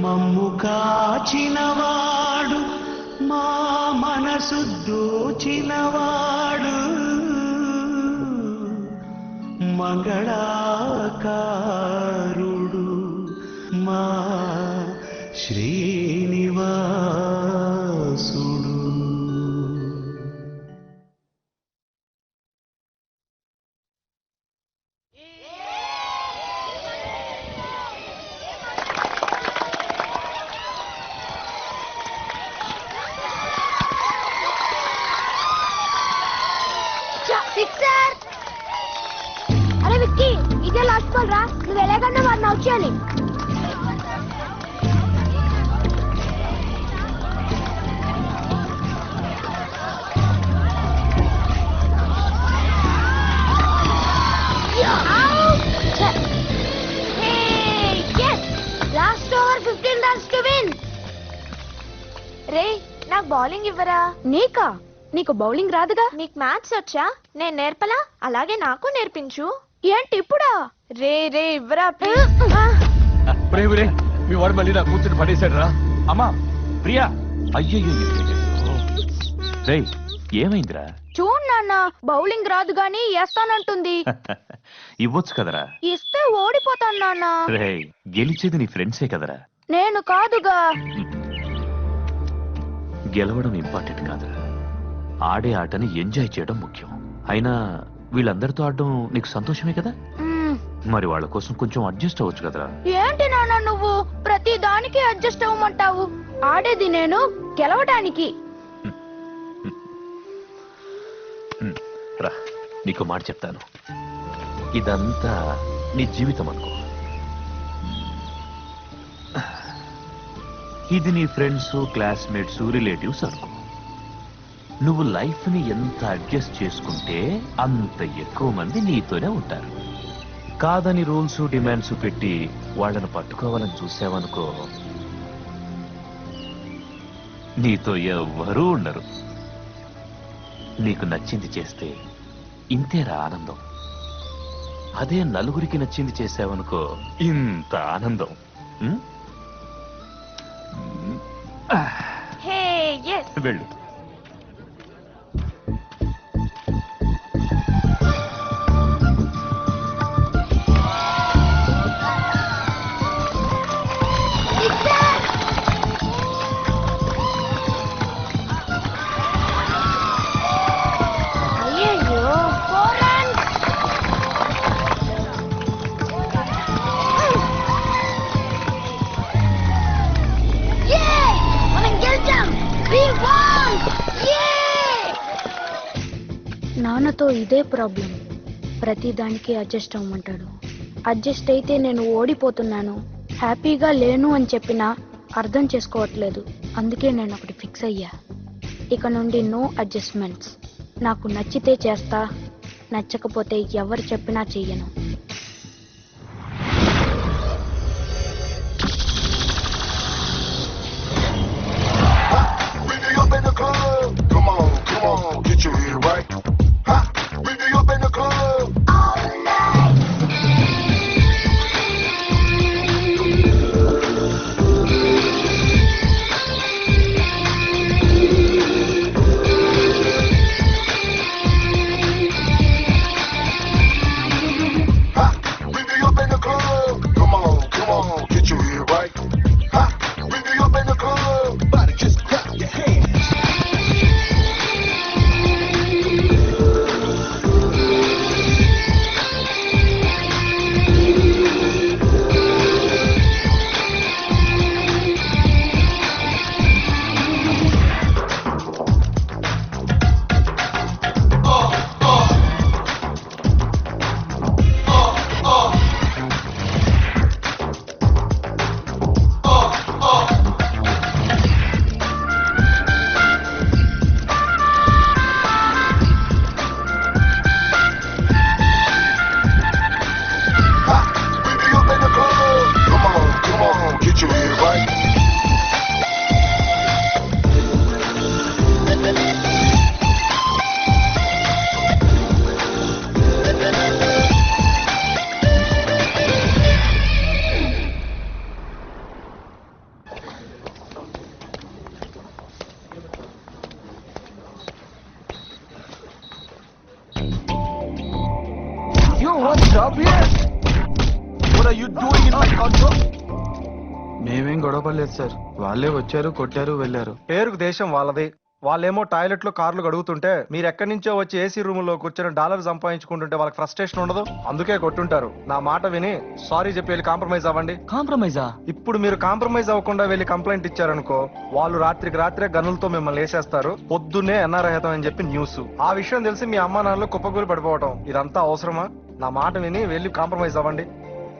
మమ్ము కాచినవాడు మా మనసు దోచినవాడు మంగళాకారుడు మా శ్రీనివాసుడు. సిక్సర్! అరే విక్కీ, ఇదే లాస్ట్ బాల్ రా. నువ్వు ఎలాగన్నా వాడిని అవుట్ చేయాలి. Last over 15 runs to win. రే, నాకు బౌలింగ్ ఇవ్వరా? నీకా? నీకు బౌలింగ్ రాదుగా. నీకు మ్యాథ్స్ వచ్చా? నేను నేర్పలా? అలాగే నాకు నేర్పించు. ఏంటి ఇప్పుడా? రే రే ఇవ్వరా ప్లీజ్. మీ వాడు మళ్ళీ నా కూర్చుని పడేశాడు రా. అమ్మా ప్రియా. అయ్యయ్యో ఏమైందిరా? చూడు నాన్న, బౌలింగ్ రాదు గానీ వేస్తానంటుంది. ఇవ్వచ్చు కదరా. ఇస్తే ఓడిపోతాను నాన్న. రే గెలిచేది నీ ఫ్రెండ్సే కదరా. నేను కాదుగా. గెలవడం ఇంపార్టెంట్ కాదురా, ఆడే ఆటని ఎంజాయ్ చేయడం ముఖ్యం. అయినా వీళ్ళందరితో ఆడడం నీకు సంతోషమే కదా, మరి వాళ్ళ కోసం కొంచెం అడ్జస్ట్ అవ్వచ్చు కదరా. ఏంటి నాన్న నువ్వు ప్రతి దానికి అడ్జస్ట్ అవ్వమంటావు? ఆడేది నేను గెలవడానికి. రా నీకు మాట చెప్తాను, ఇదంతా నీ జీవితం అనుకో. ఇది నీ ఫ్రెండ్స్, క్లాస్మేట్స్, రిలేటివ్స్ అనుకో. నువ్వు లైఫ్ ని ఎంత అడ్జస్ట్ చేసుకుంటే అంత ఎక్కువ మంది నీతోనే ఉంటారు. కాదని రూల్స్ డిమాండ్స్ పెట్టి వాళ్ళను పట్టుకోవాలని చూసావనుకో, నీతో ఎవ్వరూ ఉండరు. నీకు నచ్చింది చేస్తే ఇంతేరా ఆనందం. అదే నలుగురికి నచ్చింది చేసావనుకో, ఇంత ఆనందం. వెళ్ళు. నాన్నతో ఇదే ప్రాబ్లం. ప్రతి దానికి అడ్జస్ట్ అవ్వమంటాడు. అడ్జస్ట్ అయితే నేను ఓడిపోతున్నాను, హ్యాపీగా లేను అని చెప్పినా అర్థం చేసుకోవట్లేదు. అందుకే నేను ఒకటి ఫిక్స్ అయ్యా, ఇక నుండి నో అడ్జస్ట్మెంట్స్. నాకు నచ్చితే చేస్తా, నచ్చకపోతే ఎవరు చెప్పినా చెయ్యను. you doing in my condo? మేమేం గొడవపడలేదు సార్, వాళ్ళే వచ్చారు, కొట్టారు, వెళ్ళారు. పేరుకు దేశం వాళ్ళది. వాళ్ళేమో టాయిలెట్ లో కార్లు గడుగుతుంటే మీరు ఎక్కడి నుంచో వచ్చి ఏసీ రూమ్ లో కూర్చొని డాలర్ సంపాదించుకుంటుంటే వాళ్ళకి ఫ్రస్ట్రేషన్ ఉండదు, అందుకే కొట్టుంటారు. నా మాట విని సారీ చెప్పి వెళ్ళి కాంప్రమైజ్ అవ్వండి. కాంప్రమైజా? ఇప్పుడు మీరు కాంప్రమైజ్ అవ్వకుండా వెళ్ళి కంప్లైంట్ ఇచ్చారనుకో, వాళ్ళు రాత్రికి రాత్రే గన్నులతో మిమ్మల్ని వేసేస్తారు. పొద్దున్నే ఎన్ఆర్ఐతం అని చెప్పి న్యూస్. ఆ విషయం తెలిసి మీ అమ్మా నాన్నలు కుప్పకూలి పడిపోవటం ఇదంతా అవసరమా? నా మాట విని వెళ్ళి కాంప్రమైజ్ అవ్వండి.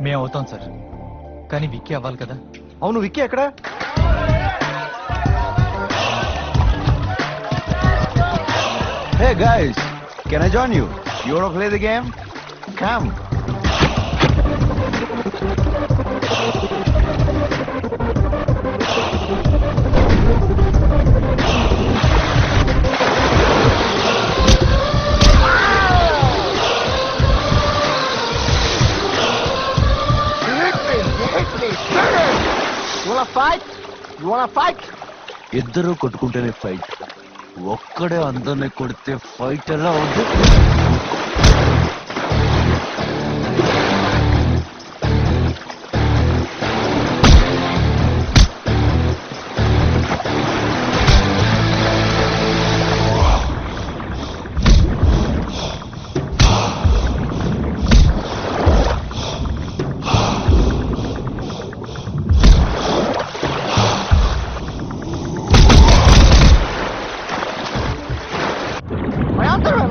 మేము అవుతాం సార్, కానీ విక్కీ అవ్వాలి కదా. అవును, విక్కీ ఎక్కడ? Hey guys, can I join you? You wanna play the game? Come. You wanna fight? You wanna fight? ఇద్దరు కొట్టుకుంటేనే ఫైట్, ఒక్కడే అందరిని కొడితే ఫైట్ ఎలా ఉంది?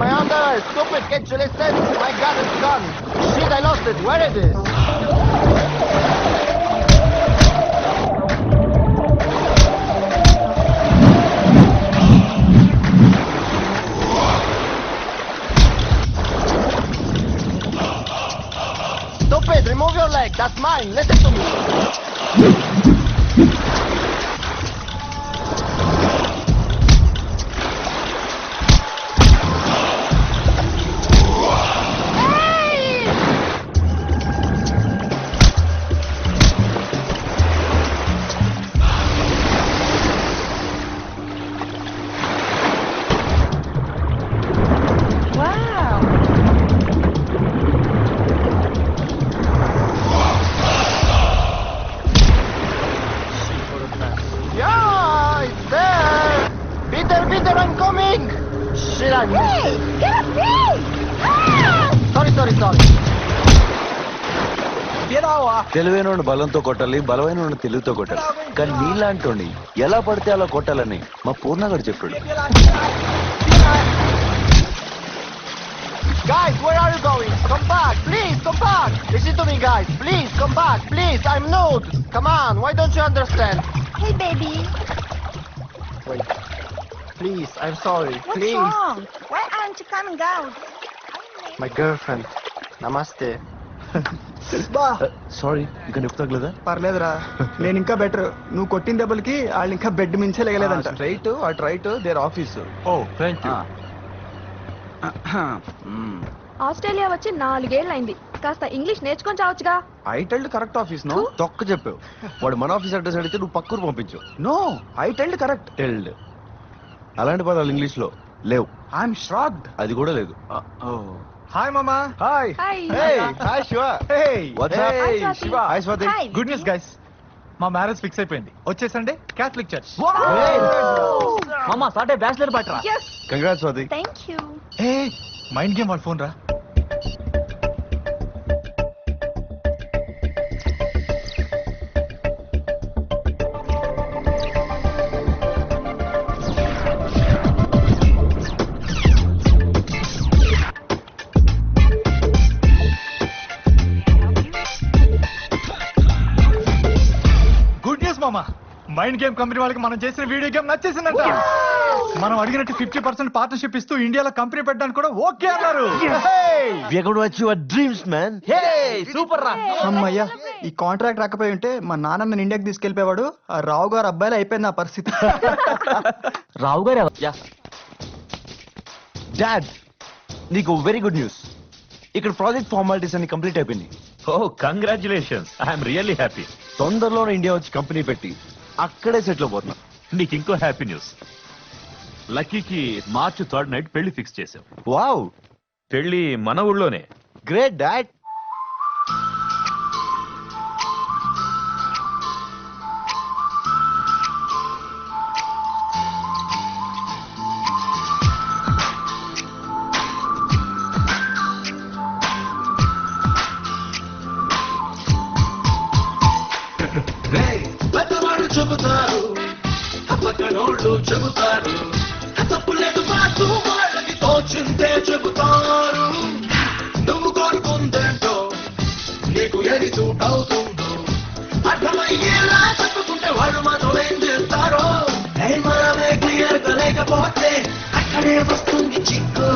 My underwear, stupid, can't you listen? My God, it's gone. Shit, I lost it. Where is it? Stupid, remove your leg. That's mine. Listen to me. Yeah, it's there. Peter, Peter, I'm coming. Shit, I missed it. Get me! Sorry. తెలివైన బలంతో కొట్టాలి, బలమైన తెలివితో కొట్టాలి. కానీ నీలాంటి ఎలా పడితే అలా కొట్టాలని మా పూర్ణగారు చెప్పాడు. Guys, where are you going? Come back, please, come back. Listen to me, guys. Please, come back, please. I'm nude. Come on, why don't you understand? Hey, baby. Wait. Please, I'm sorry. What's Please. wrong? Why aren't you coming out? My girlfriend. Namaste. Sorry, ఇంకా నొప్పి తగ్గలేదా? పర్లేదురా, నేను ఇంకా better. నువ్వు కొట్టిన దెబ్బలకి వాళ్ళు ఇంకా bed మించే లేగలేదంట. Straight to or try to their office. ఓ థ్యాంక్ యూ. ఆస్ట్రేలియా వచ్చి 4 ఏళ్ళైంది. కాస్త ఇంగ్లీష్ నేర్చుకొని చావచ్చుగా. I told correct office, no? తొక్క చెప్పావు. వాడు మన ఆఫీస్ అడ్రస్ అడిగితే నువ్వు పక్కూరు పంపించు. No, I telled correct. Telled అలాంటి పదాలు ఇంగ్లీష్ లో లేవు. I'm shocked. అది కూడా లేదు. హాయ్ మామా. Hi. Hi. Hey, hi Shiva. Hey. What's up? Hi, Swati. Shiva. Hi Swati. Hi. Good news guys, మా మ్యారేజ్ ఫిక్స్ అయిపోయింది. వచ్చేసండి క్యాథలిక్ చర్చ్. మామా సాటే బ్యాచిలర్ పార్టీ రా. Yes. Congrats Swati. Thank you. A mind game వాళ్ళ phone రా. Good news మామా, mind game company వాళ్ళకి మనం చేసిన వీడియో గేమ్ నచ్చేసిందంట. మనం అడిగినట్టు 50% పార్ట్నర్షిప్ ఇస్తూ ఇండియాలో కంపెనీ పెట్టడానికి కూడా ఓకే అన్నారు. We are going to achieve our dreams, man. Super రా. అమ్మయ్యా, ఈ కాంట్రాక్ట్ రాకపోయి ఉంటే మా నాన్న నన్ను ఇండియాకి తీసుకెళ్లిపోయాడు. ఆ రావు గారు అబ్బాయిలు అయిపోయింది నా పరిస్థితి. రావు గారు Dad, నీకు వెరీ గుడ్ న్యూస్. ఇక్కడ ప్రాజెక్ట్ ఫార్మాలిటీస్ అన్ని కంప్లీట్ అయిపోయింది. ఓ కంగ్రాచులేషన్స్, ఐఎమ్ రియల్లీ హ్యాపీ. తొందరలోనే ఇండియా వచ్చి కంపెనీ పెట్టి అక్కడే సెటిల్ అయిపోతున్నా. నీకు ఇంకో హ్యాపీ న్యూస్. లక్కీకి మార్చ్ 3rd నైట్ పెళ్లి ఫిక్స్ చేసాం. వావ్, పెళ్లి మన ఊళ్ళోనే. Great dad. చెబుతారు, పక్కనోళ్ళు చెబుతారు, తప్పులేదు మాకు వాళ్ళకి తోచిందే చెబుతారు. నువ్వు కోరుకుందేంటో నీకు ఎది సూట్ అవుతుందో అర్థమయ్యేలా తప్పుకుంటే వాళ్ళు మాత్రం ఏం చేస్తారో మనమే క్లియర్ గా లేకపోతే అక్కడే వస్తుంది చిక్కు.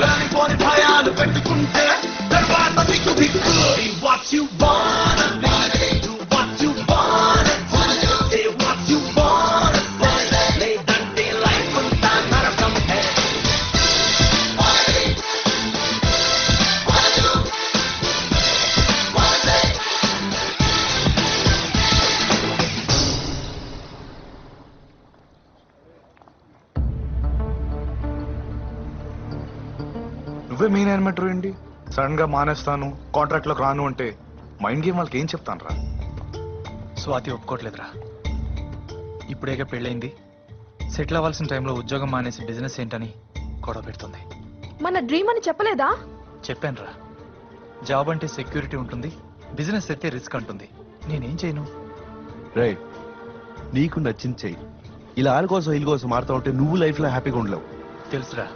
రానిపోని భయాలు పెట్టుకుంటే తర్వాత దిక్కు దిక్కు. What you wanna be, do what you wanna do, say what you wanna say. లేదంటే లైఫ్ అంతా నరకం. నువ్వే మెయిన్ యానిమేటర్ ఏంటి? సడన్ గా మానేస్తాను, కాంట్రాక్ట్ లోకి రాను అంటే మైండ్ గేమ్ వాళ్ళకి ఏం చెప్తాను రా? స్వాతి ఒప్పుకోవట్లేదురా. ఇప్పుడేగా పెళ్ళైంది, సెటిల్ అవ్వాల్సిన టైంలో ఉద్యోగం మానేసి బిజినెస్ ఏంటని గొడవ పెడుతుంది. మన డ్రీమ్ అని చెప్పలేదా? చెప్పానురా, జాబ్ అంటే సెక్యూరిటీ ఉంటుంది, బిజినెస్ అయితే రిస్క్ అంటుంది. నేనేం చేయను? రైట్, నీకు నచ్చింది చెయ్యి. ఇలా వాళ్ళ కోసం వీళ్ళ కోసం మారుతా ఉంటే నువ్వు లైఫ్ లో హ్యాపీగా ఉండలేవు. తెలుసురా,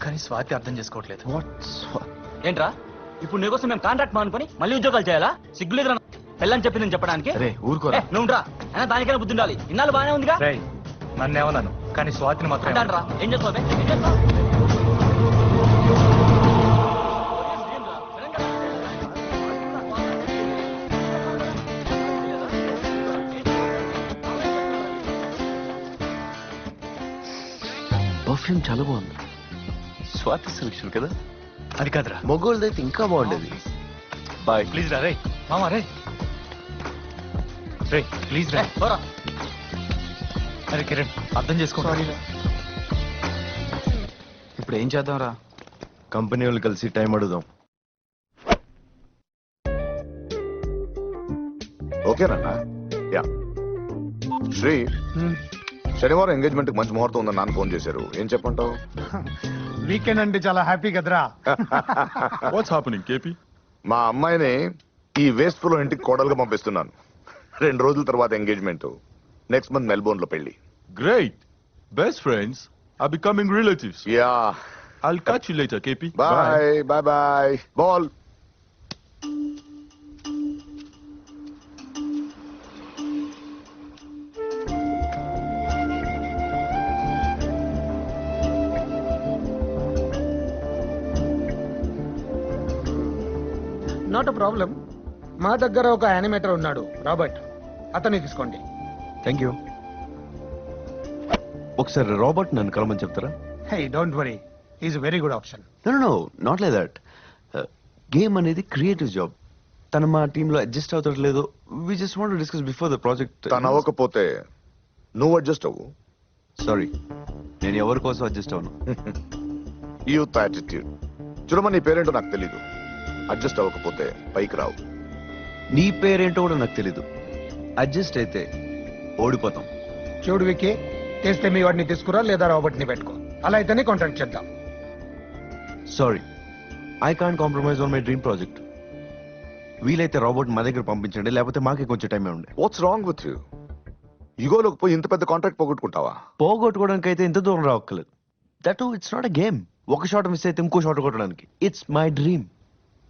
కానీ స్వాతి అర్థం చేసుకోవట్లేదు. ఏంట్రా ఇప్పుడు నీకోసం మేము కాంట్రాక్ట్ మానుకొని మళ్ళీ ఉద్యోగాలు చేయాలా? సిగ్గులేదురా పెళ్ళని చెప్పి నేను చెప్పడానికి. అరే ఊరుకోరా. నువ్వురా అయినా దానికైనా బుద్ధి ఉండాలి. ఇన్నాళ్ళు బాగానే ఉందిగా. రేయ్, నన్ను ఏమన్నాను, కానీ స్వాతిని మాత్రం అంటారా? ఏం చేస్తావు? ఏం చేస్తావు? పర్ఫ్యూమ్ చాలా బాగుంది. స్వాతి సెలక్షన్ కదా? అది కాదురా. మొగోళ్ళదైతే ఇంకా బాగుండేది. బాయ్. ప్లీజ్ రా. రే మామా, రే రే ప్లీజ్ రా. పోరా. అరే కిరణ్, అర్థం చేసుకో. ఇప్పుడు ఏం చేద్దాం రా? కంపెనీ వాళ్ళు కలిసి టైం అడుగుదాం. ఓకేనన్నా? యా. శ్రీ, శనివారం ఎంగేజ్మెంట్ కి మంచి ముహూర్తం ఉందని నాన్న ఫోన్ చేశారు. ఏం చెప్పంటావు? వీకెండ్ అంటే చాలా హ్యాపీ కదరా. What's happening KP? మా అమ్మాయిని ఈ వేస్ట్ ఫుల్ ఇంటికి కోడలుగా పంపిస్తున్నాను. 2 రోజుల తర్వాత ఎంగేజ్మెంట్, నెక్స్ట్ మంత్ మెల్బోర్న్ లో పెళ్లి. Great. Best friends are becoming relatives. Yeah. I'll catch you later, KP. Bye bye bye. Ball. Not a problem. మా దగ్గర ఒక యానిమేటర్ ఉన్నాడు, రాబర్ట్. అతన్ని తీసుకోండి. Thank you. ఒకసారి రాబర్ట్ నన్ను కలమని చెప్తారా? Hey, don't worry, is very good option. No not like that. Game అనేది క్రియేటివ్ జాబ్. తను మా టీంలో అడ్జస్ట్ అవుతలేదు. We just want to discuss before the project. తను అవ్వకపోతే నువ్వు అడ్జస్ట్ అవ్వు. సారీ, నేను ఎవరి కోసం అడ్జస్ట్ అవును. Youth attitude. చూడమా, నీ పేరేంటో నాకు తెలీదు. అడ్జస్ట్ అవ్వకపోతే పైకి రావు. నీ పేరేంటో కూడా నాకు తెలీదు. అడ్జస్ట్ అయితే ఓడిపోతాం. చూడు వికీ, చేస్తే మీ వాడిని తీసుకురా, లేదా రాబర్ట్ ని పెట్టుకో. అలా అయితేనే కాంట్రాక్ట్ చేద్దాం. Sorry, I can't compromise on my dream project. వీలైతే రాబర్ట్ మా దగ్గర పంపించండి, లేకపోతే మాకే కొంచెం టైం ఉండే. What's wrong with you? ఇగోలోకి పోయి ఇంత పెద్ద కాంట్రాక్ట్ పోగొట్టుకుంటావా? పోగొట్టుకోవడానికి అయితే ఇంత దూరం రావక్కలేదు. That it's not a game. ఒక షాట్ మిస్ అయితే ఇంకో షాట్ కొట్టడానికి. It's my dream.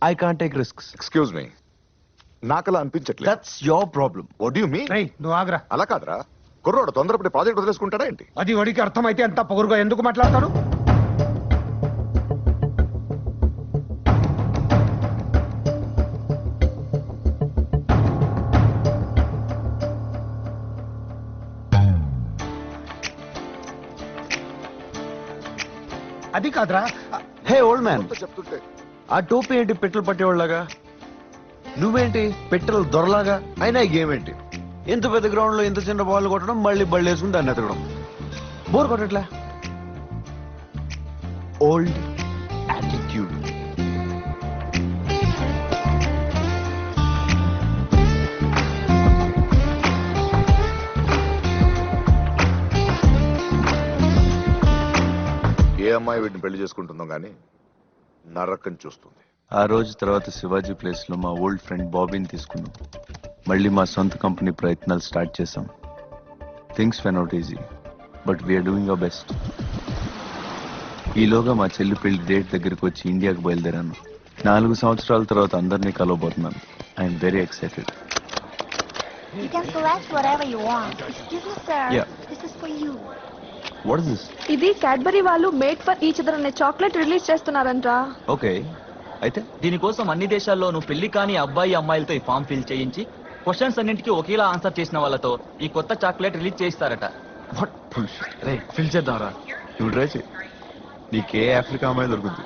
I can't take risks. Excuse me, నాకలా అనిపించట్లేదు. That's your problem. What do you mean? రేయ్, నువ్వు ఆగ్రా. అలా కాదురా, కుర్రోడు తొందరపడి ప్రాజెక్ట్ వదిలేసుకుంటాడా ఏంటి? అది వాడికి అర్థమైతే అంత పొగరుగా ఎందుకు మాట్లాడతాడు? అది కాదురా. హే ఓల్డ్ మ్యాన్, చెప్తుంటే ఆ టోపీ ఏంటి పెట్టెలు పట్టేవాళ్ళగా? నువ్వేంటి పెట్టెలు దొరలాగా? అయినా ఈ గేమ్ ఏంటి? ఎంత పెద్ద గ్రౌండ్ లో ఎంత చిన్న బాల్ కొట్టడం, మళ్ళీ బళ్ళు వేసుకుని దాన్ని ఎతకడం. బోర్ కొట్టట్లే? Old attitude. ఏ అమ్మాయి వీటిని పెళ్లి చేసుకుంటుందో గానీ నరకం చూస్తుంది. ఆ రోజు తర్వాత శివాజీ ప్లేస్ లో మా ఓల్డ్ ఫ్రెండ్ బాబీని తీసుకున్నాం. మళ్ళీ మా సొంత కంపెనీ ప్రయత్నాలు స్టార్ట్ చేసాం. Things weren't easy, but we're doing our best. ఈలోగా మా చెల్లి పెళ్లి డేట్ దగ్గరికి వచ్చి ఇండియాకి బయలుదేరాను. 4 సంవత్సరాల తర్వాత అందరినీ కలవబోతున్నాను. I'm very excited. You can select whatever you want. Excuse me, sir. Yeah. This is for you. What is this? ఇది క్యాడ్బరీ వాళ్ళు మేడ్ ఫర్ ఈచ్ అదర్ అనే చాక్లెట్ రిలీజ్ చేస్తున్నారంట్రా. ఓకే, అయితే దీనికోసం అన్ని దేశాల్లోనూ పెళ్లి కాని అబ్బాయి అమ్మాయిలతో ఈ ఫామ్ ఫిల్ చేయించి క్వశ్చన్స్ అన్నింటికి ఒకేలా ఆన్సర్ చేసిన వాళ్ళతో ఈ కొత్త చాక్లెట్ రిలీజ్ చేయిస్తారట. ఫిల్ చేద్దాంరా. నువ్వు ట్రై చేయి, నీకే ఆఫ్రికా అమ్మాయి దొరుకుద్ది.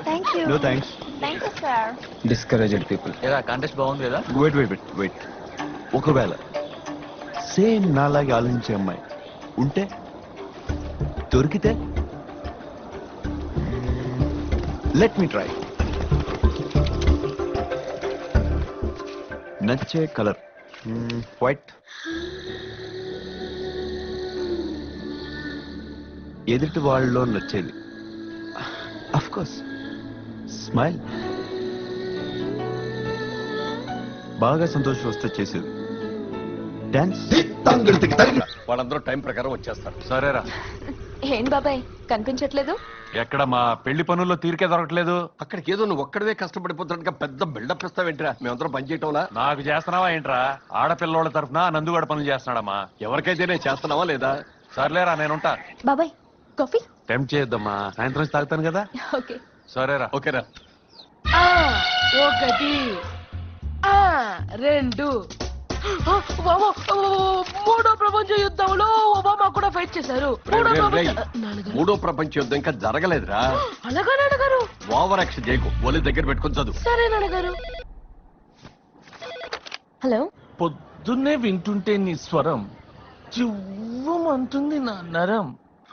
Thank you. No thanks. Thank you, sir. Discouraged people. ఏరా కాంటెస్ట్ బాగుంది కదా? వెయిట్. ఒకవేళ సేమ్ నాలాగే ఆలోచించే అమ్మాయి ఉంటే, దొరికితే, లెట్ మీ ట్రై. నచ్చే కలర్ వైట్. ఎదుటి వాళ్ళలో నచ్చేది అఫ్ కోర్స్ స్మైల్. బాగా సంతోషం వస్తే చేసేది డాన్స్. వాళ్ళందరూ టైం ప్రకారం వచ్చేస్తారు. సరేరా. ఏం బాబాయ్ కనిపించట్లేదు? ఎక్కడ మా పెళ్లి పనుల్లో తీరికే దొరకట్లేదు. అక్కడికి ఏదో నువ్వు ఒక్కడవే కష్టపడిపోతున్నట్టుగా పెద్ద బిల్డప్ ఇస్తావేంట్రా? మేమందరం పని చేయటంలా? నాకు చేస్తున్నావా ఏంట్రా? ఆడపిల్లోళ్ళ తరఫున నందుగడ పనులు చేస్తున్నాడమ్మా. ఎవరికైతే నేను చేస్తున్నావా లేదా? సర్లేరా, నేనుంటా. బాబాయ్ కాఫీ? టెంప్ట్ చేయొద్దమ్మా, సాయంత్రం తాగుతాను కదా. ఓకే. సరేరా. ఓకేరా. 1 2 మూడో ప్రపంచ యుద్ధంలో ఒబామా కూడా ఫైట్ చేశారు. మూడో ప్రపంచ యుద్ధం ఇంకా జరగలేదురా. అలాగా నాన్నగారు? ఓవర్ యాక్షన్ చేయకు, ఒళ్ళు దగ్గర పెట్టుకుని చదువు. సరే నాన్నగారు. హలో. పొద్దున్నే వింటుంటే నీ స్వరం చివ్వమంటుంది నా నరం.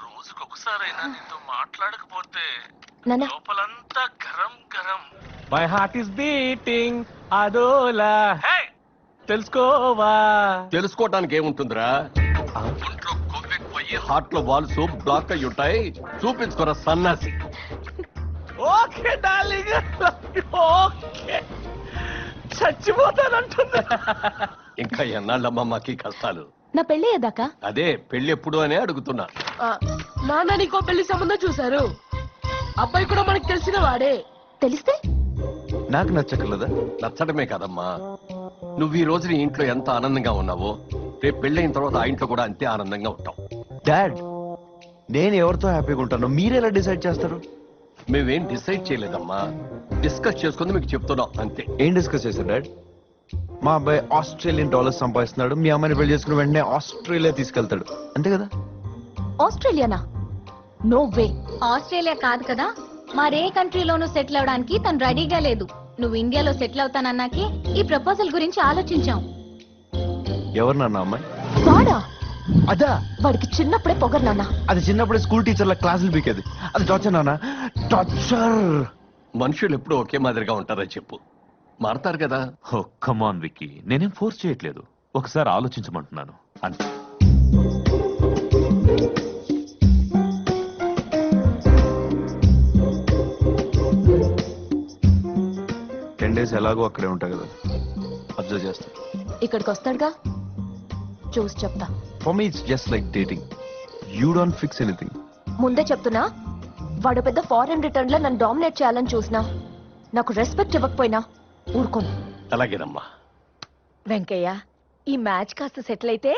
రోజుకొకసారైనా నీతో మాట్లాడకపోతే లోపలంతా గరం గరం. మై హార్ట్ ఇస్ బీటింగ్ అదోలా. తెలుసుకోవా? తెలుసుకోవటానికి ఏముంటుందిరా? ఒంట్లో కొవ్వెక్కిపోయి హార్ట్ లో వాల్స్ బ్లాక్ అయ్యి ఉంటాయి. చూపించుకోరా సన్నాసి. Okay darling, okay. చచ్చిపోతానంటుంది. ఇంకా ఎన్నాళ్ళమ్మా మాకి కష్టాలు? నా పెళ్లి ఏదాకా? అదే పెళ్లి ఎప్పుడు అనే అడుగుతున్నా. నాన్న నీకో పెళ్లి సంబంధం చూశారు. అబ్బాయి కూడా మనకు తెలిసిన వాడే. తెలిస్తే నాకు నచ్చకలేదా? నచ్చడమే కాదమ్మా, నువ్వు ఈ రోజు నీ ఇంట్లో ఎంత ఆనందంగా ఉన్నావో రేపు పెళ్ళైన తర్వాత ఆ ఇంట్లో కూడా అంతే ఆనందంగా ఉంటావు. డాడ్, నేను ఎవరితో హ్యాపీగా ఉంటానో మీరెలా డిసైడ్ చేస్తారు? మేమేం డిసైడ్ చేయలేదమ్మా, డిస్కస్ చేసుకుని మీకు చెప్తున్నాం అంతే. ఏం డిస్కస్ చేశారు డాడ్? మా అబ్బాయి $8 సంపాదిస్తున్నాడు, మీ అమ్మాయిని పెళ్లి చేసుకుని వెంటనే ఆస్ట్రేలియా తీసుకెళ్తాడు, అంతే కదా? ఆస్ట్రేలియానా? No way. ఆస్ట్రేలియా కాదు కదా, మరే కంట్రీలోనూ సెటిల్ అవడానికి తను రెడీగా లేదు. నువ్వు ఇండియాలో సెటిల్ అవుతానన్నాకే ఈ ప్రపోజల్ గురించి ఆలోచించాం. ఎవరు నాన్న అమ్మాయి? వాడా? అదా? వాడికి చిన్నప్పుడే పొగరు నాన్న. అది చిన్నప్పుడే స్కూల్ టీచర్ల క్లాసులు పీకేది. అది టార్చర్ నాన్న, టార్చర్. మనుషులు ఎప్పుడు ఒకే మాదిరిగా ఉంటారని చెప్పు, మారతారు కదా. ఓ కమ్ ఆన్ విక్కీ, నేనేం ఫోర్స్ చేయట్లేదు, ఒకసారి ఆలోచించమంటున్నాను అంతే. డేస్ ఎలాగో అక్కడే ఉంటాయి కదా, అబ్జర్వ్ చేస్తా. ఇక్కడికి వస్తాడుగా, చూసి చెప్తా. For me it's just like dating, you don't fix anything. ముందే చెప్తున్నా, వాడు పెద్ద ఫారెన్ రిటర్న్ లో నన్ను డామినేట్ చేయాలని చూసినా, నాకు రెస్పెక్ట్ ఇవ్వకపోయినా ఊరుకోను. అలాగేనమ్మా. వెంకయ్య, ఈ మ్యాచ్ కాస్త సెటిల్ అయితే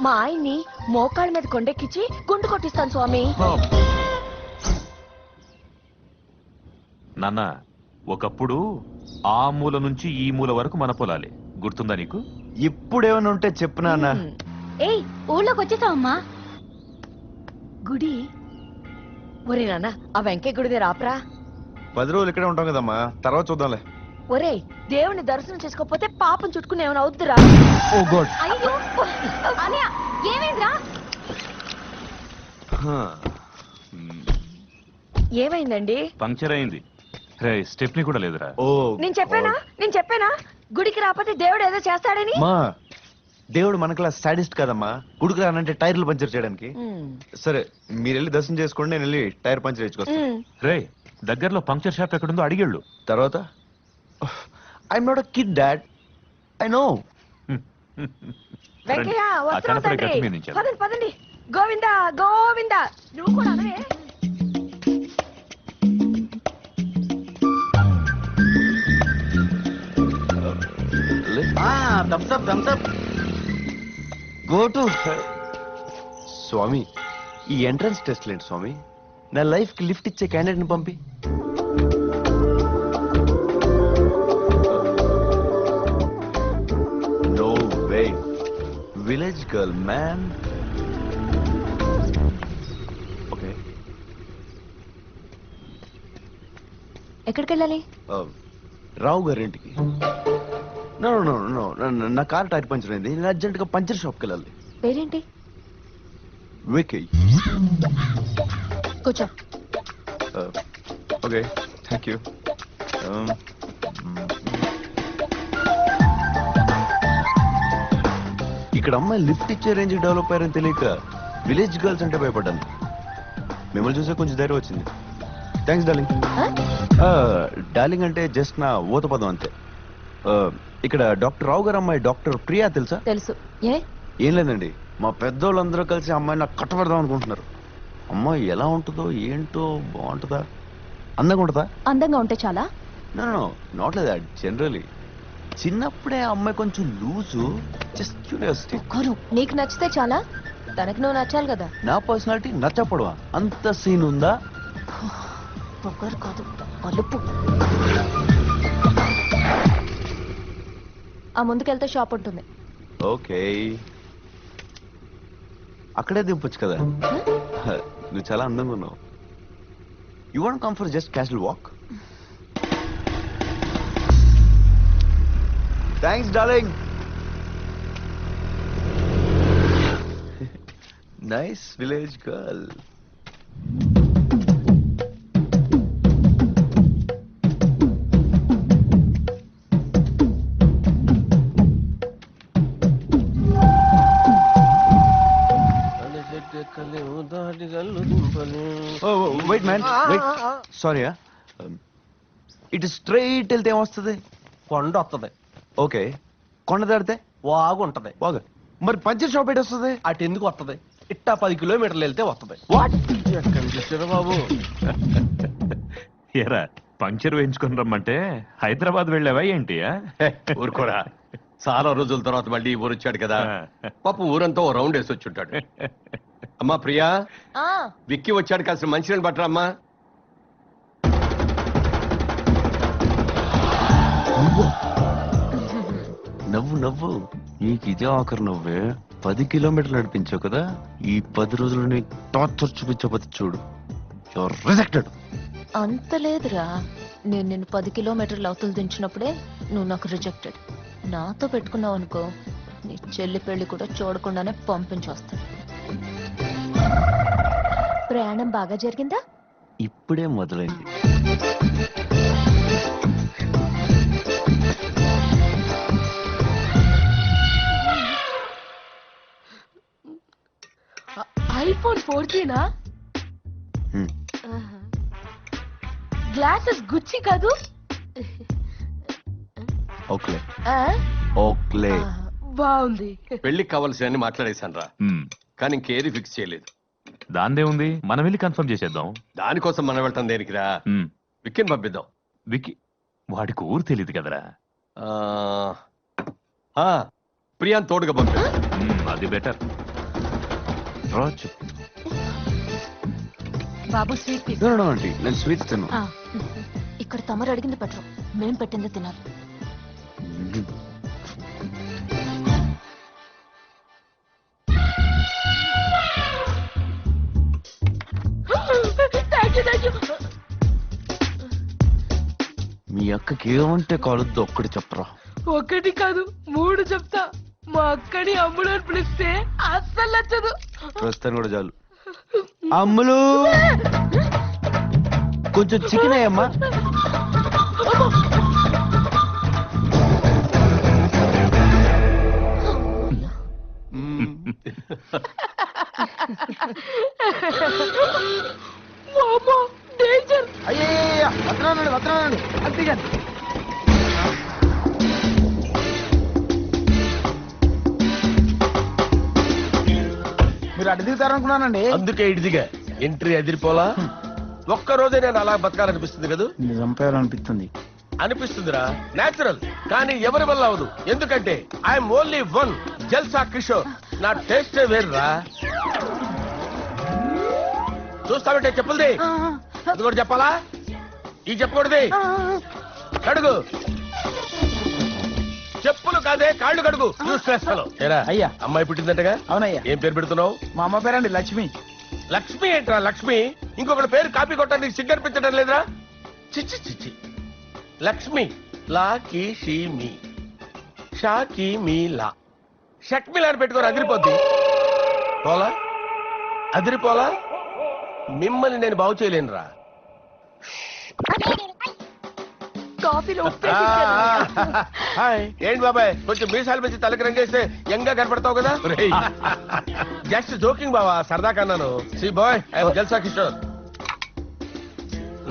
మా ఆయన్ని మోకాళ్ళ మీద కొండెక్కించి గుండు కొట్టిస్తాను స్వామి. నాన్న, ఒకప్పుడు ఆ మూల నుంచి ఈ మూల వరకు మన పొలాలే, గుర్తుందా నీకు? ఇప్పుడేమైనా ఉంటే చెప్పు నాన్న. ఏయ్, ఊళ్ళోకి వచ్చేసావమ్మా. గుడి ఒరే నాన్న, ఆ వెంకయ్య గుడిదే రాప్రా. 10 రోజులు ఇక్కడే ఉంటాం కదమ్మా, తర్వాత చూద్దాంలే. ఒరే, దేవుని దర్శనం చేసుకోకపోతే పాపం చుట్టుకుని ఏమైనా అవుద్దురా? ఓ గాడ్. అయ్యో అన్నయ్య, ఏమైందిరా? ఏమైందండి? పంక్చర్ అయింది. స్టెప్ని కూడా లేదురా. నేను చెప్పానా గుడికి రాకపోతే దేవుడు ఏదో చేస్తాడని? మా దేవుడు మనకలా సాడిస్ట్ కదమ్మా. గుడికి రానంటే టైర్లు పంచర్ చేయడానికి. సరే మీరు వెళ్ళి దర్శనం చేసుకోండి, నేను వెళ్ళి టైర్ పంచర్ వేసుకొస్తాను. రే దగ్గరలో పంక్చర్ షాప్ ఎక్కడుందో అడిగేళ్ళు. తర్వాత I'm not a kid dad, I know. Venkaiah ఆ వస్తున్నాం కనపడే తండ్రి. గట్టి మీద నుంచి పదండి పదండి. గోవిందా గోవిందా. నువ్వు కూడా అనవే. గో టు స్వామి. ఈ ఎంట్రన్స్ టెస్ట్ లేండి స్వామి. నా లైఫ్ కి లిఫ్ట్ ఇచ్చే క్యాండిడేట్ ని పంపి. No way. Village girl man. Okay, ఎక్కడికి వెళ్ళాలి? రావు గారింటికి. నో నో నో నా కార్ టైర్ పంచర్ అయింది. నేను అర్జెంట్ గా పంచర్ షాప్కి వెళ్ళాలి. పేరేంటి? వికీ. కూర్చో. Okay, thank you. ఇక్కడ అమ్మాయి లిఫ్ట్ ఇచ్చే రేంజ్ డెవలప్ అయ్యారని తెలియక విలేజ్ గర్ల్స్ అంటే భయపడ్డాను. మిమ్మల్ని చూసే కొంచెం ధైర్యం వచ్చింది. Thanks darling. డార్లింగ్ అంటే జస్ట్ నా ఊత పదం అంతే. ఇక్కడ డాక్టర్ రావు గారు అమ్మాయి డాక్టర్ ప్రియా తెలుసా? తెలుసు. ఏ ఏం లేదండి, మా పెద్దోళ్ళందరూ కలిసి అమ్మాయిని నాకు కట్టబెడదాం అనుకుంటున్నారు. అమ్మాయి ఎలా ఉంటుందో ఏంటో, బాగుంటుందా, అందంగా ఉంటుందా? అందంగా ఉంటే చాలా? No not like that. Generally చిన్నప్పుడే ఆ అమ్మాయి కొంచెం లూజు, జస్ట్ క్యూరియాసిటీ. నీకు నచ్చితే చాలా, తనకి నువ్వు నచ్చాలి కదా. నా పర్సనాలిటీ నచ్చపడవా? అంత సీన్ ఉందా? పొగరు కాదు, పలుపు. ఆ ముందుకెళ్తే షాప్ ఉంటుంది. ఓకే, అక్కడే దింపొచ్చు కదా. నువ్వు చాలా అందంగా ఉన్నావు. You want come for just casual walk? Thanks darling. Nice village girl. Wait man, wait. Sorry, ఇటు స్ట్రైట్ వెళ్తే ఏమొస్తుంది? కొండ వస్తుంది. ఓకే, కొండ దాడితే వాగు ఉంటది. వాగు. మరి పంచర్ షాప్ ఎటు వస్తుంది? అటు ఎందుకు వస్తుంది? ఇట్టా 10 కిలోమీటర్లు వెళ్తే వస్తుంది. వాట్? ఎక్కడ చూసారా బాబు? ఎరా పంక్చర్ వేయించుకుని రమ్మంటే హైదరాబాద్ వెళ్ళావా ఏంటి? ఊరుకోరా, చాలా రోజుల తర్వాత మళ్ళీ ఊరు వచ్చాడు కదా, పాప ఊరంతా ఓ రౌండ్ వేసి వచ్చి ఉంటాడు. అమ్మా ప్రియా, విక్కీ వచ్చాడు, కాసిన మంచినీళ్ళు పట్టరా అమ్మా. నవ్వు నవ్వు, నీకు ఇదే ఆఖరు నవ్వే. 10 కిలోమీటర్లు నడిపించావు కదా, ఈ 10 రోజులు నీ టార్చర్ చూపించకపోతే చూడు, యువర్ రిజెక్టెడ్. అంత లేదురా, నేను నిన్ను 10 కిలోమీటర్లు అవతలు దించినప్పుడే నువ్వు నాకు రిజెక్టెడ్. నాతో పెట్టుకున్నావు అనుకో, నీ చెల్లి పెళ్లి కూడా చూడకుండానే పంపించొస్తాను. ప్రయాణం బాగా జరిగిందా? ఇప్పుడే మొదలైంది. ఐఫోన్ 4Gనా? గ్లాసెస్ గుచ్చి కాదు? ఓకే ఓకే, బాగుంది. పెళ్లికి కావాల్సిన మాట్లాడేశాను రా, కానీ ఇంకేది ఫిక్స్ చేయలేదు. దాందే ఉంది, మనం వెళ్ళి కన్ఫర్మ్ చేసేద్దాం. దానికోసం మనం వెళ్తాం దేనికిరా? విక్కీని పంపిద్దాం. విక్కీ వాడికి ఊరు తెలియదు కదరా. ప్రియాన్ తోడుగా పంపి. అది బెటర్. రాజు బాబు స్వీట్ తీసు. నేను స్వీట్స్ తిన్నా. ఇక్కడ తమరు అడిగింది పెట్టరు, మేం పెట్టింది తినాలి. మీ అక్కకి ఏమంటే కాలుద్దు ఒక్కటి చెప్పరా. 1 కాదు 3 చెప్తా. మా అక్కని అమ్ముడు అని పిలిస్తే అస్సలు నచ్చదు. ప్రస్తుతం కూడా చాలు. అమ్ములు కొంచెం చికెన్ అయ్యమ్మా. చికెన్. మీరు అడ్డు దిగుతారనుకున్నానండి. అందుకే ఇడిదిగా ఎంట్రీ అదిరిపోలా. ఒక్క రోజే నేను అలా బతకాలనిపిస్తుంది కదా. చంపేయాలనిపిస్తుంది. అనిపిస్తుందిరా, నేచురల్. కానీ ఎవరి వల్ల అవదు. ఎందుకంటే ఐఎమ్ ఓన్లీ వన్ జల్సా కిషోర్. నా టేస్టే వేర్రా. చూస్తామంటే చెప్పులది అది కూడా చెప్పాలా? ఈ చెప్పకూడది. కడుగు చెప్పులు కాదే, కాళ్ళు కడుగు. చూసేస్తాను. ఏరా అయ్యా. అమ్మాయి పుట్టిందంటగా? అవునయ్యా. ఏం పేరు పెడుతున్నావు? మా అమ్మ పేరండి లక్ష్మి. లక్ష్మి ఏంట్రా లక్ష్మి? ఇంకొకటి పేరు కాపీ కొట్టడానికి సిగ్గనిపించడం లేదురా? చిచ్చి చిచ్చి. లక్ష్మి లా కి షీ మీ షా కి మీ లా షక్మిలా అని పెట్టుకొని అదిరిపోద్ది. పోలా అదిరిపోలా. మిమ్మల్ని నేను బాగు చేయలేనురా. కాఫీలో హాయ్. ఏంటి బాబాయ్, కొంచెం మీసాలు పెంచి తలకి రంగేస్తే యంగా కనపడతావు కదా. జస్ట్ జోకింగ్ బావా, సరదా కన్నాను. సి బాయ్, ఐ జల్సా కిషోర్.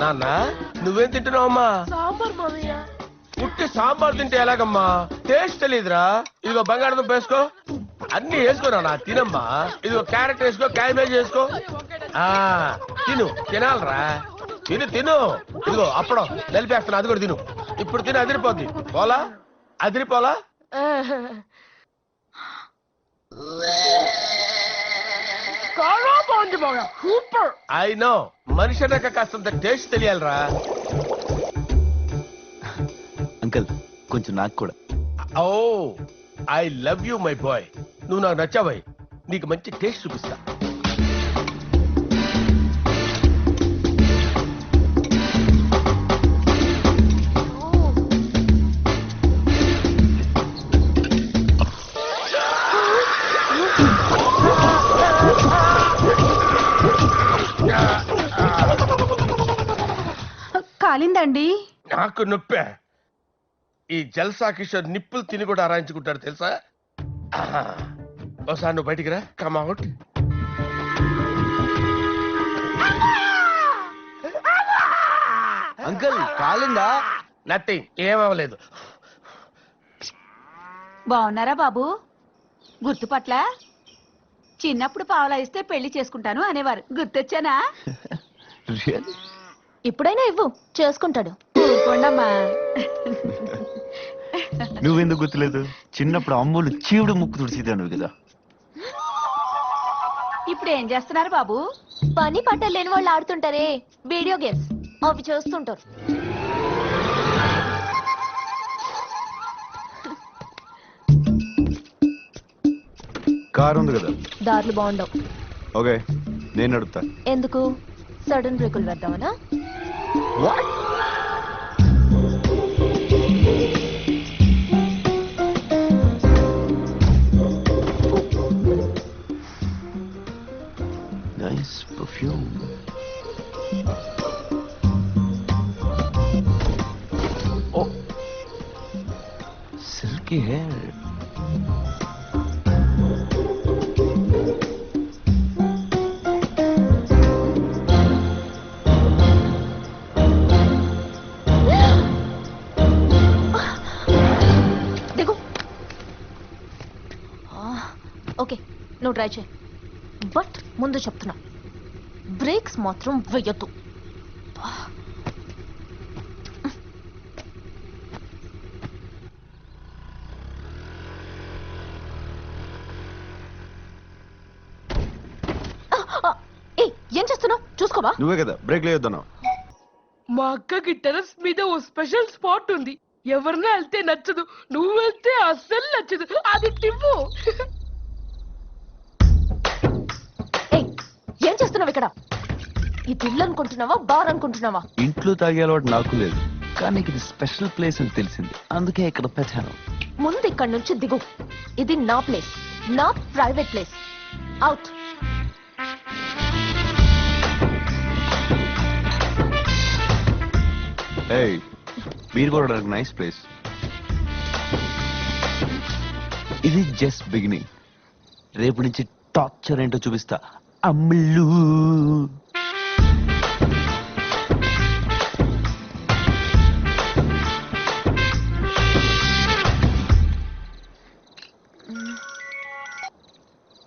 నాన్న నువ్వేం తింటున్నావు అమ్మా? సాంబార్ మామయ్య. పుట్టి సాంబార్ తింటే ఎలాగమ్మా? టేస్ట్ తెలియదురా. ఇదిగో బంగాళదుంప వేసుకో. అన్ని వేసుకోరా, తినమ్మా. ఇదిగో క్యారెట్ వేసుకో, క్యాబేజ్ వేసుకో. తిను, తినాలరా. తిను తిను. ఇదిగో అప్పడం నలిపేస్తున్నా, అది కూడా తిను. ఇప్పుడు తిను, అదిరిపోద్ది. పోలా అదిరిపోలా. ఐ నో, మనిషి అన్నాక కాస్తంత టేస్ట్ తెలియాలరా. అంకల్ కొంచెం నాకు కూడా. Oh I love you my boy. నువ్వు నాకు నచ్చావాయి. నీకు మంచి టేస్ట్ చూపిస్తా. కాలిందండి. నాకు నొప్పే. ఈ జల్సా కిషోర్ నిప్పులు తిని కూడా ఆరాయించుకుంటాడు తెలుసా. ఒకసారి నువ్వు బయటికి రా. Come out. అంకల్ కాలిందా? నథింగ్, ఏమవ్వలేదు. బాగున్నారా బాబు? గుర్తుపట్ల చిన్నప్పుడు పావలా ఇస్తే పెళ్లి చేసుకుంటాను అనేవారు. గుర్తొచ్చానా? ఇప్పుడైనా ఇవ్వు, చేసుకుంటాడు. ఊరుకోండమ్మా. నువ్వెందుకు గుర్తులేదు? చిన్నప్పుడు అమ్ములు చీవుడు ముక్కు తుడిచిదాను కదా. ఇప్పుడు ఏం చేస్తున్నారు బాబు? పని పట్ట లేని వాళ్ళు ఆడుతుంటారే వీడియో గేమ్స్, అవి చేస్తుంటారు. కారు ఉంది కదా. దారులు బాగుండవు. ఓకే నేను నడుపుతా. ఎందుకు? సడన్ బ్రేకులు వేద్దామనా? Nice perfume. Oh silky hair. Okay నువ్వు ట్రై చేయి. బట్ ముందు చెప్తున్నా, బ్రేక్స్ మాత్రం వెయ్యొద్దు. ఏం చేస్తున్నావు? చూసుకోవా? నువ్వే కదా బ్రేక్ లేదన్నావు. మా అక్కకి టెరస్ మీద ఓ స్పెషల్ స్పాట్ ఉంది. ఎవరినా వెళ్తే నచ్చదు, నువ్వు వెళ్తే అస్సలు నచ్చదు. అది టివ్వు. ఏం చేస్తున్నావు ఇక్కడ? ఇది ఇల్లు అనుకుంటున్నావా, బార్ అనుకుంటున్నావా? ఇంట్లో తాగే అలవాటు నాకు లేదు, కానీ ఇది స్పెషల్ ప్లేస్ అని తెలిసింది, అందుకే ఇక్కడ పెట్టాను. ముందు ఇక్కడ నుంచి దిగు. ఇది నా ప్లేస్, నా ప్రైవేట్ ప్లేస్. అవుట్. ఏయ్, మీరు కూడా నైస్ ప్లేస్. ఇది జస్ట్ బిగినింగ్. రేపు నుంచి టార్చర్ ఏంటో చూపిస్తా. అమ్ములు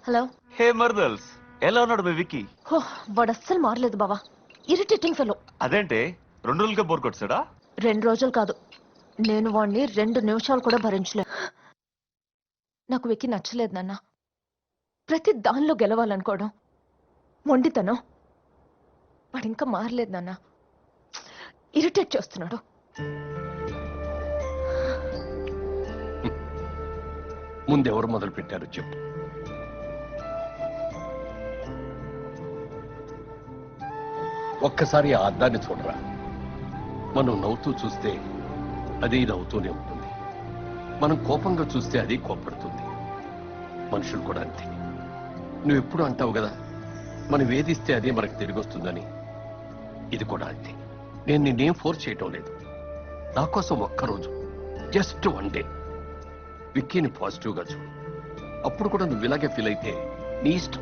హలో. హే మర్దల్స్, ఎలా ఉన్నాడు మీ విక్కీ? వాడు అస్సలు మారలేదు బావా. Irritating fellow. అదేంటే 2 రోజులకే బోర్ కొట్టాడా? 2 రోజులు కాదు, నేను వాడిని 2 నిమిషాలు కూడా భరించలే. నాకు విక్కీ నచ్చలేదు నాన్న. ప్రతి దానిలో గెలవాలనుకోవడం మొండితనం. వాడు ఇంకా మారలేదు నాన్న. ఇరిటేట్ చేస్తున్నాడు. ముందెవరు మొదలు పెట్టారు చెప్పు. ఒక్కసారి ఆ అద్దాన్ని చూడరా. మనం నవ్వుతూ చూస్తే అది నవ్వుతూనే ఉంటుంది, మనం కోపంగా చూస్తే అది కోపడుతుంది. మనుషులు కూడా అంతే. నువ్వు ఎప్పుడు అంటావు కదా, మనం వేధిస్తే అదే మనకు తిరిగి వస్తుందని. ఇది కూడా అంతే. నేను నిన్నేం ఫోర్స్ చేయటం లేదు. నా కోసం ఒక్కరోజు, జస్ట్ 1 డే విక్కీని పాజిటివ్గా చూడు. అప్పుడు కూడా నువ్వు ఇలాగే ఫీల్ అయితే నీ ఇష్టం.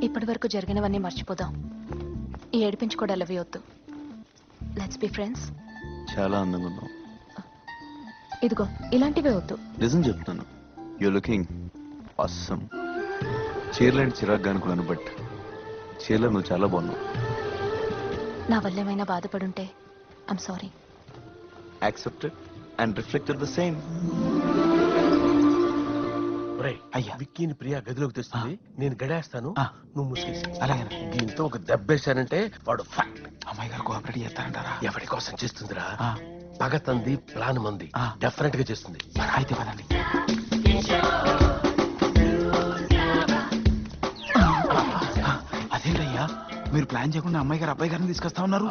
ఇప్పటి వరకు జరిగినవన్నీ మర్చిపోదాం. ఈ ఏడిపించుకోవడాలు అవి వద్దు. Let's be friends. చాలా అందంగా ఉన్నావు. ఇదిగో ఇలాంటివే వద్దు. నిజం చెప్తాను, యూ లుకింగ్ ఆసమ్. చీరలాంటి చిరాగ్గా అనుకున్నాను, బట్ చీరలో నువ్వు చాలా బాగున్నావు. నా వల్ల ఏమైనా బాధపడుంటే I'm sorry. Accepted and reflected the same. విక్కీని ప్రియా గదిలోకి తెస్తుంది, నేను గడేస్తాను, నువ్వు ముసుగేసి. అలాగే దీంతో ఒక దెబ్బేశానంటే వాడు అమ్మాయి గారు కోఆపరేట్ చేస్తారంటారా? ఎవరి కోసం చేస్తుందిరా? పగ తంది, ప్లాన్ మంది, డెఫినెట్ గా చేస్తుంది. అయితే పదండి. అదేంటయ్యా, మీరు ప్లాన్ చేయకుండా అమ్మాయి గారు అబ్బాయి గారిని తీసుకొస్తా ఉన్నారు?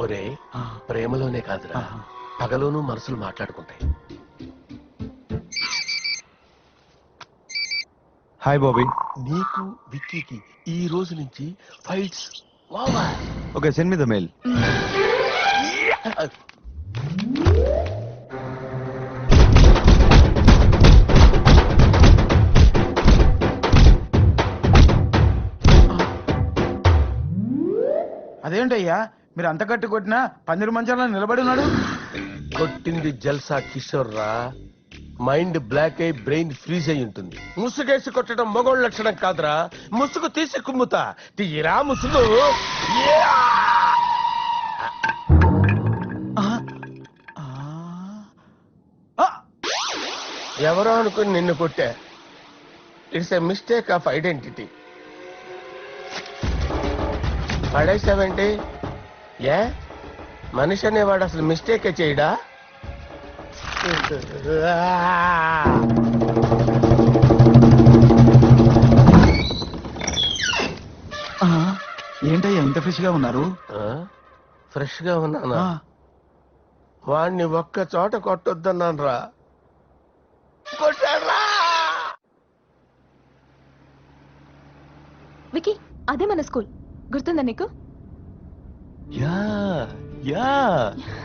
ఒరే, ప్రేమలోనే కాదురా, పగలోనూ మనసులు మాట్లాడుకుంటాయి. హాయ్ బాబీ. నీకు విక్కీకి ఈ రోజు నుంచి fights. Okay, send me the mail. అదేంటయ్యా, మీరు అంత కట్టి కొట్టినా పందిరి మంచాలను నిలబడి ఉన్నాడు? కొట్టింది జల్సా కిషోర్ రా. మైండ్ బ్లాక్ అయి బ్రెయిన్ ఫ్రీజ్ అయి ఉంటుంది. ముసుగేసి కొట్టడం మగోళ్ళ లక్షణం కాదురా. ముసుగు తీసి కుమ్ముతా. తీరా ముసుగు. ఎవరో అనుకుని నిన్ను కొట్టా. It's a mistake of identity. పడేసావేంటి? ఏ మనిషి అనేవాడు అసలు మిస్టేకే చేయడా? ఏంటయ్యా ఇంత ఫ్రెష్ గా ఉన్నారు? ఫ్రెష్ గా ఉన్నానా? వాణ్ణి ఒక్క చోట కొట్టొద్దన్నాను రా. వికీ, అదే మన స్కూల్, గుర్తుందా నీకు? యా యా,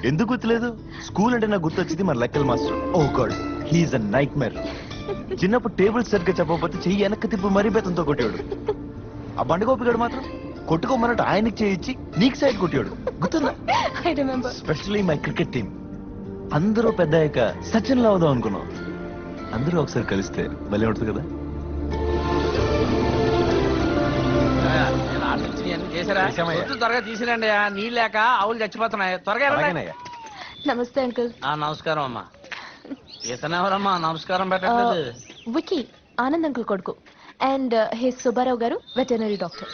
ఎందుకు గుర్తులేదు? స్కూల్ అంటే నాకు గుర్తొచ్చింది మన లెక్కల మాస్టర్. ఓ గాడ్, హీఈస్ అ నైట్ మేర్. చిన్నప్పుడు టేబుల్ సరిగ్గా చెప్పకపోతే చెయ్యి వెనక్కి తిప్పి మరీ బెత్తంతో కొట్టేవాడు. ఆ బండగోపిగాడు మాత్రం కొట్టుకోమన్నట్టు ఆయనకి చేయించి నీకు సైడ్ కొట్టేవాడు, గుర్తుందా? Specially my cricket team. అందరూ పెద్ద అయ్యాక సచిన్ లా అవుదాం అనుకున్నాం. అందరూ ఒకసారి కలిస్తే భలే ఉంటుంది కదా. త్వరగా తీసిరండి, నీళ్ళు లేక ఆవులు చచ్చిపోతున్నాయి. త్వరగా. నమస్తే అంకుల్. నమస్కారం అమ్మా. ఇతనెవరమ్మా నమస్కారం పెట్టలేదు? వికీ, ఆనంద్ అంకుల్ కొడుకు. అండ్ హిస్ సుబ్బారావు గారు, వెటర్నరీ డాక్టర్.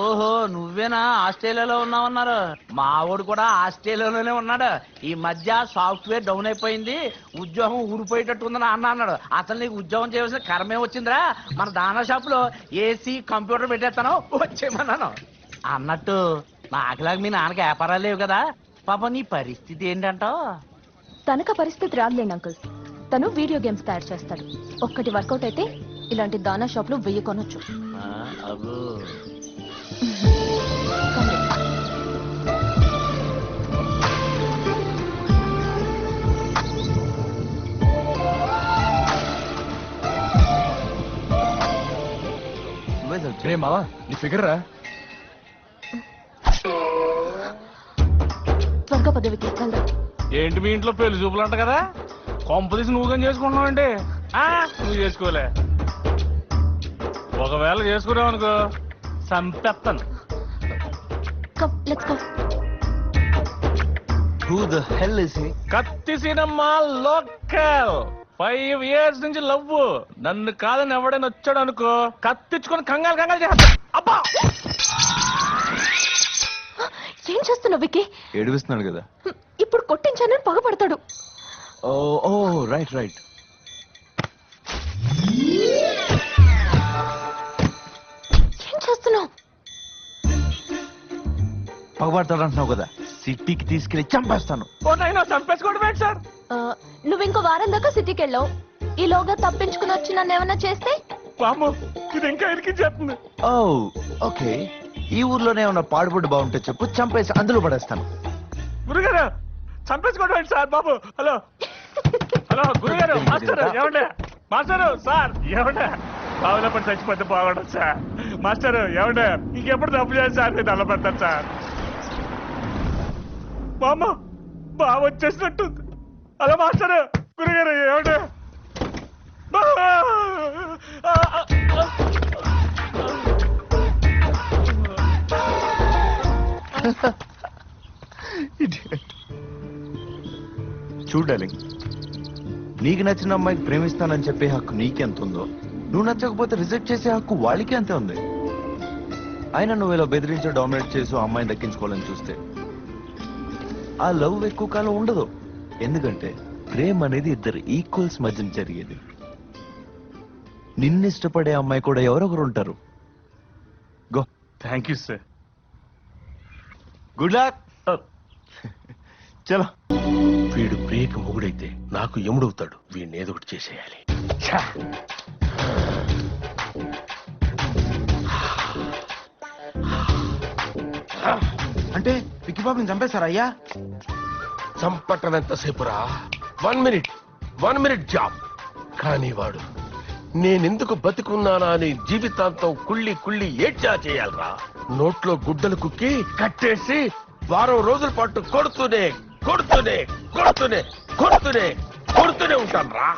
ఓహో, నువ్వేనా ఆస్ట్రేలియాలో ఉన్నావన్నారు? మా వాడు కూడా ఆస్ట్రేలియాలోనే ఉన్నాడు. ఈ మధ్య సాఫ్ట్వేర్ డౌన్ అయిపోయింది, ఉద్యోగం ఊడిపోయేటట్టు ఉందని అన్నాడు. అసలు నీకు ఉద్యోగం చేయవలసిన కర్మే వచ్చిందిరా. మన దానా షాప్ లో ఏసీ కంప్యూటర్ పెట్టేస్తాను, వచ్చేయమన్నాను. అన్నట్టు నాకులాగా మీ నాన్నకి వ్యాపారాలు లేవు కదా, పాప నీ పరిస్థితి ఏంటంటావు? తనక పరిస్థితి రాదులేండి అంకుల్. తను వీడియో గేమ్స్ తయారు చేస్తాడు. ఒక్కటి వర్కౌట్ అయితే ఇలాంటి దానా షాప్లు 1000 కొనొచ్చు. రే మావా నీ ఫిగర్ రా. త్వరగా పదవికి వెళ్దాం. ఏంటి మీ ఇంట్లో పెళ్లి చూపులు అంట కదా, కొంపదీసి నువ్వు కానీ చేసుకుంటున్నావు అంటే నువ్వు చేసుకోలే. ఒకవేళ చేసుకున్నావు అనుకో సంపెత్తాను. కత్తి సినిమా లోకల్ 5 years నుంచి లవ్. నన్ను కాదని ఎవడైనా వచ్చాడు అనుకో కత్తిచ్చుకొని కంగారు కంగారు చేస్తా. అబ్బా ఏం చేస్తున్నావు విక్కీ? ఏడిపిస్తున్నాడు కదా. ఇప్పుడు కొట్టించానని పగపడతాడు. ఓ రైట్. ఏం చేస్తున్నావు? పగబడతాడు అంటున్నావు కదా, సిటీకి తీసుకెళ్లి చంపేస్తాను. చంపేసుకోవడం సార్. నువ్వు ఇంకో వారం దాకా సిటీకి వెళ్ళావు. ఈలోగా తప్పించుకుని వచ్చి నన్ను ఏమన్నా చేస్తే ఇది ఇంకా ఇరికించేస్తుంది. ఓ ఓకే, ఈ ఊర్లోనే ఉన్న పాడుబడి బాగుంటే చెప్పు, చంపేసి అందులో పడేస్తాను. గురుగారు చంపేసుకోవడం ఏంటి సార్ బాబు? హలో గురుగారు, మాస్టర్ ఏమండే? మాస్టరు సార్ ఏమండే? బావులో పడి చచ్చిపోతే బాగుండదు సార్. మాస్టర్ ఏమండే? ఇంకెప్పుడు తప్పు చేయాలి సార్, మీరు అల్ల పెడతారు సార్. బామ్మ బాగా వచ్చేసినట్టుంది. హలో మాస్టర్, గురుగారు ఏమండే? చూడు డార్లింగ్, నీకు నచ్చిన అమ్మాయికి ప్రేమిస్తానని చెప్పే హక్కు నీకెంత ఉందో, నువ్వు నచ్చకపోతే రిజెక్ట్ చేసే హక్కు వాళ్ళకి అంతే ఉంది. అయినా నువ్వు ఇలా బెదిరించో డామినేట్ చేసి అమ్మాయిని దక్కించుకోవాలని చూస్తే ఆ లవ్ ఎక్కువ కాలం ఉండదు. ఎందుకంటే ప్రేమ అనేది ఇద్దరు ఈక్వల్స్ మధ్య జరిగేది. నిన్ను ఇష్టపడే అమ్మాయి కూడా ఎవరొకరు ఉంటారు. Go. Thank you sir. Good luck. చలో. వీడు ప్రియకి మొగుడైతే నాకు ఎముడవుతాడు. వీడిని ఏదో ఒకటి చేసేయాలి. అంటే విక్కీ బాబుని చంపేశారా అయ్యా? చంపటం ఎంతసేపురా? 1 minute జాబ్. కానీ వాడు నేనెందుకు బతికున్నానా అని జీవితాంతం కుళ్ళి ఏడ్చా చేయాలరా. నోట్లో గుడ్డలు కుక్కి కట్టేసి వారం రోజుల పాటు కొడుతూనే ఉంటాను రా.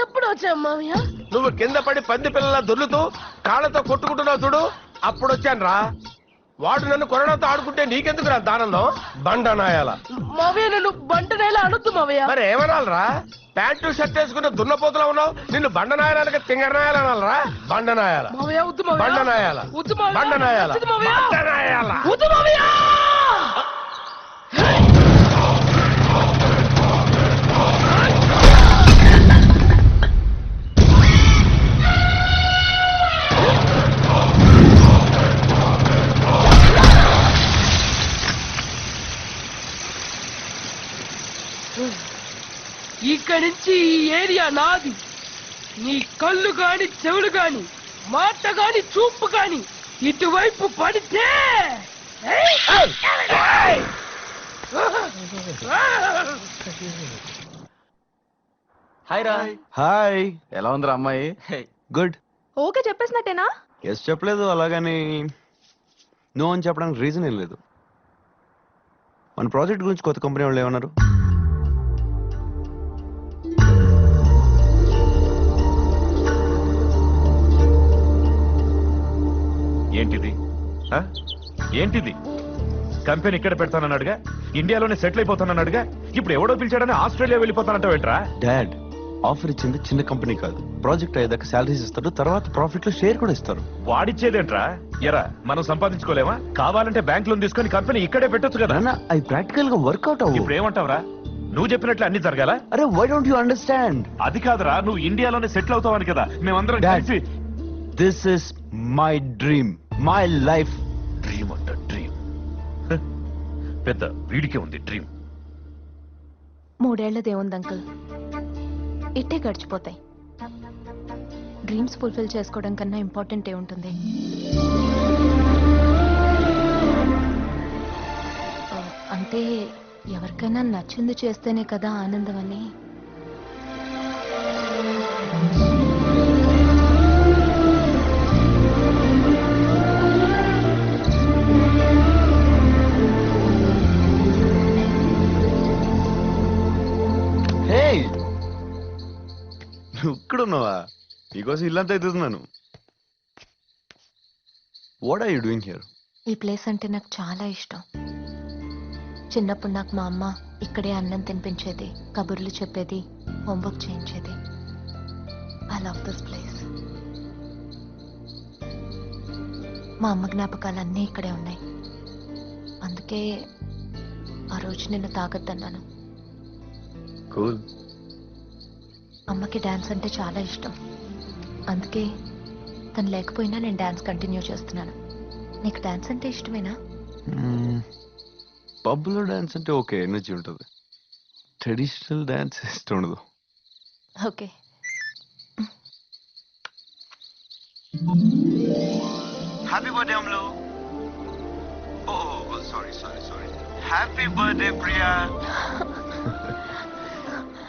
ఎప్పుడు వచ్చావు మామయ్య? నువ్వు కింద పడి పంది పిల్లలా దొర్లుతూ కాళ్ళతో కొట్టుకుంటున్నావు చూడు, అప్పుడు వచ్చాను రా. వాడు నన్ను కొరడాతో ఆడుకుంటే నీకెందుకు రా దానందం? బండనాయాల మావయ్య, నన్ను బంటనేలా అనొద్దు మావయ్య. మరి ఏమనాలరా? ప్యాంటు షర్ట్ వేసుకున్న దున్నపోతులా ఉన్నావు. నిన్ను బండనాయాలనక తింగరనాయాల అనాలరా? బండనాయాల మావయ్య వద్దు మావయ్య. బండనాయాల వద్దు మావయ్య. బండనాయాల వద్దు మావయ్య. బండనాయాల వద్దు మావయ్య. ఇక్కడి నుంచి ఈ ఏరియా నాది. నీ కళ్ళు గాని చెవులు గాని మాట గాని చూపు గాని ఇటువైపు పడితే హాయ్ రా. హాయ్, ఎలా ఉందిరా అమ్మాయి? గుడ్. ఓకే చెప్పేసినట్టేనా? ఎస్ చెప్పలేదు, అలాగని నో అని చెప్పడానికి రీజన్ ఏం లేదు. మన ప్రాజెక్ట్ గురించి కొత్త కంపెనీ వాళ్ళు ఏమన్నారు? ఏంటిది? ఏంటిది? కంపెనీ ఇక్కడ పెడతానన్నాడుగా, ఇండియాలోనే సెటిల్ అయిపోతానన్నాడుగా, ఇప్పుడు ఎవడో పిలిచాడని ఆస్ట్రేలియా వెళ్ళిపోతానంటావు ఏంట్రా? డాడ్, ఆఫర్ ఇచ్చింది చిన్న కంపెనీ కాదు. ప్రాజెక్ట్ అయ్యేదాకా శాలరీస్ ఇస్తారు, తర్వాత ప్రాఫిట్ లో షేర్ కూడా ఇస్తారు. వాడిచ్చేదేంట్రా? ఎరా మనం సంపాదించుకోలేమా? కావాలంటే బ్యాంక్ లోన్ తీసుకొని కంపెనీ ఇక్కడే పెట్టొచ్చు కదా. అవి ప్రాక్టికల్ గా వర్కౌట్ అవ్వు. ఇప్పుడు ఏమంటావురా? నువ్వు చెప్పినట్లు అన్ని జరగాల? అరే వై డోంట్ యు అండర్స్టాండ్? అది కాదురా, నువ్వు ఇండియాలోనే సెటిల్ అవుతావని కదా మేమందరం కలిసి. This is my dream, my life. Dream అంట డ్రీమ్, పెద్ద వీడికే ఉంది డ్రీమ్. 3 ఏళ్లదేముంది అంకుల్, ఇట్టే గడిచిపోతాయి. డ్రీమ్స్ ఫుల్ఫిల్ చేసుకోవడం కన్నా ఇంపార్టెంట్ ఏ ఉంటుంది? అంటే ఎవరికైనా నచ్చింది చేస్తేనే కదా ఆనందం అని. నువ్వు ఇక్కడ ఉన్నావా? నీకోసం ఇల్లంతా ఎదుగుతున్నాను. What are you doing here? ఈ ప్లేస్ అంటే నాకు చాలా ఇష్టం. చిన్నప్పుడు నాకు మా అమ్మ ఇక్కడే అన్నం తినిపించేది, కబుర్లు చెప్పేది, హోంవర్క్ చేయించేది. I love this place. మా అమ్మ జ్ఞాపకాలన్నీ ఇక్కడే ఉన్నాయి. అందుకే ఆ రోజు నిన్ను తాగొద్దన్నాను. కూల్. అమ్మకి డాన్స్ అంటే చాలా ఇష్టం. అందుకే తను లేకపోయినా నేను డాన్స్ కంటిన్యూ చేస్తున్నాను. నీకు డాన్స్ అంటే ఇష్టమేనా? పబ్ లో డాన్స్ అంటే ఓకే, ఎనర్జీ ఉంటుంది. ట్రెడిషనల్ డాన్స్ ఇష్టం ఉండదు. Okay. Happy birthday Amlu. Oh sorry sorry sorry. Happy birthday Priya.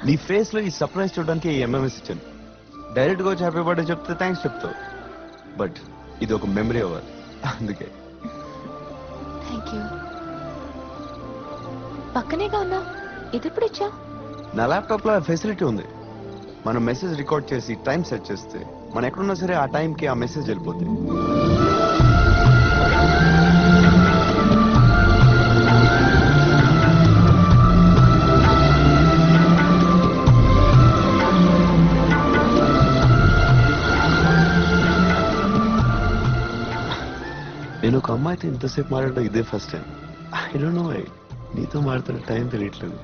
నీ ఫేస్ లో ఈ సర్ప్రైజ్ చూడడానికి ఎంఎంఎస్ ఇచ్చాను. డైరెక్ట్ గా వచ్చి హ్యాపీ బర్త్డే చెప్తే థ్యాంక్స్ చెప్తావు, బట్ ఇది ఒక మెమరీ అవ్వాలి, అందుకే. Thank you. పక్కనేగా ఉన్నా, ఇది ఎప్పుడు ఇచ్చా? నా ల్యాప్టాప్ లో ఫెసిలిటీ ఉంది. మనం మెసేజ్ రికార్డ్ చేసి టైం సెట్ చేస్తే మనం ఎక్కడున్నా సరే ఆ టైంకి ఆ మెసేజ్ వెళ్ళిపోతుంది. నేను ఒక అమ్మాయితో ఇంతసేపు మాట్లాడడం ఇదే first time. I don't know why. నీతో మాట్లాడుతున్న టైం తెలియట్లేదు.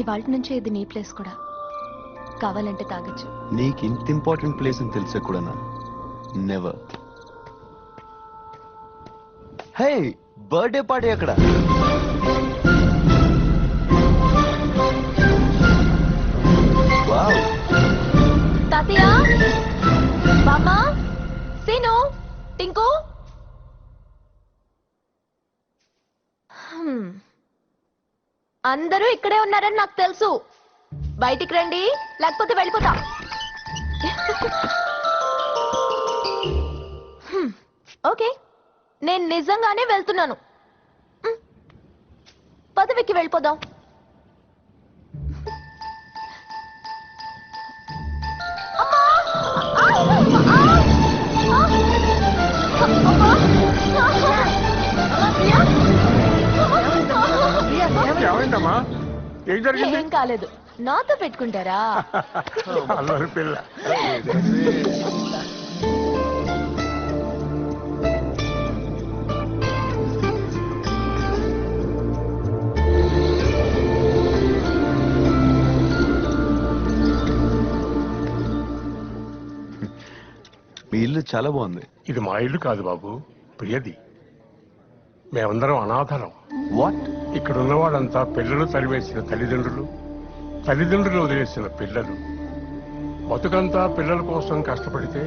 ఇవాళ నుంచి ఇది నీ ప్లేస్ కూడా. కావాలంటే తాగొచ్చు. నీకు ఇంత ఇంపార్టెంట్ ప్లేస్ అని తెలిసే కూడా నెవర్. హే, బర్త్డే పార్టీ అక్కడ. తాతయ్య, బామ్మ, సీను, టింకు. అందరూ ఇక్కడే ఉన్నారని నాకు తెలుసు. బయటికి రండి, లేకపోతే వెళ్ళిపోతా. ఓకే, నేను నిజంగానే వెళ్తున్నాను. పదవికి వెళ్ళిపోదాం. ఏమైందమ్మా? ఏం జరిగింది? ఏం కాలేదు. నాతో పెట్టుకుంటారా? అల్లరి పిల్ల. మీ ఇల్లు చాలా బాగుంది. ఇది మా ఇల్లు కాదు బాబు, ప్రియది. మేమందరం అనాథరం. వాట్? ఇక్కడ ఉన్న వాళ్ళంతా పిల్లలు తరివేసిన తల్లిదండ్రులు, తల్లిదండ్రులు వదిలేసిన పిల్లలు. బతుకంతా పిల్లల కోసం కష్టపడితే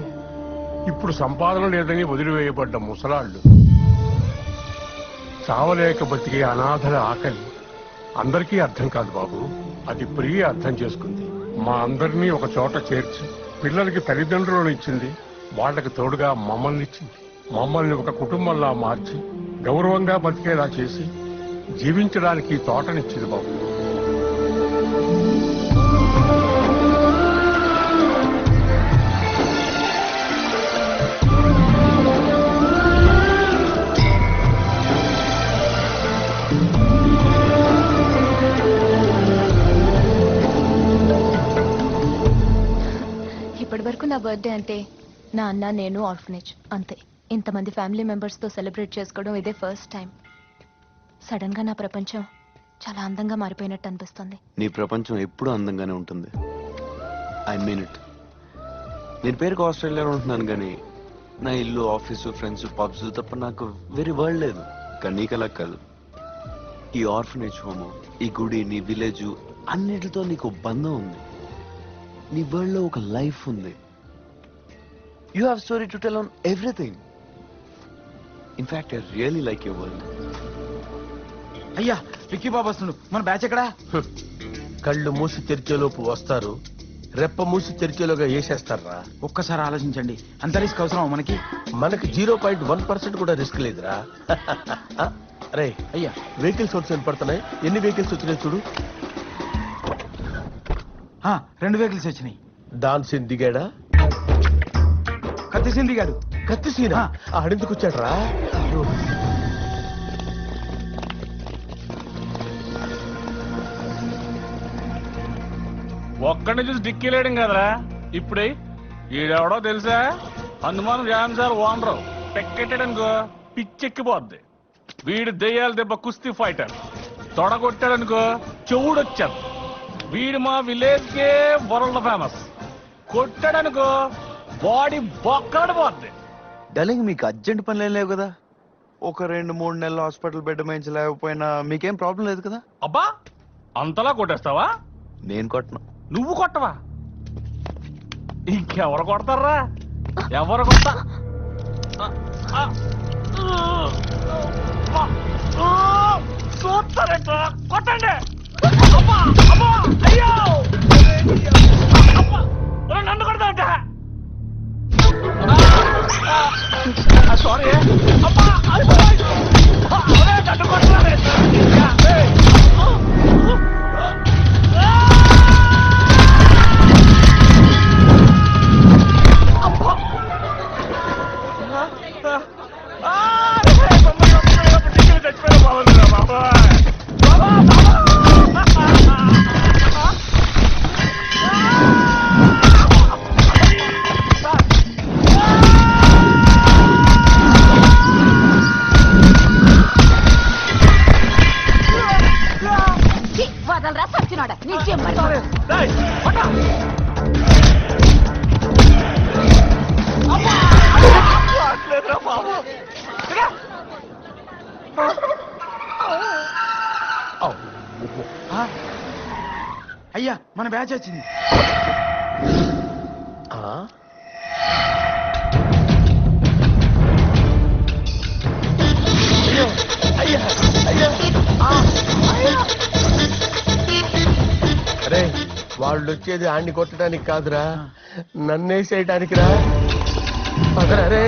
ఇప్పుడు సంపాదన లేదని వదిలివేయబడ్డ ముసలాళ్ళు. చావలేక బతికే అనాథల ఆకలి అందరికీ అర్థం కాదు బాబు. అది ప్రియ అర్థం చేసుకుంది. మా అందరినీ ఒక చోట చేర్చి పిల్లలకి తల్లిదండ్రులను ఇచ్చింది. వాళ్ళకి తోడుగా మమ్మల్ని ఇచ్చింది. మమ్మల్ని ఒక కుటుంబంలా మార్చి గౌరవంగా బతికేలా చేసి జీవించడానికి తోటనిచ్చింది బాబు. బర్త్డే అంటే నా అన్న నేను ఆర్ఫనేజ్ అంతే. ఇంతమంది ఫ్యామిలీ మెంబర్స్తో సెలబ్రేట్ చేసుకోవడం ఇదే ఫస్ట్ టైం. సడన్ గా నా ప్రపంచం చాలా అందంగా మారిపోయినట్టు అనిపిస్తుంది. నీ ప్రపంచం ఎప్పుడూ అందంగానే ఉంటుంది. I mean it. నేను పేరుకు ఆస్ట్రేలియాలో ఉంటున్నాను కానీ నా ఇల్లు, ఆఫీసు, ఫ్రెండ్స్, పబ్స్ తప్ప నాకు వేరే వరల్డ్ లేదు. కానీ నీకు అలా కాదు. ఈ ఆర్ఫనేజ్ హోము, ఈ గుడి, నీ విలేజ్ అన్నిటితో నీకు బంధం ఉంది. నీ వరల్డ్ లో ఒక లైఫ్ ఉంది. You have story to tell on everything. In fact I really like your world. అయ్యా విక్కీ బాబు వస్తుండు. మన బ్యాచ్ ఎక్కడా? కళ్ళు మూసి తెరిచేలోపు వస్తారు, రెప్ప మూసి తెరిచేలోగా వేసేస్తారా. ఒక్కసారి ఆలోచించండి, అంత రిస్క్ అవసరం మనకి? మనకి 0.1% కూడా రిస్క్ లేదురా. అరే అయ్యా వెహికల్స్ వచ్చి పడుతున్నాయి. ఎన్ని వెహికల్స్ వచ్చినాయి చూడు. 2 వెహికల్స్ వచ్చినాయి. Don scene దిగాడా? కత్తిసీన్ దిగాడు. కత్తిసీనా? ఆడెందుకు వచ్చాడ్రా? ఒక్కడిని చూసి డిక్కీలేయడం కదరా. ఇప్పుడే ఈడెవడో తెలుసా? హనుమాన్ వ్యాయామ్ సార్ ఓనరు. పెక్కెట్టాడనుకో పిచ్చెక్కిపోద్ది. వీడు దెయ్యాల దెబ్బ కుస్తీ ఫైటర్. తొడగొట్టాడనుకో చెవుడొచ్చాడు. వీడు మా విలేజ్ కే వరల్డ్ ఫేమస్. కొట్టాడనుకో బాడీ బొక్కడిపోద్ది. డార్లింగ్, మీకు అర్జెంట్ పనులు లేవు కదా? ఒక 2-3 నెలలు హాస్పిటల్ బెడ్ మేయించలేకపోయినా మీకేం ప్రాబ్లం లేదు కదా? అబ్బా అంతలా కొట్టేస్తావా? నేను కొట్టను. నువ్వు కొట్టవా? ఇంకెవరు కొడతారా? ఎవరు కొడతా? చూస్తారంట. కొట్టండి. అయ్యో నన్ను కొడతాంట. సారీ అమ్మా. నన్ను కొడతారే. వదలరా సచ్చినోడా. అయ్యా మన బ్యాచ్ వచ్చింది. అరే వాళ్ళు వచ్చేది ఆడిని కొట్టడానికి కాదురా, నన్నేసేయడానికి రా. అరే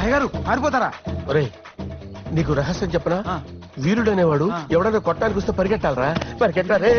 అయ్యగారు పారిపోతారా? ఒరే నీకు రహస్యం చెప్పనా? వీరుడు అనేవాడు ఎవడన్నా కొట్టడానికి వస్తే పరిగెట్టాలరా. పరిగెట్టారే.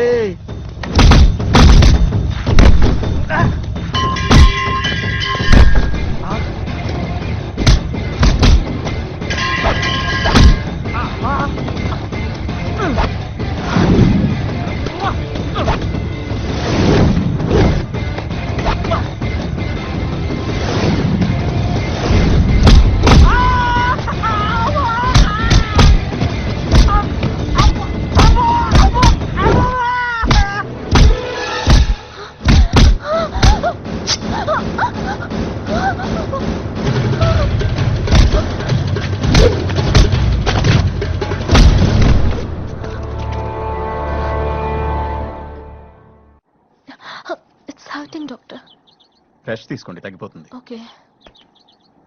రెస్ట్ తీసుకోండి, తగ్గిపోతుంది. Okay.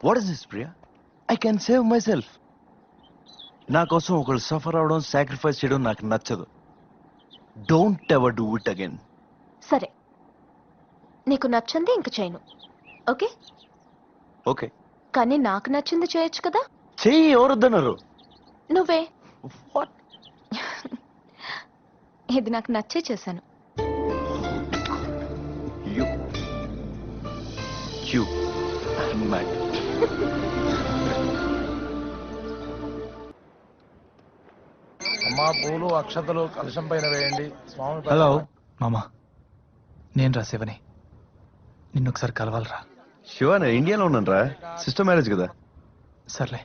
What is this Priya? I can save my self. నా కోసం ఒకళ్ళు సఫర్ అవడం, సాక్రిఫైస్ చేయడం నాకు నచ్చదు. Don't ever do it again. సరే, నీకు నచ్చింది ఇంక చేయను. Okay okay. కానీ నాకు నచ్చింది చేయొచ్చు కదా? చెయ్యి. ఎవరొద్దన్నారు? నువ్వే. ఇది నాకు నచ్చే చేశాను. అమ్మా పూలు అక్షతలు కలశం పైన వేయండి. స్వామి. హలో మామా, నేను రా శివని. నిన్నొకసారి కలవాలరా. శివ నేను ఇండియాలో ఉన్నాను రా, సిస్టర్ మ్యారేజ్ కదా. సర్లే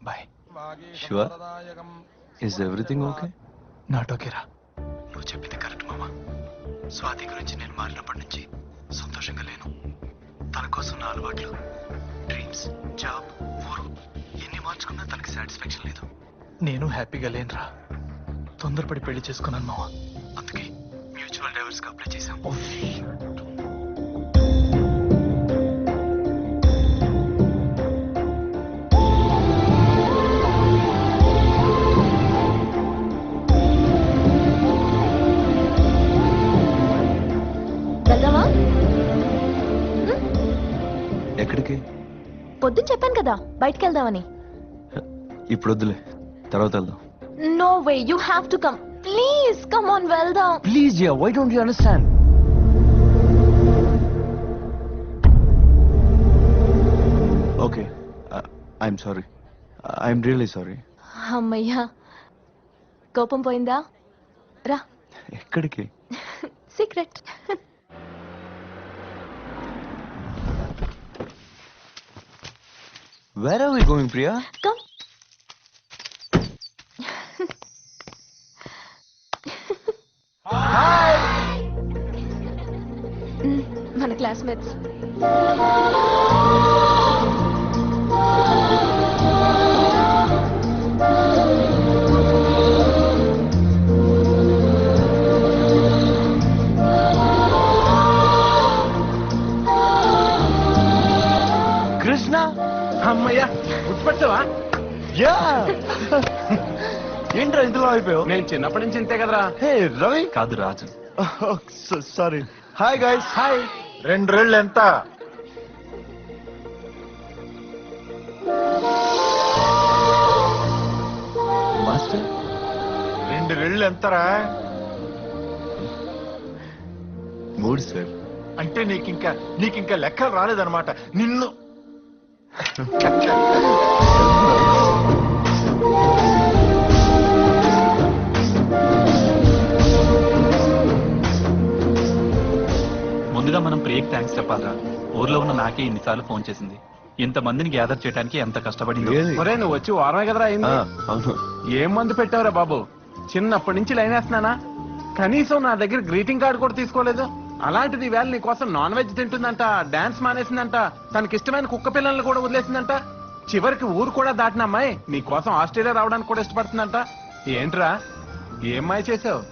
bye. Shiva is everything okay? Not ఓకేరా. నువ్వు చెప్పింది కరెక్ట్ మామ. స్వాతి గురించి నేను మారినప్పటి నుంచి సంతోషంగా లేను. తన కోసం నా అలవాట్లు, డ్రీమ్స్, జాబ్, ఊరు ఎన్ని మార్చుకున్నా తనకి సాటిస్ఫాక్షన్ లేదు. నేను హ్యాపీగా లేనురా. తొందరపడి పెళ్లి చేసుకున్నాను మావా. అందుకే మ్యూచువల్ డైవర్స్కి అప్లై చేశాం. వెళ్దామా? ఎక్కడికి? పొద్దున చెప్పాను కదా బయటికి వెళ్దామని. ఇప్పుడు వద్దులే, తర్వాత వెళ్దాం. No way, you have to come. Please come on, వెళ్దాం. Please yeah, why don't you understand? Okay, I'm sorry, I'm really sorry. అమ్మయ్యా, కోపం పోయిందా? రా. ఎక్కడికి? Secret. Where are we going Priya? Come. మన క్లాస్మేట్స్. కృష్ణ, అమ్మయ్యా గుర్తుపట్టావా? యా. ఏంట్రా ఇంతలో అయిపోయావు? నేను చిన్నప్పటి నుంచి ఇంతే కదరా. హే రవి. కాదు రాజు. సారీ. Hi guys. హాయ్. 2 రెళ్ళు ఎంత? మాస్టర్ 2 రెళ్ళు ఎంతరా? 3 సార్. అంటే నీకింకా లెక్కలు రాలేదన్నమాట. నిన్ను ముందుగా మనం ప్రియకి థ్యాంక్స్ చెప్పాలరా. ఊర్లో ఉన్న నాకే ఇన్నిసార్లు ఫోన్ చేసింది. ఇంతమందిని గ్యాదర్ చేయడానికి ఎంత కష్టపడింది. ఒరే నువ్వు వచ్చి వారమే కదరా అయింది. అవును. ఏం మందు పెట్టావురా బాబు? చిన్నప్పటి నుంచి లైన్ వేస్తున్నానా? కనీసం నా దగ్గర గ్రీటింగ్ కార్డు కూడా తీసుకోలేదు. అలాంటిది వేళ నీ కోసం నాన్ వెజ్ తింటుందంట, డాన్స్ మానేసిందంట, తనకి ఇష్టమైన కుక్క పిల్లల్ని కూడా వదిలేసిందంట. చివరికి ఊరు కూడా దాటిన అమ్మాయి నీ కోసం ఆస్ట్రేలియా రావడానికి కూడా ఇష్టపడుతుందంట. ఏంట్రా ఏం మాయ చేసావు?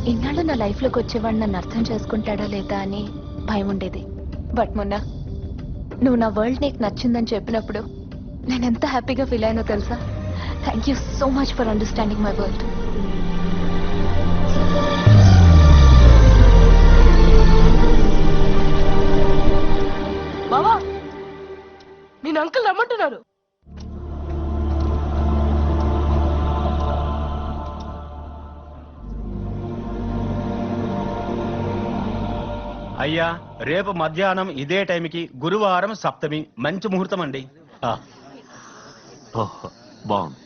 ఇన్నాళ్ళు నా లైఫ్ లోకి వచ్చేవాడు నన్ను అర్థం చేసుకుంటాడా లేదా అని భయం ఉండేది. బట్ మొన్న నువ్వు నా వరల్డ్ నీకు నచ్చిందని చెప్పినప్పుడు నేను ఎంత హ్యాపీగా ఫీల్ అయ్యానో తెలుసా? Thank you so much for understanding my world. బావా, నేను అంకుల్ రమ్మంటున్నారు. అయ్యా, రేపు మధ్యాహ్నం ఇదే టైంకి గురువారం సప్తమి మంచి ముహూర్తం అండి. బాగుంది.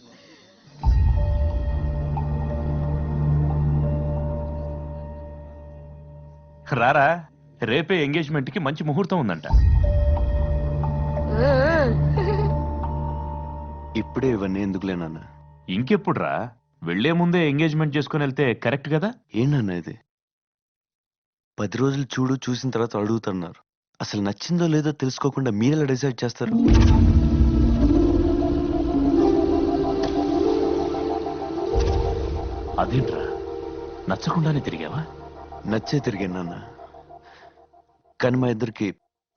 రారా, రేపే ఎంగేజ్మెంట్ కి మంచి ముహూర్తం ఉందంట. ఇప్పుడే ఇవన్నీ ఎందుకులేనన్న? ఇంకెప్పుడు రా, వెళ్లే ముందే ఎంగేజ్మెంట్ చేసుకుని వెళ్తే కరెక్ట్ కదా? ఏంటన్నా ఇది? 10 రోజులు చూసిన తర్వాత అడుగుతున్నారు. అసలు నచ్చిందో లేదో తెలుసుకోకుండా మీరెలా డిసైడ్ చేస్తారు? అదేంట్రా, నచ్చకుండానే తిరిగావా? నచ్చే తిరిగానన్న, కానీ మా ఇద్దరికి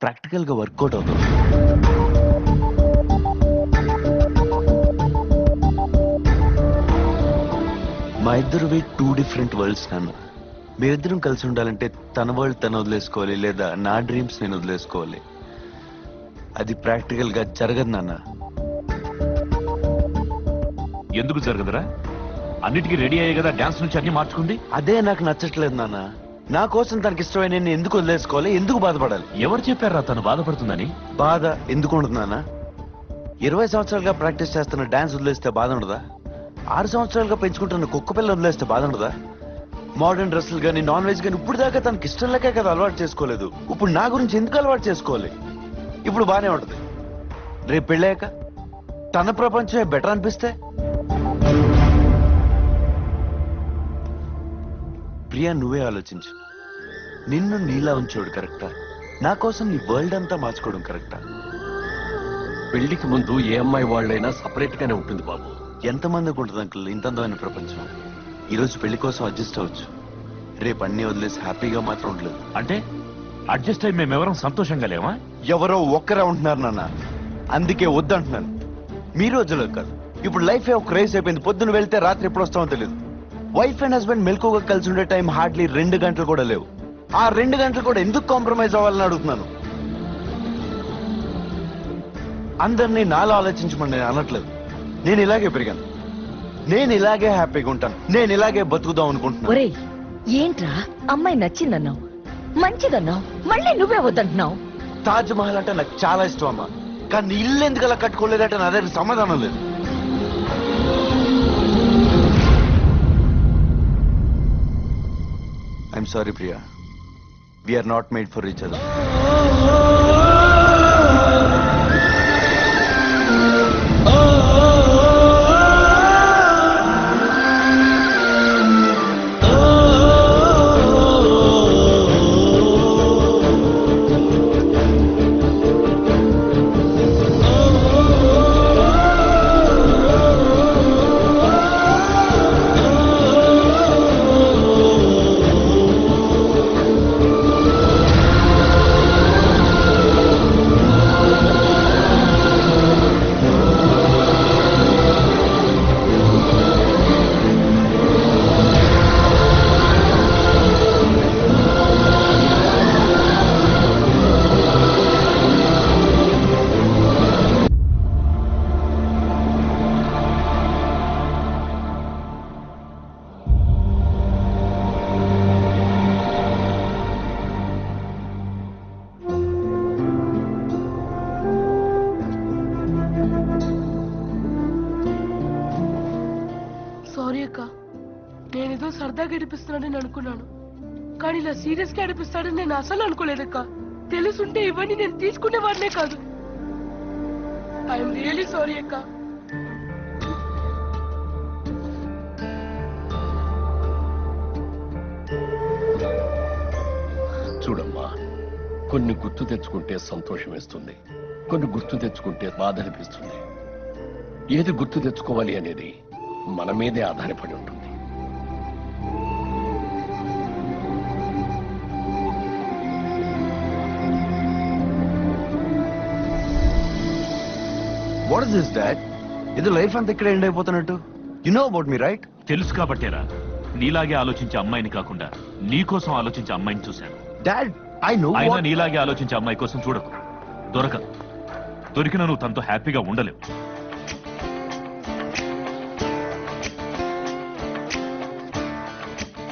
ప్రాక్టికల్ గా వర్కౌట్ అవుతుంది. మా ఇద్దరువి 2 డిఫరెంట్ వరల్డ్స్ నాన్న. మీరిద్దరం కలిసి ఉండాలంటే తన వరల్డ్ తను వదిలేసుకోవాలి, లేదా నా డ్రీమ్స్ నేను వదిలేసుకోవాలి. అది ప్రాక్టికల్ గా జరగదు నాన్న. ఎందుకు జరగదురా? అన్నిటికీ రెడీ అయ్యే కదా డాన్స్ నుంచి అన్ని మార్చుకుంది. అదే నాకు నచ్చట్లేదు నాన్న. నా కోసం తనకి ఇష్టమైన నేను ఎందుకు వదిలేసుకోవాలి, ఎందుకు బాధపడాలి? ఎవరు చెప్పారా తను బాధపడుతుందని? బాధ ఎందుకు ఉండదు నాన్న? 20 సంవత్సరాలుగా ప్రాక్టీస్ చేస్తున్న డాన్స్ వదిలేస్తే బాధ ఉండదా? 6 సంవత్సరాలుగా పెంచుకుంటున్న కుక్క పిల్ల వదిలేస్తే బాధ ఉండదా? మోడర్న్ డ్రెస్సులు కానీ నాన్ వెజ్ కానీ ఇప్పుడు దాకా తనకి ఇష్టం లేకే కదా అలవాటు చేసుకోలేదు. ఇప్పుడు నా గురించి ఎందుకు అలవాటు చేసుకోవాలి? ఇప్పుడు బానే ఉంటది. రేపు పెళ్ళాక తన ప్రపంచమే బెటర్ అనిపిస్తే? ప్రియా, నువ్వే ఆలోచించు. నిన్ను నీలా ఉంచోడు కరెక్టా? నా కోసం నీ వరల్డ్ అంతా మార్చుకోవడం కరెక్టా? పెళ్లికి ముందు ఏ అమ్మాయి వాళ్ళైనా సపరేట్ గానే ఉంటుంది బాబు. ఎంతమందికి ఉంటుంది అంకుల్ ఇంత అందమైన ప్రపంచం? ఈరోజు పెళ్లి కోసం అడ్జస్ట్ అవ్వచ్చు, రేపు అన్ని వదిలేసి హ్యాపీగా మాత్రం ఉండలేదు. అంటే అడ్జస్ట్ అయ్యి మేమెవరం సంతోషంగా లేవా? ఎవరో ఒక్కరే ఉంటున్నారు నాన్న, అందుకే వద్దంటున్నాను. మీ రోజులో కాదు, ఇప్పుడు లైఫ్ ఒక క్రేజ్ అయిపోయింది. పొద్దున వెళ్తే రాత్రి ఎప్పుడు వస్తామో తెలియదు. వైఫ్ అండ్ హస్బెండ్ మెలకుగా కలిసి ఉండే టైం హార్డ్లీ 2 గంటలు కూడా లేవు. ఆ 2 గంటలు కూడా ఎందుకు కాంప్రమైజ్ అవ్వాలని అడుగుతున్నాను. అందరినీ నాలో ఆలోచించమని నేను అనట్లేదు. నేను ఇలాగే పెరిగాను, నేను ఇలాగే హ్యాపీగా ఉంటాను, నేను ఇలాగే బతుకుదాం అనుకుంటున్నాను. ఒరేయ్, ఏంట్రా అమ్మాయి నచ్చిందన్నావు, మంచిదన్నావు, మళ్ళీ నువ్వే వద్దంటున్నావు. తాజ్ మహల్ అంటే నాకు చాలా ఇష్టం అమ్మా, కానీ ఇల్లు ఎందుకు అలా కట్టుకోలేదంటే నా దగ్గర సమాధానం లేదు. I'm sorry Priya, we're not made for each other. Sorry అక్క, నేనేదో సరదాగా ఏడిపిస్తున్నాడని అనుకున్నాను, కానీ ఇలా సీరియస్ గా ఏడిపిస్తాడని నేను అసలు అనుకోలేదక్క. తెలుసుంటే ఇవన్నీ నేను తీసుకునేవాడినే కాదు. ఐఎమ్ రియలీ సారీ అక్క. చూడమ్మా, కొన్ని గుర్తు తెచ్చుకుంటే సంతోషం వేస్తుంది, కొన్ని గుర్తు తెచ్చుకుంటే బాధ అనిపిస్తుంది. ఏది గుర్తు తెచ్చుకోవాలి అనేది మన మీదే ఆధారపడి ఉంటుంది. What is this dad? ఇది లైఫ్ అంతా ఇక్కడ ఎండ్ అయిపోతున్నట్టు. You know about me right? తెలుసు కాబట్టేరా నీలాగే ఆలోచించే అమ్మాయిని కాకుండా నీ కోసం ఆలోచించే అమ్మాయిని చూశాను. Dad, I know. అయినా నీలాగే ఆలోచించే అమ్మాయి కోసం చూడకు, దొరకదు. దొరికినా నువ్వు తనతో హ్యాపీగా ఉండలేవు.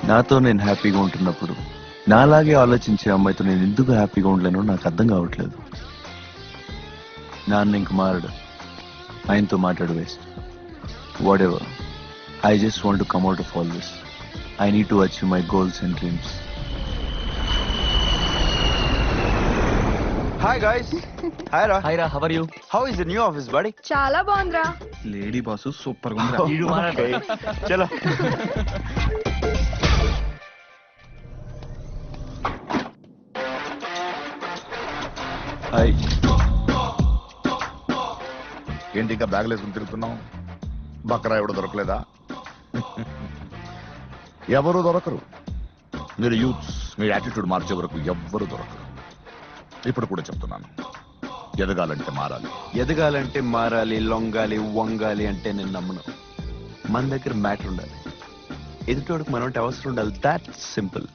నాతో నేను హ్యాపీగా ఉంటున్నప్పుడు నాలాగే ఆలోచించే అమ్మాయితో నేను ఎందుకు హ్యాపీగా ఉండలేనో నాకు అర్థం కావట్లేదు. నాన్న ఇంక మారడు, ఆయనతో మాట్లాడు waste. Whatever, I just want to come out of all this. I need to achieve my goals and dreams. Hi guys. Hi రా. హాయ్ రా, how are you? How is the new office buddy? చాలా బాగుందిరా. Lady boss super గా Okay. చలో. Hi. ఏంటి ఇంకా బ్యాగులు వేసుకుని తిరుగుతున్నావు? బక్కరా ఎవడు దొరకలేదా? ఎవరు దొరకరు. మీరు యూత్స్ మీ యాటిట్యూడ్ మార్చే వరకు ఎవ్వరు దొరకరు. ఇప్పుడు కూడా చెప్తున్నాను, ఎదగాలంటే మారాలి. ఎదగాలంటే మారాలి, లొంగాలి, వంగాలి అంటే నేను నమ్మను. మన దగ్గర మ్యాటర్ ఉండాలి, ఎదుటోడికి మనోటి అవసరం ఉండాలి. That simple.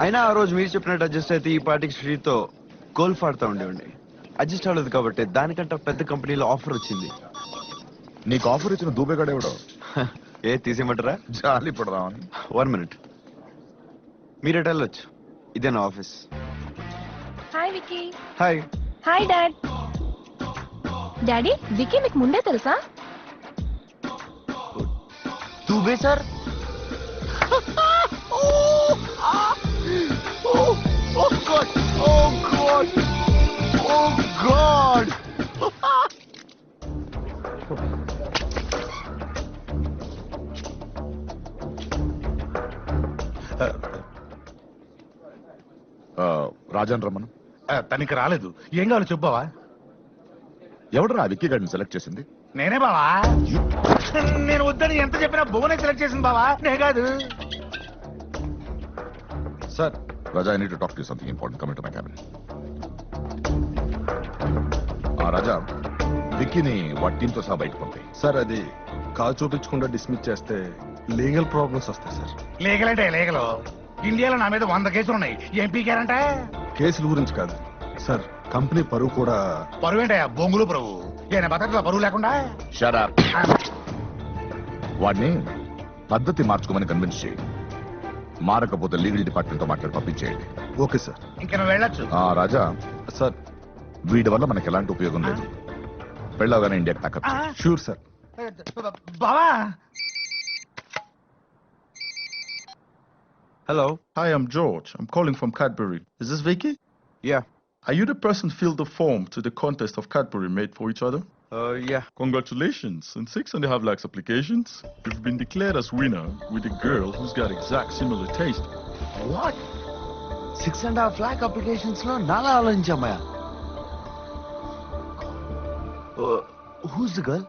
అయినా ఆ రోజు మీరు చెప్పినట్టు అడ్జస్ట్ అయితే ఈ పార్టీకి శ్రీతో గోల్ఫ్ ఆడుతూ ఉండేవండి. అడ్జస్ట్ అవ్వలేదు కాబట్టి దానికంటే పెద్ద కంపెనీలో ఆఫర్ వచ్చింది. నీకు ఆఫర్ ఇచ్చిన దూబేగాడు ఎవడో? ఏ తీసేయమంటారా? జాలి పడదామని. 1 minute. మీరేట వెళ్ళొచ్చు, ఇదే నా office. Hi Vicky. Hi. Hi dad. Daddy, Vicky మీకు ముందే తెలుసా? Dubey sir? Oh God! Oh God! Oh God! Rajan రమ్మను. తనకి రాలేదు. ఏం కావాలో చెప్పావా? ఎవడరా విక్కీ గారిని సెలెక్ట్ చేసింది? నేనే బావా. నేను వద్దని ఎంత చెప్పినా భువనే సెలెక్ట్ చేసింది బావా, నే కాదు. Sir, Raja, I need to talk to you something important. Come to my cabin. Raja, విక్కీని వాటి టీంతో సహా బయటకు పంపి. సార్, అది కాల్ చూపించకుండా డిస్మిస్ చేస్తే లీగల్ ప్రాబ్లమ్స్ వస్తాయి సార్. లీగల్ అంటే లీగల్. ఇండియాలో నా మీద 100 కేసులు ఉన్నాయి. ఏం పీకారంట? కేసుల గురించి కాదు సార్, కంపెనీ పరువు కూడా. పరువు ఏంటయ్యా? బొంగులు పరువు. ఏనా బతకలా పరువు లేకుండా? Shut up. వాడిని పద్ధతి మార్చుకోమని కన్విన్స్ చేయి. మారకపోతే లీగల్ డిపార్ట్మెంట్ తో మాట్లాడి పంపించేయండి. Okay sir. ఇంకా నువ్వు వెళ్ళొచ్చు. రాజా సార్, వీడి వల్ల మనకి ఎలాంటి ఉపయోగం లేదు. వెళ్ళగానే ఇండియాకి తాకచ్చు. Sure sir. బావా. Hello. Hi, I'm George. I'm calling from Cadbury. Is this Vicky? Yeah. Are you the person filled the form to the contest of Cadbury made for each other? Yeah. Congratulations. In 6.5 lakhs applications, you've been declared as winner with a girl who's got exact similar taste. What? 6.5 lakh applications lo nala aalochinchamaya. Who's the girl?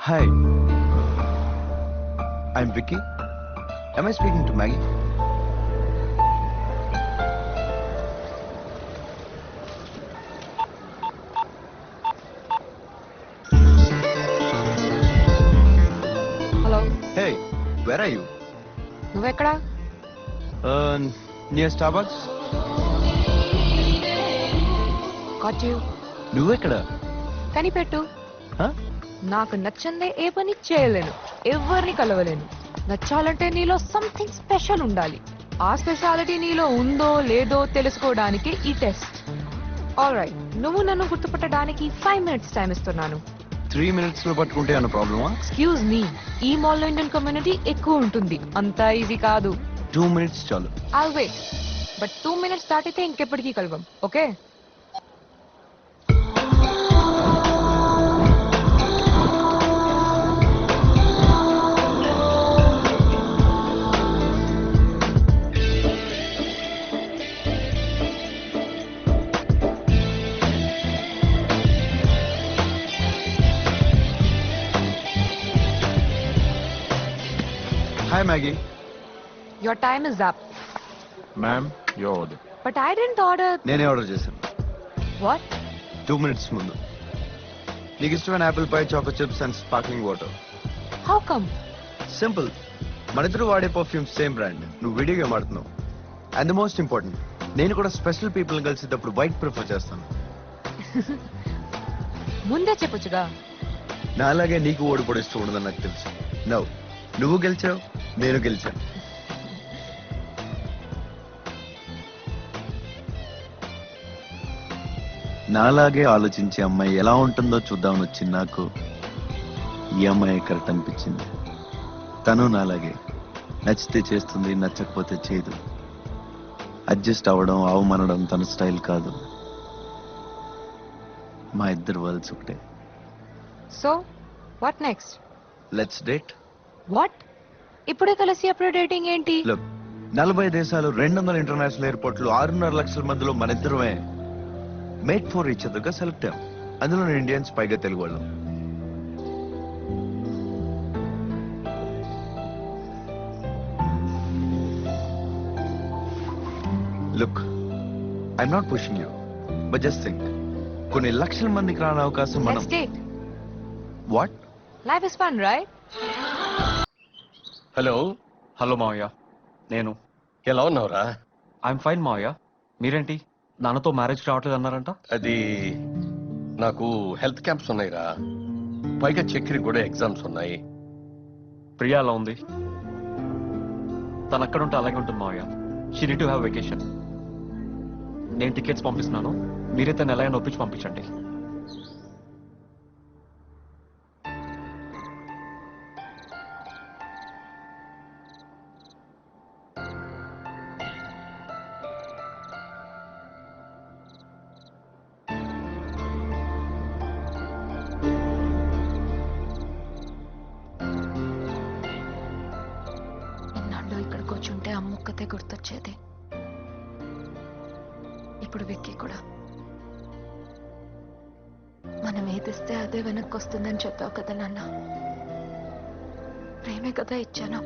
Hi. I'm Vicky. Am I speaking to Maggie? Hello. Hey, where are you? నువ్వెక్కడా? Near Starbucks. Got you. నువ్వెక్కడ? కనిపెట్టు. నాకు నచ్చందే ఏ పని చేయలేను, ఎవరిని కలవలేను. నచ్చాలంటే నీలో something special ఉండాలి. ఆ speciality నీలో ఉందో లేదో తెలుసుకోవడానికి ఈ టెస్ట్. ఆల్ రైట్, నువ్వు నన్ను గుర్తుపట్టడానికి 5 minutes టైం ఇస్తున్నాను. 3 minutes లో పట్టుకుంటే అన్న ప్రాబ్లమా? ఎక్స్క్యూజ్ మీ, ఈ మాల్లో ఇండియన్ కమ్యూనిటీ ఎక్కువ ఉంటుంది, అంతా ఈజీ కాదు. 2 minutes చాలు. I'll wait. బట్ 2 minutes దాటితే ఇంకెప్పటికీ కలవం, okay? Hi Maggie. Your time is up. Ma'am, your order. But I didn't order. నేనే ఆర్డర్ చేశాను. What? 2 minutes ముందు. నీకు ఇష్టమైన apple pie, choco chips and sparkling water. How come? Simple. మన ఇద్దరు వాడే perfume same brand. నువ్వు వీడియో గేమ్ ఆడుతున్నావు. అండ్ ద మోస్ట్ ఇంపార్టెంట్, నేను కూడా స్పెషల్ పీపుల్ కలిసేటప్పుడు వైట్ ప్రిఫర్ చేస్తాను. ముందే చెప్పొచ్చుగా. నా అలాగే నీకు ఓడిపోవడం ఇష్టం ఉండదని నాకు తెలుసు. నువ్వు గెలిచావు, నేను గెలిచాను. నాలాగే ఆలోచించే అమ్మాయి ఎలా ఉంటుందో చూద్దామని వచ్చింది నాకు. ఈ అమ్మాయి కరెక్ట్ అనిపించింది. తను నాలాగే నచ్చితే చేస్తుంది, నచ్చకపోతే చేయదు. అడ్జస్ట్ అవ్వడం, అవమానడం తన స్టైల్ కాదు. మా ఇద్దరు వరల్డ్స్ ఒకటే. So what next? Let's date. What? ఇప్పుడే కలిసి అప్పుడే డేటింగ్ ఏంటి? 40 దేశాలు, 200 ఇంటర్నేషనల్ ఎయిర్పోర్ట్లు, 6.5 లక్షల మందిలో మన ఇద్దరమే మేడ్ ఫర్ ఈచ్ అదర్ గా సెలెక్ట్ అయ్యాం. అందులో ఇండియన్స్, పైగా తెలుగు వాళ్ళం. Look, I'm not pushing you, but just think, కొన్ని లక్షల మందికి రాని అవకాశం మనం. Let's date. What? Life is fun, right? Hello. Hello మావయ్య, నేను. ఎలా ఉన్నావురా? ఐఎమ్ ఫైన్ మావయ్య. మీరేంటి నాన్నతో మ్యారేజ్ రావట్లేదు అన్నారంట? అది నాకు హెల్త్ క్యాంప్స్ ఉన్నాయిరా, పైగా చక్రి కూడా ఎగ్జామ్స్ ఉన్నాయి. ప్రియా అలా ఉంది. తను అక్కడ ఉంటే అలాగే ఉంటుంది మావయ్య. She need to have vacation. నేను టికెట్స్ పంపిస్తున్నాను, మీరే తను ఎలా అయినా ఒప్పించి పంపించండి. ఇన్నాళ్ళు ఇక్కడికి వచ్చుంటే అమ్మొక్కతే గుర్తొచ్చేది. ఇప్పుడు విక్కీ కూడా. మనం ఏదిస్తే అదే వెనక్కి వస్తుందని చెప్పావు కదా నాన్న. ప్రేమే కదా ఇచ్చాను.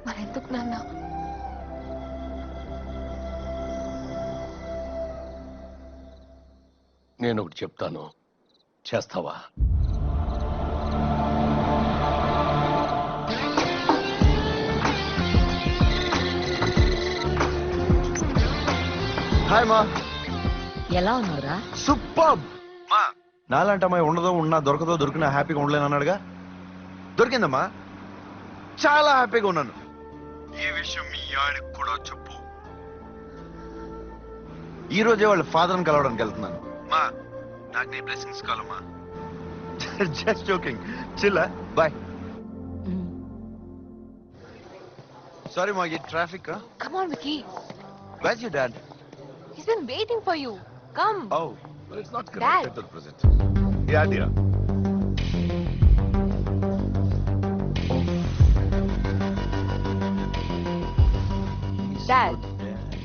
మరెందుకు నాన్న? నేను ఒకటి చెప్తాను, చేస్తావా? హాయ్ మా. ఎలా ఉన్నావురా? సూపర్. నాలాంటి అమ్మాయి ఉండదో, ఉన్నా దొరకదో, దొరికినా హ్యాపీగా ఉండలేను అన్నాడుగా. దొరికిందమ్మా, చాలా హ్యాపీగా ఉన్నాను. ఈ విషయం మీ ఆయనకు కూడా చెప్పు. ఈ రోజే వాళ్ళ ఫాదర్ని కలవడానికి వెళ్తున్నాను. మా, నాకు నీ బ్లెస్సింగ్స్ కావాలమ్మా. Just joking. చిల్లా, బాయ్. సారీ మా, ఈ traffic. Come on, Vicky. Where's your dad? He's been waiting for you. Come. Oh. Well, it's not Dad. connected to the present. Yeah, dear. Dad,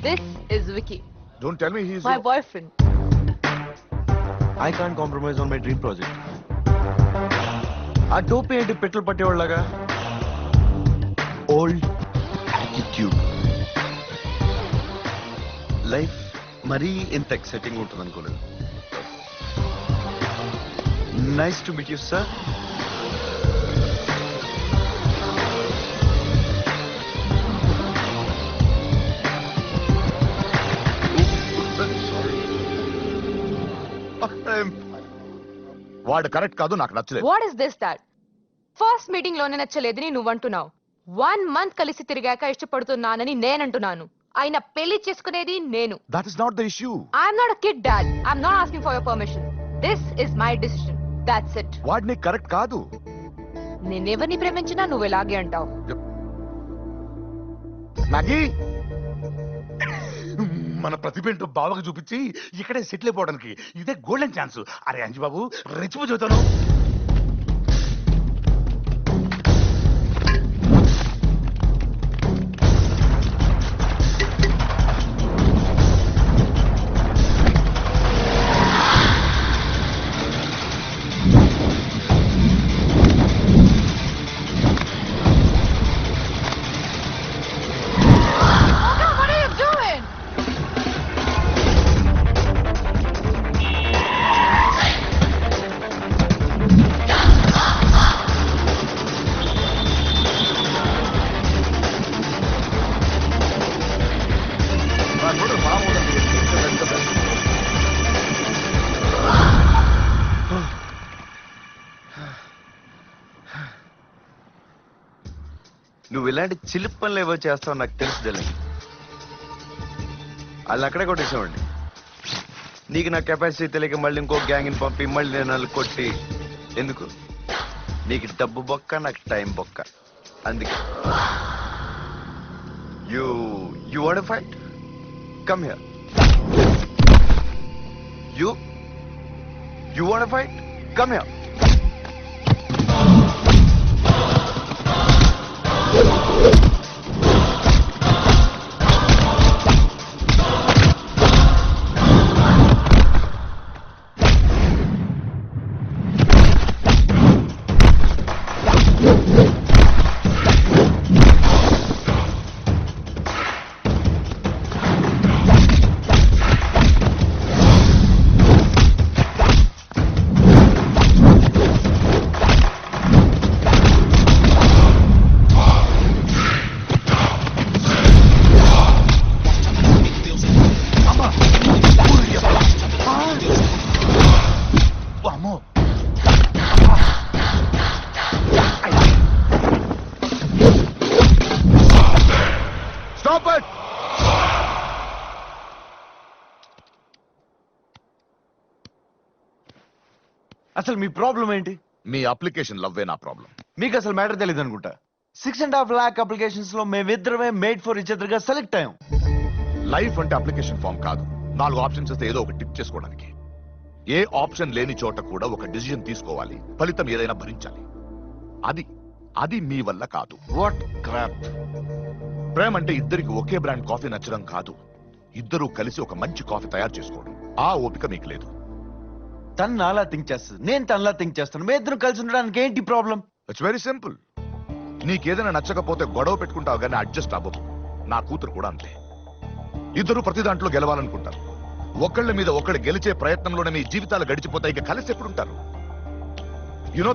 this is Vicky, Don't tell me he's my boyfriend. I can't compromise on my dream project. ఆ టోపీ ఏంటి petrol పట్టేవాళ్ళగా? Old attitude. Life మరీ ఇంత exciting ఉంటుంది అనుకోలేదు. Nice to meet you sir. వాడు correct కాదు, నాకు నచ్చలేదు. What is this, Dad? First meeting లోనే నచ్చలేదని నువ్వంటున్నావు. 1 month కలిసి తిరిగాక ఇష్టపడుతున్నానని నేనంటున్నాను. ఆయన పెళ్లి చేసుకునేది నేను. That is not the issue. I'm not a kid, Dad. I'm not asking for your permission. This is my decision. That's it. వాడు నీకు కరెక్ట్ కాదు. నేనెవరిని ప్రేమించినా నువ్వు ఇలాగే అంటావు. నాగి మన ప్రతిభేంటో బావకు చూపించి ఇక్కడే సెటిల్ అయిపోవడానికి ఇదే గోల్డెన్ ఛాన్స్. అరే అంజు బాబు, రెచ్చిపో చదువుతాను. What are you doing? నువ్వు ఇలాంటి చిలిపి పనులు ఏవో చేస్తావు నాకు తెలుసు డార్లింగ్. వాళ్ళు అక్కడే కొట్టేసామండి. నీకు నా కెపాసిటీ తెలియక మళ్ళీ ఇంకో గ్యాంగ్ని పంపి మళ్ళీ నేను వాళ్ళు కొట్టి ఎందుకు? నీకు డబ్బు బొక్క, నాకు టైం బొక్క. అందుకే you want fight? Come here. You want fight? Come here. అసలు మీ ప్రాబ్లం ఏంటి? మీ అప్లికేషన్ లవ్వే నా ప్రాబ్లం. మీకు అసలు మ్యాటర్ తెలియదు అనుకుంటా. 6.5 lakh అప్లికేషన్స్ లో మేమిద్దరమే మేడ్ ఫర్ ఈచ్ అదర్ గా సెలెక్ట్ అయ్యాం. లైఫ్ అంటే అప్లికేషన్ ఫామ్ కాదు. 4 ఆప్షన్స్ వస్తే ఏదో ఒక టిక్ చేసుకోవడానికి. ఏ ఆప్షన్ లేని చోట కూడా ఒక డిసిజన్ తీసుకోవాలి. ఫలితం ఏదైనా భరించాలి. అది మీ వల్ల కాదు. What crop. ప్రేమ అంటే ఇద్దరికి ఒకే బ్రాండ్ కాఫీ నచ్చడం కాదు. ఇద్దరూ కలిసి ఒక మంచి కాఫీ తయారు చేసుకోవడం. ఆ ఓపిక మీకు లేదు. తను నాలా థింక్ చేస్తుంది, నేను తనలా థింక్ చేస్తాను. మీ ఇద్దరు కలిసి ఉండడానికి ఏంటి ప్రాబ్లం? It's very simple. నీకేదైనా నచ్చకపోతే గొడవ పెట్టుకుంటావు కానీ అడ్జస్ట్ అవ్వవు. నా కూతురు కూడా అంతే. ఇద్దరు ప్రతి దాంట్లో గెలవాలనుకుంటారు. ఒకళ్ళ మీద ఒకళ్ళు గెలిచే ప్రయత్నంలోనే మీ జీవితాలు గడిచిపోతాయి. ఇక కలిసి ఎప్పుడుంటారు?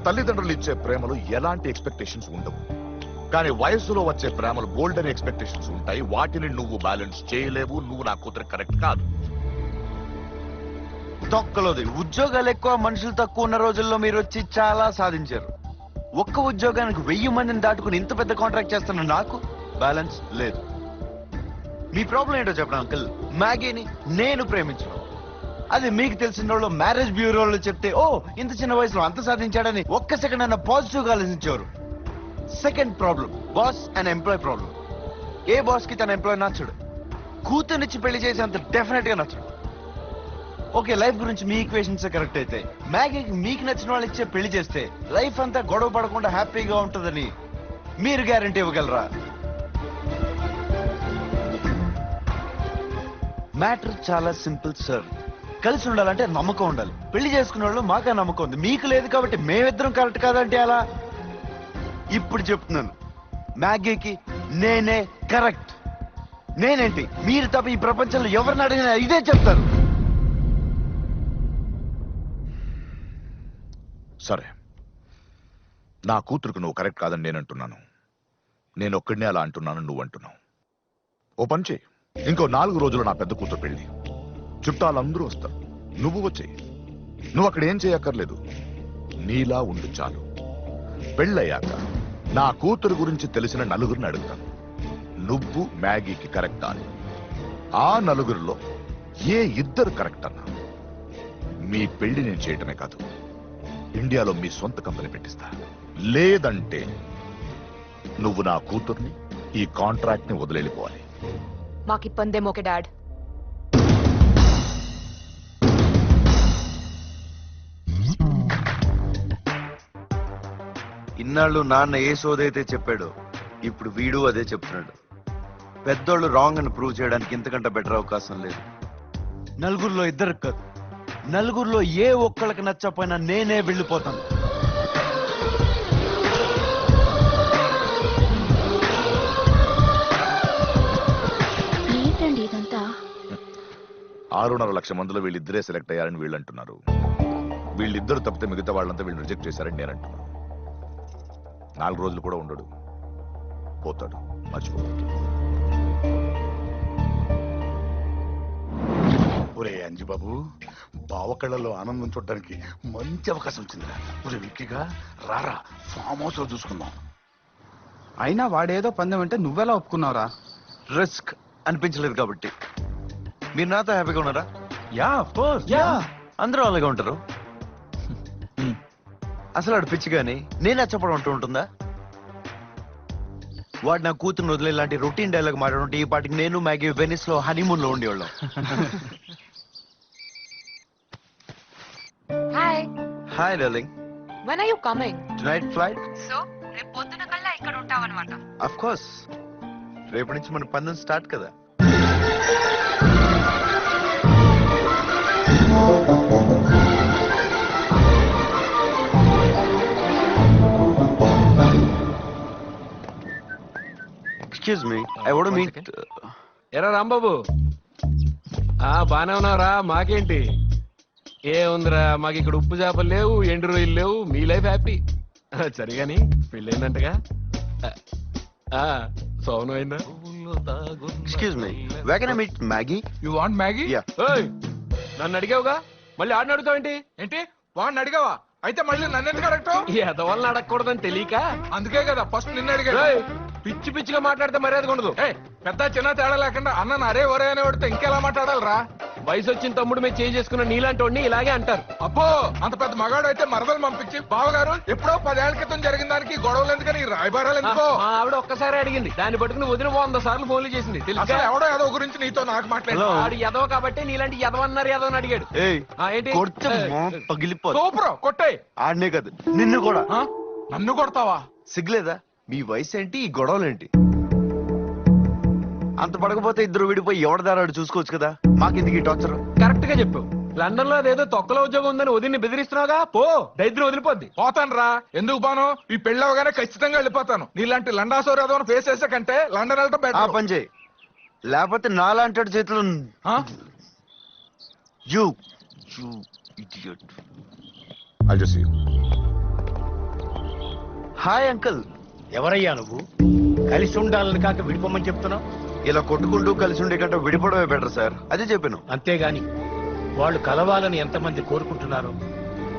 తల్లిదండ్రులు ఇచ్చే ప్రేమలు ఎలాంటి ఎక్స్పెక్టేషన్స్ ఉండవు. కానీ వయస్సులో వచ్చే ప్రేమలు గోల్డెన్ ఎక్స్పెక్టేషన్స్ ఉంటాయి. వాటిని నువ్వు బ్యాలెన్స్ చేయలేవు. నువ్వు నా కూతురు కరెక్ట్ కాదు. తొక్కలోది. ఉద్యోగాలు ఎక్కువ, మనుషులు తక్కువ ఉన్న రోజుల్లో మీరు వచ్చి చాలా సాధించారు. ఒక్క ఉద్యోగానికి 1000 మందిని దాటుకుని ఇంత పెద్ద కాంట్రాక్ట్ చేస్తున్న నాకు బ్యాలెన్స్ లేదు. మీ ప్రాబ్లం ఏంటో చెప్పండి అంకుల్. మ్యాగీని నేను ప్రేమించను. అది మీకు తెలిసిన వాళ్ళు మ్యారేజ్ బ్యూరోలో చెప్తే ఓ ఇంత చిన్న వయసులో అంత సాధించాడని ఒక్క సెకండ్ అన్న పాజిటివ్ గా ఆలోచించేవారు. Second problem boss and employee problem. ఏ బాస్ కి తన ఎంప్లాయ్ నచ్చడు. కూతురునిచ్చి పెళ్లి చేసి అంత డెఫినెట్ గా నచ్చడు. ఓకే, లైఫ్ గురించి మీ ఈక్వేషన్స్ కరెక్ట్ అయితే మ్యాగీకి మీకు నచ్చిన వాళ్ళు ఇచ్చే పెళ్లి చేస్తే లైఫ్ అంతా గొడవ పడకుండా హ్యాపీగా ఉంటుందని మీరు గ్యారంటీ ఇవ్వగలరా? మ్యాటర్ చాలా సింపుల్ సార్. కలిసి ఉండాలంటే నమ్మకం ఉండాలి. పెళ్లి చేసుకున్న వాళ్ళు మాకు నమ్మకం ఉంది, మీకు లేదు కాబట్టి మేమిద్దరం కరెక్ట్ కాదంటే అలా. ఇప్పుడు చెప్తున్నాను, మ్యాగీకి నేనే కరెక్ట్. నేనేంటి, మీరు తప్ప ఈ ప్రపంచంలో ఎవరిని అడిగినా ఇదే చెప్తారు. సరే, నా కూతురుకు నువ్వు కరెక్ట్ కాదని నేనంటున్నాను. నేను ఒక్కడినే అలా అంటున్నాను, నువ్వు అంటున్నావు. ఓ పని చేయి, ఇంకో 4 రోజులు నా పెద్ద కూతురు పెళ్లి. చుట్టాలందరూ వస్తారు. నువ్వు వచ్చేయి. నువ్వు అక్కడ ఏం చేయక్కర్లేదు, నీలా ఉండు చాలు. పెళ్ళయ్యాక నా కూతురు గురించి తెలిసిన 4గురిని అడుగుతాను. నువ్వు మ్యాగీకి కరెక్ట్ అని. ఆ 4గురిలో ఏ 2 కరెక్ట్ అన్నా మీ పెళ్లి నేను చేయటమే కాదు, ఇండియాలో మీ సొంత కంపెనీ పెట్టిస్తా. లేదంటే నువ్వు నా కూతుర్ని, ఈ కాంట్రాక్ట్ ని వదిలేపోవాలి. మాకు ఇబ్బందేమో ఓకే డాడ్. ఇన్నాళ్ళు నాన్న ఏ సోదైతే చెప్పాడో ఇప్పుడు వీడు అదే చెప్తున్నాడు. పెద్దోళ్ళు రాంగ్ అని ప్రూవ్ చేయడానికి ఇంతకంటే బెటర్ అవకాశం లేదు. 4గురిలో 2 కాదు, 4గురిలో ఏ ఒక్కళ్ళకి నచ్చపోయినా నేనే వెళ్ళిపోతాను. ఏంటండి ఇదంతా? 6.5 లక్షల మందిలో వీళ్ళిద్దరే సెలెక్ట్ అయ్యారని వీళ్ళు అంటున్నారు. వీళ్ళిద్దరు తప్పితే మిగతా వాళ్ళంతా వీళ్ళు రిజెక్ట్ చేశారని నేను అంటున్నాను. 4 రోజులు కూడా ఉండడు, పోతాడు, మర్చిపోతాడు. ఒరే అంజిబాబు, బావ కళ్ళలో ఆనందం చూడడానికి మంచి అవకాశం వచ్చిందిరా. ఒరే విక్కిగా రారా, ఫామ్ హౌస్ లో చూసుకుందాం. అయినా వాడేదో పందెం అంటే నువ్వెలా ఒప్పుకున్నావురా? రిస్క్ అనిపించలేదు కాబట్టి. మీరు నాతో హ్యాపీగా ఉన్నారా? Yeah of course. యా అందరూ అలాగే ఉంటారు. అసలు వాడు పిచ్చి కానీ నేను నచ్చపడం అంటూ ఉంటుందా? వాడు నా కూతురు వదిలే ఇలాంటి రొటీన్ డైలాగ్ మాట్లాడుంటే ఈ పాటికి నేను మ్యాగీ వెనిస్ లో హనీమూన్ లో ఉండేవాళ్ళం. Hi. Hi darling. When are you coming? Tonight flight? So, రేపు పొద్దున కల్లా ఇక్కడ ఉంటావన్నమాట. Of course. రేపటి నుంచి మన పందెం స్టార్ట్ కదా. Excuse me, I want to meet. ఎరా రాంబాబు, బానే ఉన్నావురా? మాకేంటి ఏముందిరా, మాకు ఇక్కడ ఉప్పు చేపలు లేవు, ఎండు రొయ్యలు లేవు, మీ లైఫ్ హ్యాపీ. సరిగాని పెళ్ళైందంటగా? సౌను అయిందా? Excuse me, where can I meet Maggie? You want Maggie? Yeah. నన్ను అడిగావుగా, మళ్ళీ ఆడిని అడుగుతావేంటి? ఏంటి వాడిని అడిగావా? అయితే మళ్ళీ నన్ను ఎందుకు అడగటం? ఎదవల్ని అడగకూడదని తెలియక. అందుకే కదా ఫస్ట్ నిన్ను అడిగాడు. పిచ్చి పిచ్చిగా మాట్లాడితే మర్యాదగా ఉండదు. పెద్ద చిన్న తేడా లేకుండా అన్న అరే ఒరే అని పడితే ఇంకెలా మాట్లాడాలరా? వయసు వచ్చిన తమ్ముడు మీద చేంజ్ చేసుకున్న నీలాంటి వాడిని ఇలాగే అంటారు. అబ్బో అంత పెద్ద మగాడు అయితే మరదలు పంపించి బావగారు ఎప్పుడో 10 ఏళ్ల క్రితం జరిగిన దానికి గొడవలు ఎందుకని రాయబారాలు ఎందుకో? ఆవిడ ఒక్కసారి అడిగింది, దాన్ని పట్టుకుని వదిన 100 సార్లు ఫోన్లు చేసింది. అసలు ఎవడో ఏదో గురించి నీతో నాకు మాట్లాడు. ఆడు ఎదవ కాబట్టి నీలాంటి ఎదవన్నారు ఎదవని అడిగాడు. ఏంటి పగిలిపోతుంది. సూపర్ కొట్టాయి. ఆడనే కాదు నిన్ను కూడా. నన్ను కొడతావా? సిగ్గులేదా? మీ వయసు ఏంటి, ఈ గొడవలేంటి? అంత పడకపోతే ఇద్దరు విడిపోయి ఎవరిదారాడు చూసుకోవచ్చు కదా. మాకెందుకు ఈ టార్చర్? కరెక్ట్ గా చెప్పు. లండన్ లో అదేదో తొక్కల ఉద్యోగం ఉందని వదిన్ని బెదిరిస్తున్నావుగా, పో దరిద్రం వదిలిపోద్ది. పోతాను రా. ఎందుకు పోను? ఈ పెళ్ళవగానే ఖచ్చితంగా వెళ్ళిపోతాను. నీలాంటి లండాసోరేదో ఫేస్ చేసే కంటే లండన్ వెళ్ళటం ఆ బెటర్. పని చేయి, లేకపోతే నాలాంటి చేతులు. I'll just see you. Hi uncle. ఎవరయ్యా నువ్వు? కలిసి ఉండాలని కాక విడిపోమని చెప్తున్నావు? ఇలా కొట్టుకుంటూ కలిసి ఉండే కంటే విడిపోవడమే బెటర్ సార్. అదే చెప్పాను. అంతేగాని వాళ్ళు కలవాలని ఎంతమంది కోరుకుంటున్నారో,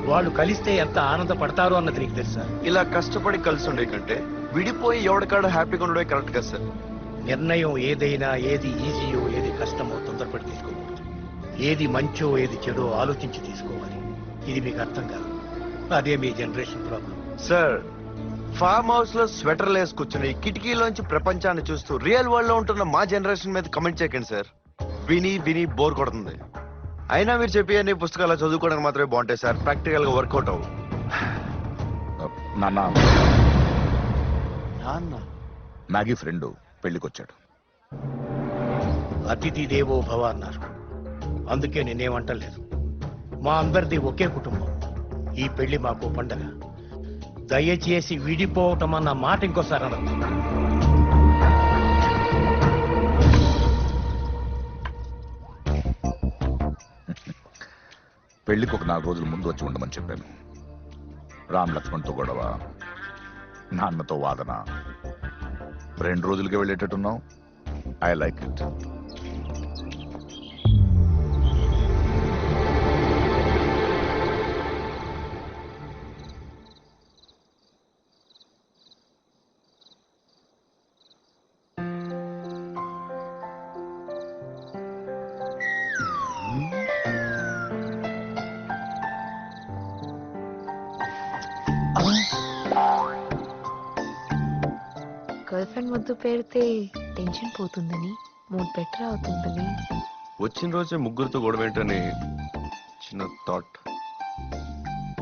వాళ్ళు కలిస్తే ఎంత ఆనందపడతారో అన్నది నీకు తెలుసా? ఇలా కష్టపడి కలిసి ఉండే కంటే విడిపోయి ఎవరికాడు హ్యాపీగా ఉండడే కరెక్ట్ కదా సార్. నిర్ణయం ఏదైనా, ఏది ఈజీయో ఏది కష్టమో తొందరపడి తీసుకోకూడదు. ఏది మంచో ఏది చెడో ఆలోచించి తీసుకోవాలి. ఇది మీకు అర్థం కాదు. అదే మీ generation problem. Sir, farm house లో స్వెటర్లు వేసుకొచ్చుని కిటికీలోంచి ప్రపంచాన్ని చూస్తూ రియల్ వరల్డ్ లో ఉంటున్న మా జనరేషన్ మీద కమెంట్ చేయకండి సార్. విని విని బోర్ కొడుతుంది. అయినా మీరు చెప్పి అన్ని పుస్తకాలు చదువుకోవడానికి మాత్రమే బాగుంటాయి సార్. ప్రాక్టికల్ గా వర్కౌట్ అవ్వు. నాన్న నాన్న మ్యాగీ ఫ్రెండ్ పెళ్లికొచ్చాడు. అతిథి దేవో భవ అన్నారు. అందుకే నేనేమంటలేదు. మా అందరిది ఒకే కుటుంబం. ఈ పెళ్లి మాకు పండగ. దయచేసి విడిపోవటం అన్న మాట ఇంకోసారి అనదు. పెళ్లికి ఒక 4 రోజుల ముందు వచ్చి ఉండమని చెప్పాను. రామ్ లక్ష్మణ్తో గొడవ, నాన్నతో వాదన. 2 రోజులకే వెళ్ళేటట్టున్నావు. I like it. Girlfriend ముద్దు పేరితే టెన్షన్ పోతుందని, మూడ్ బెటర్ అవుతుందని. వచ్చిన రోజే ముగ్గురితో గొడవ ఏంటని చిన్న థాట్.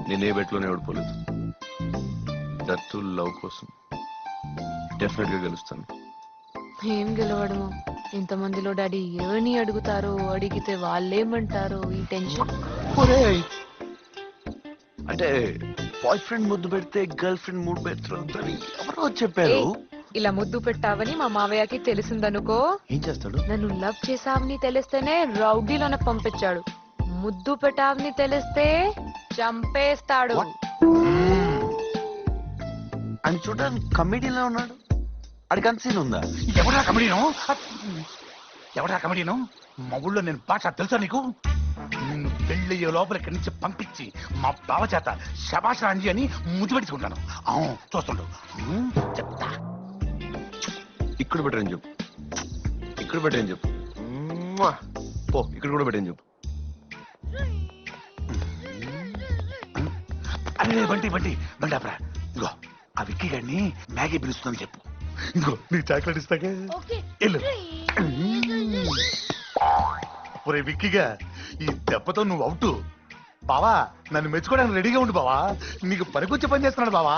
నేనే బెట్లోనే ఓడిపోలేదు. దట్టు లవ్ కోసం. డెఫినెట్ గా గెలుస్తాను. ఏం గెలవడము? ఇంతమందిలో డాడీ ఏమని అడుగుతారో, అడిగితే వాళ్ళేమంటారో ఈ టెన్షన్. అంటే బాయ్ ఫ్రెండ్ ముద్దు పెడితే గర్ల్ ఫ్రెండ్ మూడ్ పెడుతుందని ఎవరో చెప్పారు. ఇలా ముద్దు పెట్టావని మా మావయ్యకి తెలిసిందనుకో, ఏం చేస్తాడు? నన్ను లవ్ చేసావని తెలిస్తేనే రౌడీలోనే పంపించాడు. ముద్దు పెట్టావని తెలిస్తే చంపేస్తాడు. అని చూడడానికి కమెడీలో ఉన్నాడు. అడిగి అంత సీన్ ఉందా? ఎవరా కమెడీను? ఎవరా కమెడీను? మా ఊళ్ళో నేను పాట తెలుసా నీకు? నిన్ను పెళ్లి లోపల ఇక్కడి నుంచి పంపించి మా బావ చేత శబాష్ రాంజీ అని ముద్దు పెట్టుకుంటాను. చూస్తుండు చెప్తా. ఇక్కడ పెట్టని చెప్పు, ఇక్కడ పెట్టని చెప్పు. పో, ఇక్కడ కూడా పెట్టని చెప్పు. అరే బంటి బంటి బండి అప్పుడా, ఇంకో ఆ విక్కీ గారిని మ్యాగీ పిలుస్తుందని చెప్పు. ఇంకో నీ చాక్లెట్ ఇస్తాగా. వెళ్ళు. ఒరే విక్కీగా, ఈ దెబ్బతో నువ్వు అవుట్. బావా నన్ను మెచ్చుకోవడానికి రెడీగా ఉండు బావా, నీకు పనికొచ్చి పని చేస్తున్నాడు బావా.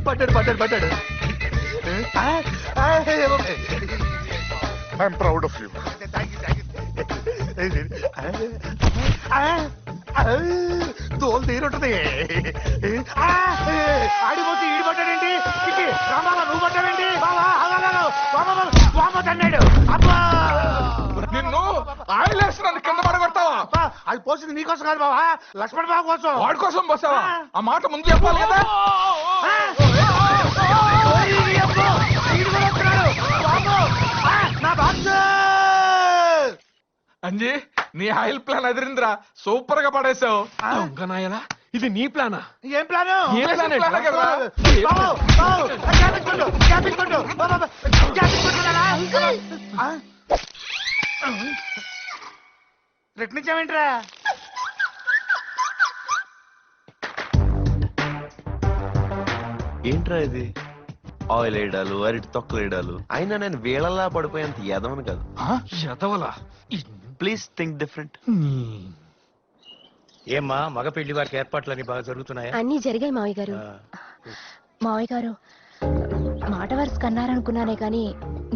పట్టాడు పట్టాడు పట్టాడు. I'm proud of you. తోలు తీరుంటది. ఆడిపోతే ఈడి పట్టాడేంటి? రామాల నువ్వు పట్టావేంటి? అన్నాడు. నిన్ను ఆయిల్ వేసి నన్ను కింద పడగొడతావా? అది పోసింది నీకోసం కాదు బావా, లక్ష్మణ్ బాబు కోసం. వాడి కోసం పోసావా? ఆ మాట ముందు చెప్పాలి కదా. అంజీ, నీ ఆయిల్ ప్లాన్ ఎదిరిందిరా, సూపర్ గా పడేసావు. దొంగనాయలా, ఇది నీ ప్లానా? ఏం ప్లాను? ఏ ప్లాన్ ఏంట్రా? రెట్నించావేంట్రా? ఏంట్రా ఇది? ఆయిల్ వేయడాలు, అరటి తొక్కలు వేయడాలు. అయినా నేను వేళలా పడిపోయేంత ఎదవను కాదు. ఎదవలా? Please think different. ఏమ్మా మగ పెళ్లి వారికి ఏర్పాట్లన్నీ బాగా జరుగుతున్నాయా? అన్నీ జరిగాయి మావయ్య గారు. మావయ్య గారు మాట వరుస కన్నారనుకున్నానే కానీ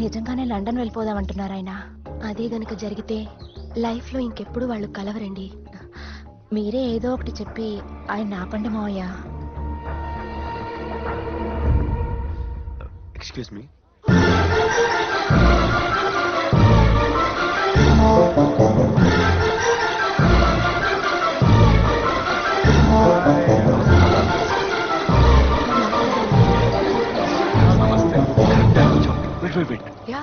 నిజంగానే లండన్ వెళ్ళిపోదామంటున్నారు ఆయన. అదే గనుక జరిగితే లైఫ్ లో ఇంకెప్పుడు వాళ్ళు కలవరండి. మీరే ఏదో ఒకటి చెప్పి ఆయన ఆపండి మావయ్య. Excuse me. Yeah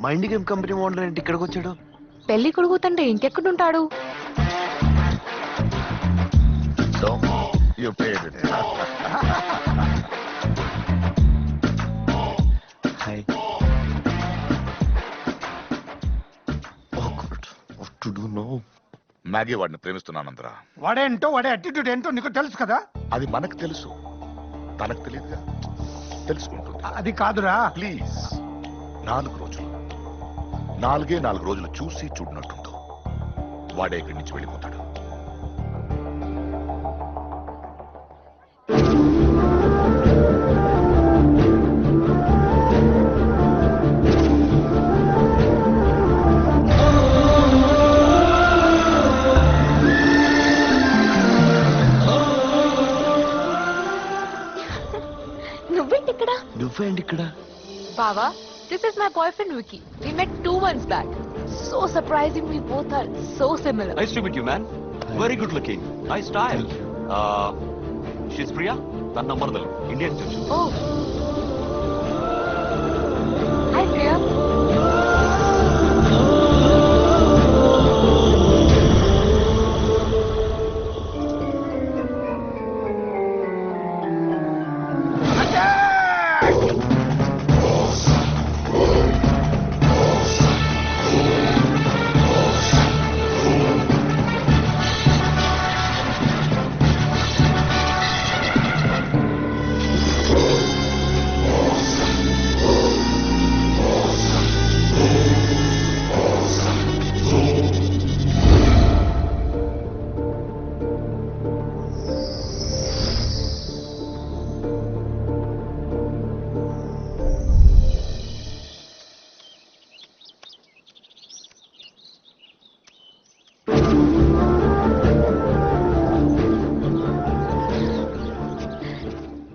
mind game company owner ఏంటి ఇక్కడికి వచ్చాడు? పెళ్లి కొడుకు తండ్రి ఇంకెక్కడుంటాడు? So, you paid it. Hi. Oh God, what to do now? Maggi వాడిని ప్రేమిస్తున్నానందరా. వాడేంటో వాడే అటిట్యూడ్ ఏంటో నీకు తెలుసు కదా. అది మనకు తెలుసు, తనకు తెలియదుగా. తెలుసుకుంటుంది. అది కాదురా. ప్లీజ్, 4 రోజులు, 4 రోజులు చూసి చూడనట్టుందో వాడే ఇక్కడి నుంచి వెళ్ళిపోతాడు. నువ్వేంటి ఇక్కడ? Baba, this is my boyfriend Vicky. We met 2 months back. So surprising, we both are so similar. Nice to meet you, man. Very good looking. Nice style. She's Priya. Tan number dalu. Indian church. Oh. Hi, Priya.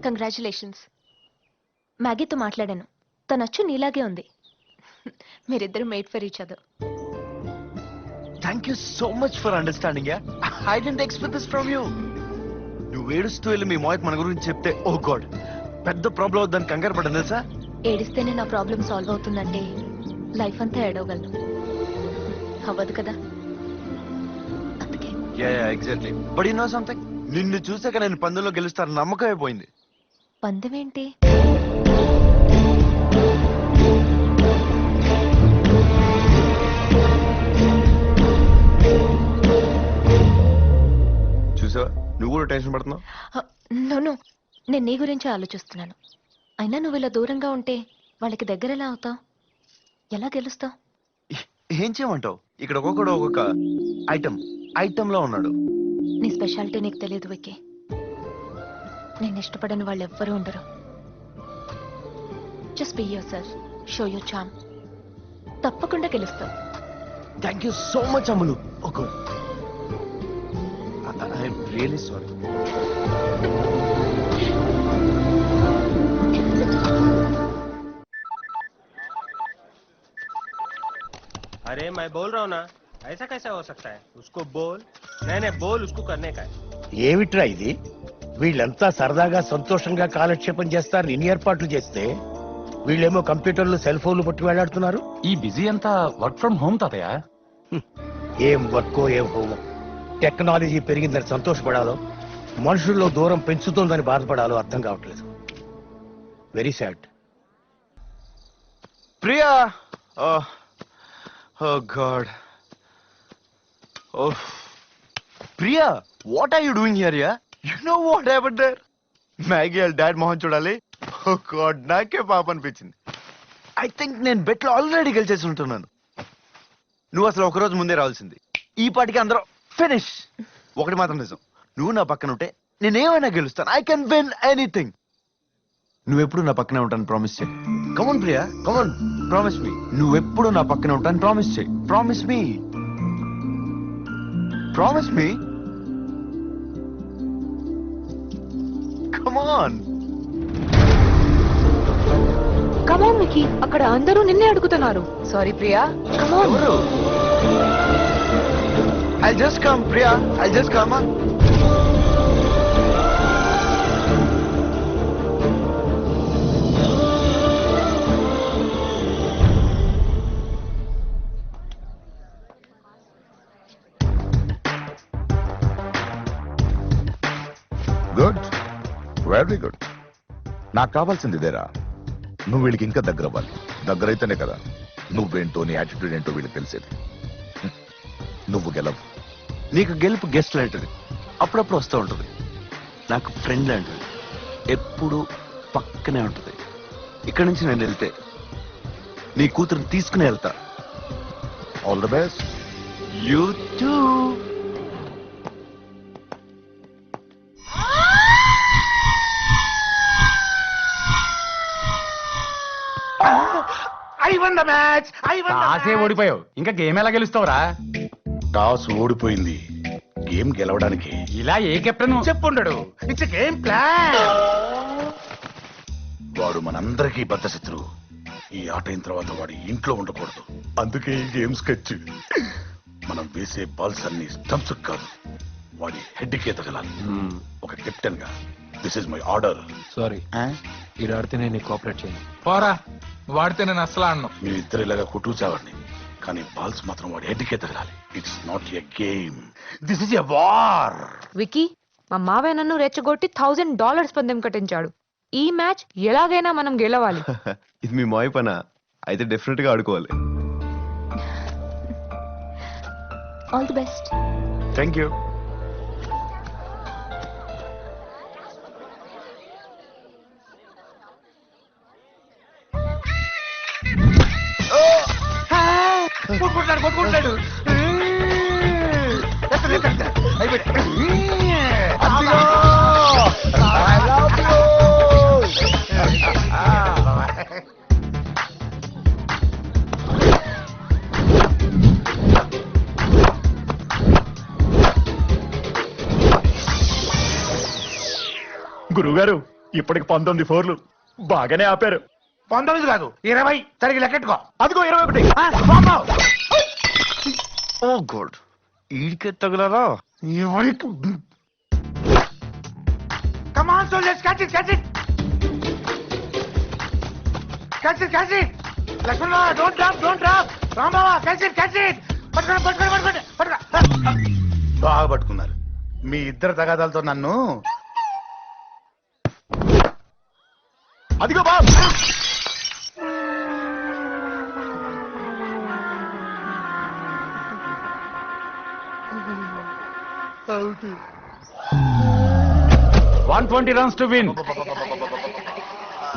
Congratulations. మ్యాగీతో మాట్లాడాను, తను అచ్చు నీలాగే ఉంది. మీరిద్దరు made for each other. Thank you so much for understanding. I didn't expect this from you. నువ్వు ఏడుస్తూ వెళ్ళి మీ మాయకు మన గురించి చెప్తే ఓ గాడ్ పెద్ద ప్రాబ్లం అవుతుందని కంగారు పడ్డాను తెలుసా. ఏడిస్తేనే నా ప్రాబ్లం సాల్వ్ అవుతుందంటే లైఫ్ అంతా ఏడవగలను. అవ్వదు కదా. Exactly. But you know something, నిన్ను చూసాక నేను పందెంలో గెలుస్తాను నమ్మకం అయిపోయింది. పందెం ఏంటి? చూసావా, నువ్వు కూడా టెన్షన్ పడుతున్నావు. నో, నేను నీ గురించి ఆలోచిస్తున్నాను. అయినా నువ్వు ఇలా దూరంగా ఉంటే వాళ్ళకి దగ్గర ఎలా అవుతావు? ఎలా గెలుస్తావు? ఏం చేయమంటావు? ఇక్కడ ఒక్కొక్కడు ఒక్కొక్క ఐటమ్ లో ఉన్నాడు. నీ స్పెషాలిటీ నీకు తెలియదు విక్కీ. నేను ఇష్టపడని వాళ్ళు ఎవ్వరూ ఉండరు. Just be yourself, show your charm. తప్పకుండా గెలుస్తావు. Thank you so much Ammulu. Okay, I'm really sorry. अरे मैं बोल रहा हूँ ना, ऐसा कैसा हो सकता है? उसको बोल, नहीं बोल उसको करने का है. ఏమిట్రా ఇది? వీళ్ళంతా సరదాగా సంతోషంగా కాలక్షేపం చేస్తారు ఇన్ని ఏర్పాట్లు చేస్తే, వీళ్ళేమో కంప్యూటర్లు సెల్ ఫోన్లు పట్టి వెళ్లాడుతున్నారు. ఈ బిజీ అంతా వర్క్ ఫ్రమ్ హోమ్ తాతయ్య. ఏం వర్కో ఏం హోమో. టెక్నాలజీ పెరిగిందని సంతోషపడాలో, మనుషుల్లో దూరం పెంచుతుందని బాధపడాలో అర్థం కావట్లేదు. Very sad. Priya, oh god, oh Priya, what are you doing here? Yeah, you know what happened there? Maggie వాళ్ళ డాడ్ మొహం చూడాలి. oh god, నాకే పాప అనిపించింది. ఐ థింక్ నేను బెట్ లో ఆల్రెడీ గెలిచేసి ఉంటున్నాను. నువ్వు అసలు ఒకరోజు ముందే రావాల్సింది. ఈ పాటికి అందరూ ఫినిష్. ఒకటి మాత్రం నిజం, నువ్వు నా పక్కన ఉంటే నేనేమైనా గెలుస్తాను. I can win anything. నువ్వెప్పుడు నా పక్కనే ఉంటాను ప్రామిస్ చేయి. Come on Priya, come on, promise me. నువ్వెప్పుడు నా పక్కనే ఉంటాను ప్రామిస్ చేయి. Promise me, promise me, come on. Come on Mickey, అక్కడ అందరూ నిన్నే అడుగుతున్నారు. Sorry Priya, come on. I just come Priya, I just come. Good, very good. నాకు కావాల్సింది ఇదేరా. నువ్వు వీళ్ళకి ఇంకా దగ్గర అవ్వాలి. దగ్గరైతేనే కదా నువ్వేంటో, నీ యాటిట్యూడ్ ఏంటో వీళ్ళకి తెలిసేది. నువ్వు గెలవు. నీకు గెలుపు గెస్ట్ లాంటిది, అప్పుడప్పుడు వస్తూ ఉంటుంది. నాకు ఫ్రెండ్ లాంటిది, ఎప్పుడు పక్కనే ఉంటుంది. ఇక్కడి నుంచి నేను వెళ్తే నీ కూతురు తీసుకుని వెళ్తా. All the best. You too. టాసే ఓడిపోయావు, ఇంకా గేమ్ ఎలా గెలుస్తావురా? టాస్ ఓడిపోయింది, గేమ్ గెలవడానికి. ఇలా ఏ కెప్టెన్ చెప్పుండడు. It's game plan. వాడు మనందరికీ బద్ధశత్రువు. ఈ ఆట అయిన తర్వాత వాడి ఇంట్లో ఉండకూడదు. అందుకే ఈ గేమ్ స్కెచ్. మనం వేసే బాల్స్ అన్ని స్టంప్స్ కాదు, వాడి హెడ్ కే తగలాలి. ఒక కెప్టెన్ గా this is my order. Sorry, ఇది ఆడితే నేను కోఆపరేట్ చేయను. పోరా, వాడితే నేను అసలు ఆడను. మీరిద్దరు ఇలాగా కొట్టు చావండి, కానీ బాల్స్ మాత్రం వాడి హెడ్ కే తగలాలి. It's not a game, this is a war. Vicky, మా మావయ్య నన్ను రెచ్చగొట్టి $1000 పందెం కట్టించాడు. ఈ మ్యాచ్ ఎలాగైనా మనం గెలవాలి. ఇది మీ మాయ పనా? అయితే డెఫినెట్ గా ఆడుకోవాలి. All the best. Thank you. కొట్టుకుంటాడు. గురుగారు, ఇప్పటికి 19 4లు బాగానే ఆపారు. 19 కాదు 20. సరిగ్గా లెక్కెట్టుకో. అదిగో 21. ఓ గాడ్, ఈడికే తగలరా? ఎవరికి? Come on, so let's catch it, catch it. Catch it, catch it. Lakshmana don't drop Rambaba కలిసి పట్టుకోండి బాగా పట్టుకున్నారు. మీ ఇద్దరు తగాదాలతో నన్ను అదిగో బాబు. $120 runs to win.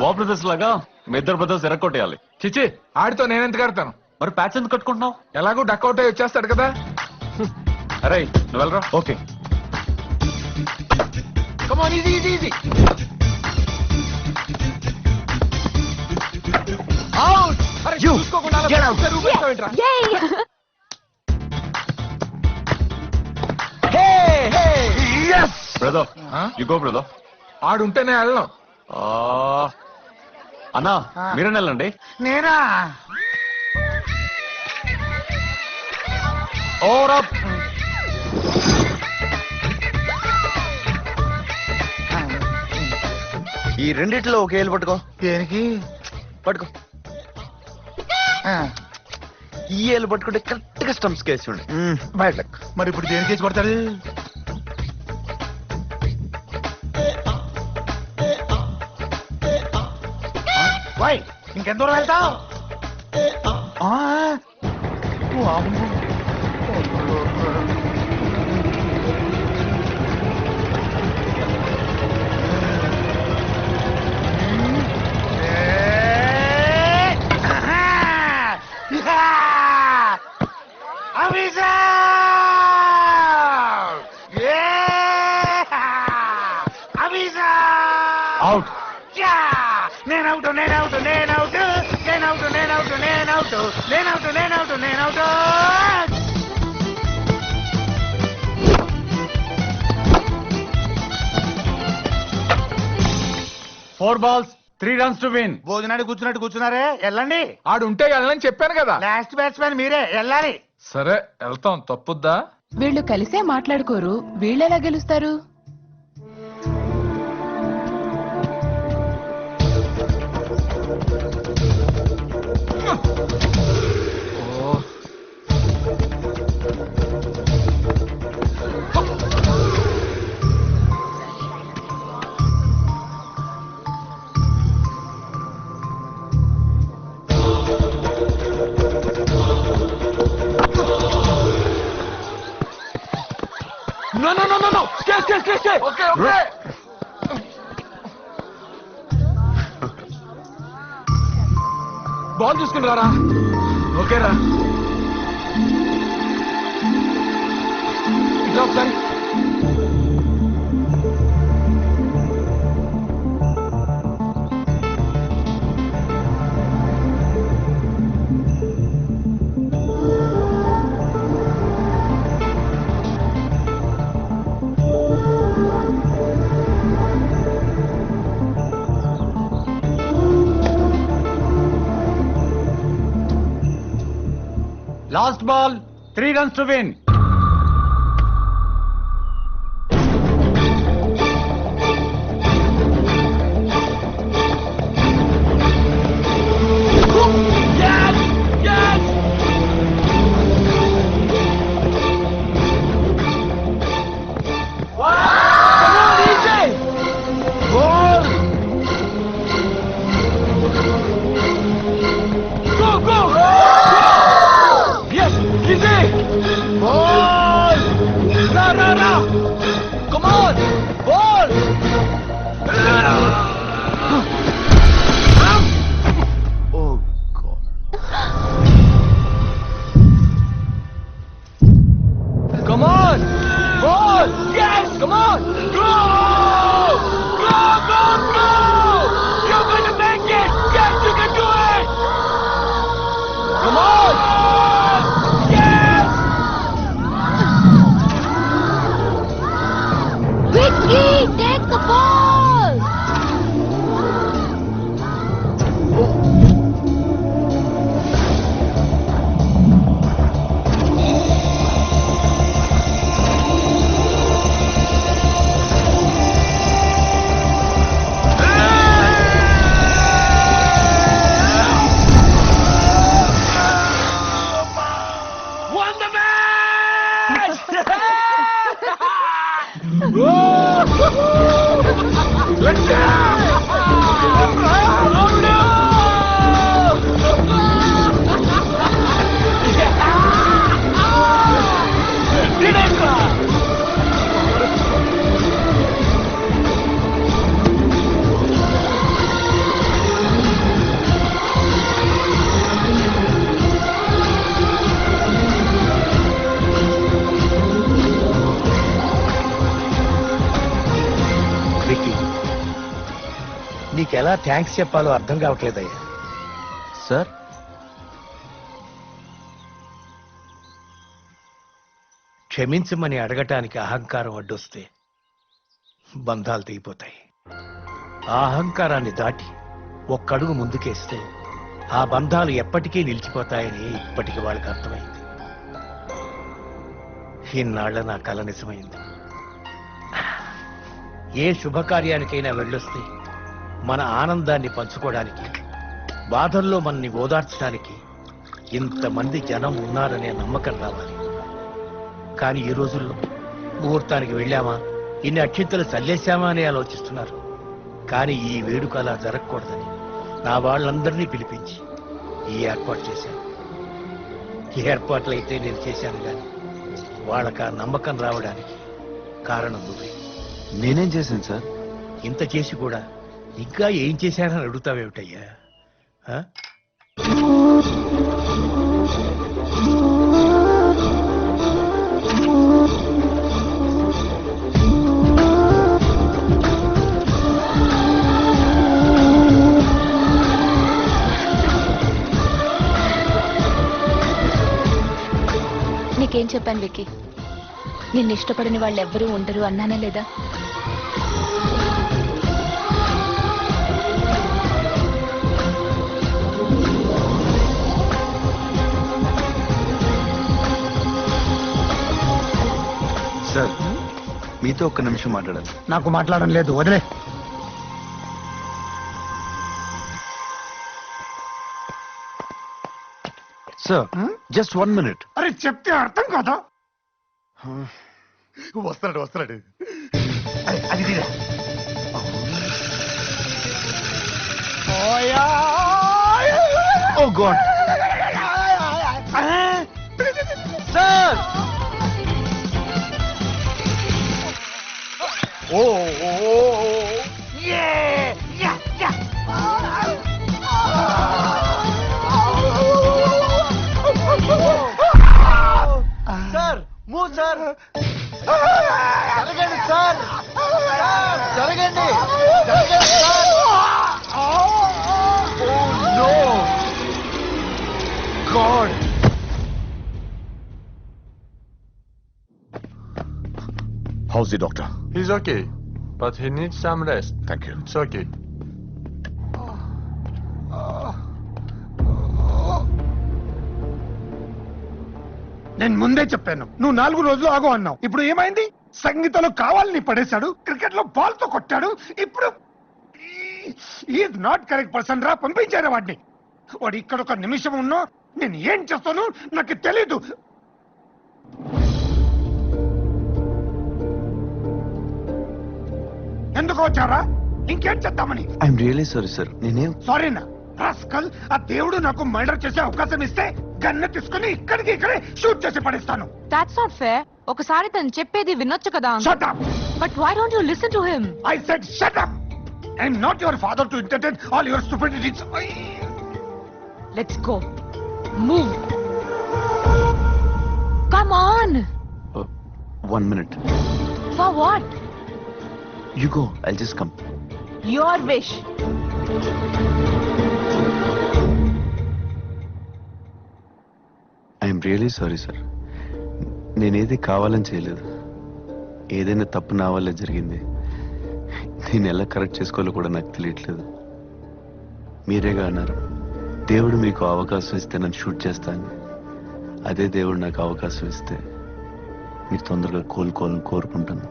వా బ్రదర్స్ లాగా మీ ఇద్దరు బ్రదర్స్ ఎరక్కొట్టేయాలి. చిచి ఆడితో నేనెంత కడతాను? మరి ప్యాచ్ ఎందుకు కట్టుకుంటున్నావు? ఎలాగో డక్అవుట్ అయ్యి వచ్చేస్తాడు కదా. అరే నువ్వు వెళ్ళరా. Okay come on easy out. అరే చూసుకోకుండా అలా రూపేస్తావేంట్రా? Brother you go brother. ఆడుంటేనే వెళ్ళను. అన్నా మీరే వెళ్ళండి. నేనా ఈ రెండిట్లో ఒక ఏళ్ళు పట్టుకో. దేనికి? పట్టుకో. ఈ ఏళ్ళు పట్టుకుంటే కరెక్ట్ గా స్టంప్స్ కేసి ఉండే బయట. మరి ఇప్పుడు దేనికి కేసు కొడతాడు? వై ఇంకెంత దూరం వెళ్తావు? Out. Four balls, 3 runs to win. భోజనానికి కూర్చున్నారే వెళ్ళండి. ఆడుంటే వెళ్ళని చెప్పాను కదా. లాస్ట్ బ్యాట్స్మెన్ మీరే వెళ్ళాలి. సరే వెళ్తాం, తప్పుద్దా? వీళ్ళు కలిసే మాట్లాడుకోరు, వీళ్ళెలా గెలుస్తారు? No. Stay. Okay. బాల్ చూసుకుని రారా. ఓకేరా ఇట్లా ఒకసారి. Last ball, 3 runs to win. Go! ఎలా థ్యాంక్స్ చెప్పాలో అర్థం కావట్లేదయ్యా. సార్ క్షమించమని అడగటానికి అహంకారం అడ్డొస్తే బంధాలు తెగిపోతాయి. ఆ అహంకారాన్ని దాటి ఒక్కడుగు ముందుకేస్తే ఆ బంధాలు ఎప్పటికీ నిలిచిపోతాయని ఇప్పటికి వాళ్ళకి అర్థమైంది. ఇన్నాళ్ల నా కల నిజమైంది. ఏ శుభకార్యానికైనా వెళ్ళొస్తే మన ఆనందాన్ని పంచుకోవడానికి, బాధల్లో మనని ఓదార్చడానికి ఇంతమంది జనం ఉన్నారనే నమ్మకం రావాలి. కానీ ఈ రోజుల్లో ముహూర్తానికి వెళ్ళామా, ఇన్ని అక్షింతలు చల్లేశామా అని ఆలోచిస్తున్నారు. కానీ ఈ వేడుక అలా జరగకూడదని నా వాళ్ళందరినీ పిలిపించి ఈ ఏర్పాటు చేశాను. ఈ ఏర్పాట్లు అయితే నేను చేశాను, కానీ వాళ్ళకి ఆ నమ్మకం రావడానికి కారణం నువ్వే. నేనేం చేశాను సార్? ఇంత చేసి కూడా ఇంకా ఏం చేశానని అడుగుతావేమిటయ్యా? ఆ? నీకేం చెప్పాను విక్కీ? నిన్ను ఇష్టపడిన వాళ్ళు ఎవ్వరూ ఉండరు అన్నానా లేదా? సార్ మీతో ఒక్క నిమిషం మాట్లాడాలి. నాకు మాట్లాడడం లేదు, వదిలే. Sir just 1 minute. అరే చెప్తే అర్థం కాదా? వస్తున్నాడు వస్తున్నాడు. అది oh god sir! Sir move sir, జరగండి సార్, జరగండి జరగండి sir. No god. How's the doctor? He's okay, but he needs some rest. Thank you. It's okay. నేను ముందే చెప్పాను, నువ్వు 4 రోజులు ఆగు అన్నావు. ఇప్పుడు ఏమైంది? సంగీతంలో కావాలని పడేశాడు, క్రికెట్ లో బాల్ తో కొట్టాడు. ఇప్పుడు ఈజ్ నాట్ కరెక్ట్ పర్సన్ రా, పంపించారా వాడిని. వాడు ఇక్కడ ఒక నిమిషం ఉన్నా నేను ఏం చేస్తాను నాకు తెలీదు. ఎందుకు వచ్చారా? ఇంకేం చేద్దామని? I'm really sorry sir. నేనేం సారీనా? రాస్కల్, ఆ దేవుడు నాకు మర్డర్ చేసే అవకాశం ఇస్తే గన్ను తీసుకుని ఇక్కడే షూట్ చేసి పడేస్తాను. That's not fair. ఒకసారి తను చెప్పేది వినొచ్చు కదా. Shut up! But why don't you listen to him? I said shut up! I'm not your father to entertain all your stupidities. Let's go. Move. Come on. 1 minute. For what? You go, I'll just come. Your wish. I'm really sorry sir. నేనేది కావాలని చేయలేదు. ఏదైనా తప్పు నా వల్లే జరిగింది. నేను ఎలా కరెక్ట్ చేసుకోవాలో కూడా నాకు తెలియట్లేదు. మీరేగా అన్నారు, దేవుడు మీకు అవకాశం ఇస్తే నన్ను షూట్ చేస్తాను. అదే దేవుడు నాకు అవకాశం ఇస్తే మీరు తొందరగా కోలుకోవాలని కోరుకుంటాను.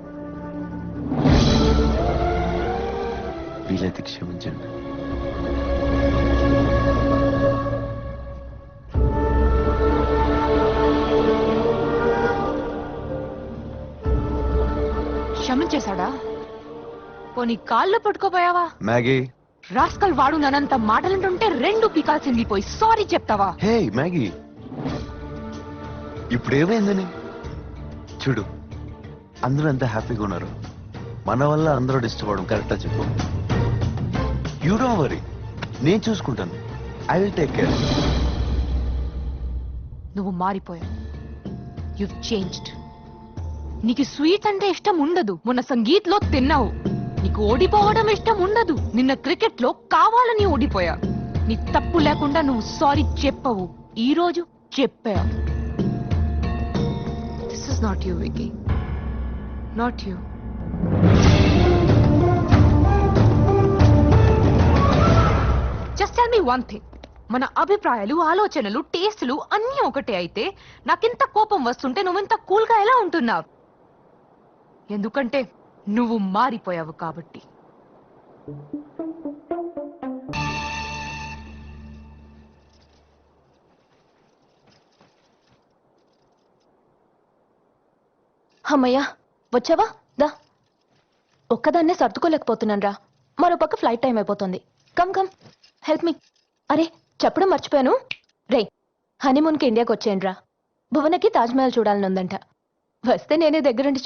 వీలైతే క్షమించండి. క్షమించేశాడా? పోనీ కాళ్ళు పట్టుకోపోయావా? మ్యాగీ, రాస్కల్ వాడు నన్నంత మాటలంటుంటే 2 పీకాల్సింది పోయి సారీ చెప్తావా? హే మ్యాగీ, ఇప్పుడు ఏమైందని చూడు. అందరూ ఎంత హ్యాపీగా ఉన్నారు. మన వల్ల అందరూ డిస్టర్బ్ అవడం కరెక్టా చెప్పు? యూ డోంట్ వరీ, నేను చూసుకుంటాను. I will take care. నువ్వు మారిపోయావు. You changed. నీకు స్వీట్ అంటే ఇష్టం ఉండదు. మొన్న సంగీత్ లో తిన్నావు. నీకు ఓడిపోవడం ఇష్టం ఉండదు. నిన్న క్రికెట్ లో కావాలని ఓడిపోయా. నీ తప్పు లేకుండా నువ్వు సారీ చెప్పవు. ఈ రోజు చెప్పా. This is not you Vicky, not you. Just tell me one thing. మన అభిప్రాయాలు, ఆలోచనలు, టేస్టులు అన్నీ ఒకటే అయితే నాకింత కోపం వస్తుంటే నువ్వింత కూల్ గా ఎలా ఉంటున్నావు? ఎందుకంటే నువ్వు మారిపోయావు కాబట్టి. అమ్మయ్యా, వచ్చావా? దా. ఒక్కదాన్నే సర్దుకోలేకపోతున్నాను రా. మరో పక్క ఫ్లైట్ టైం అయిపోతుంది. Come come, help me. అరే చెప్పడం మర్చిపోయాను. రే, హనీమూన్కి ఇండియాకి వచ్చేయండి రా. భువనకి తాజ్మహల్ చూడాలని ఉందంట. వస్తే నేనే దగ్గరుండి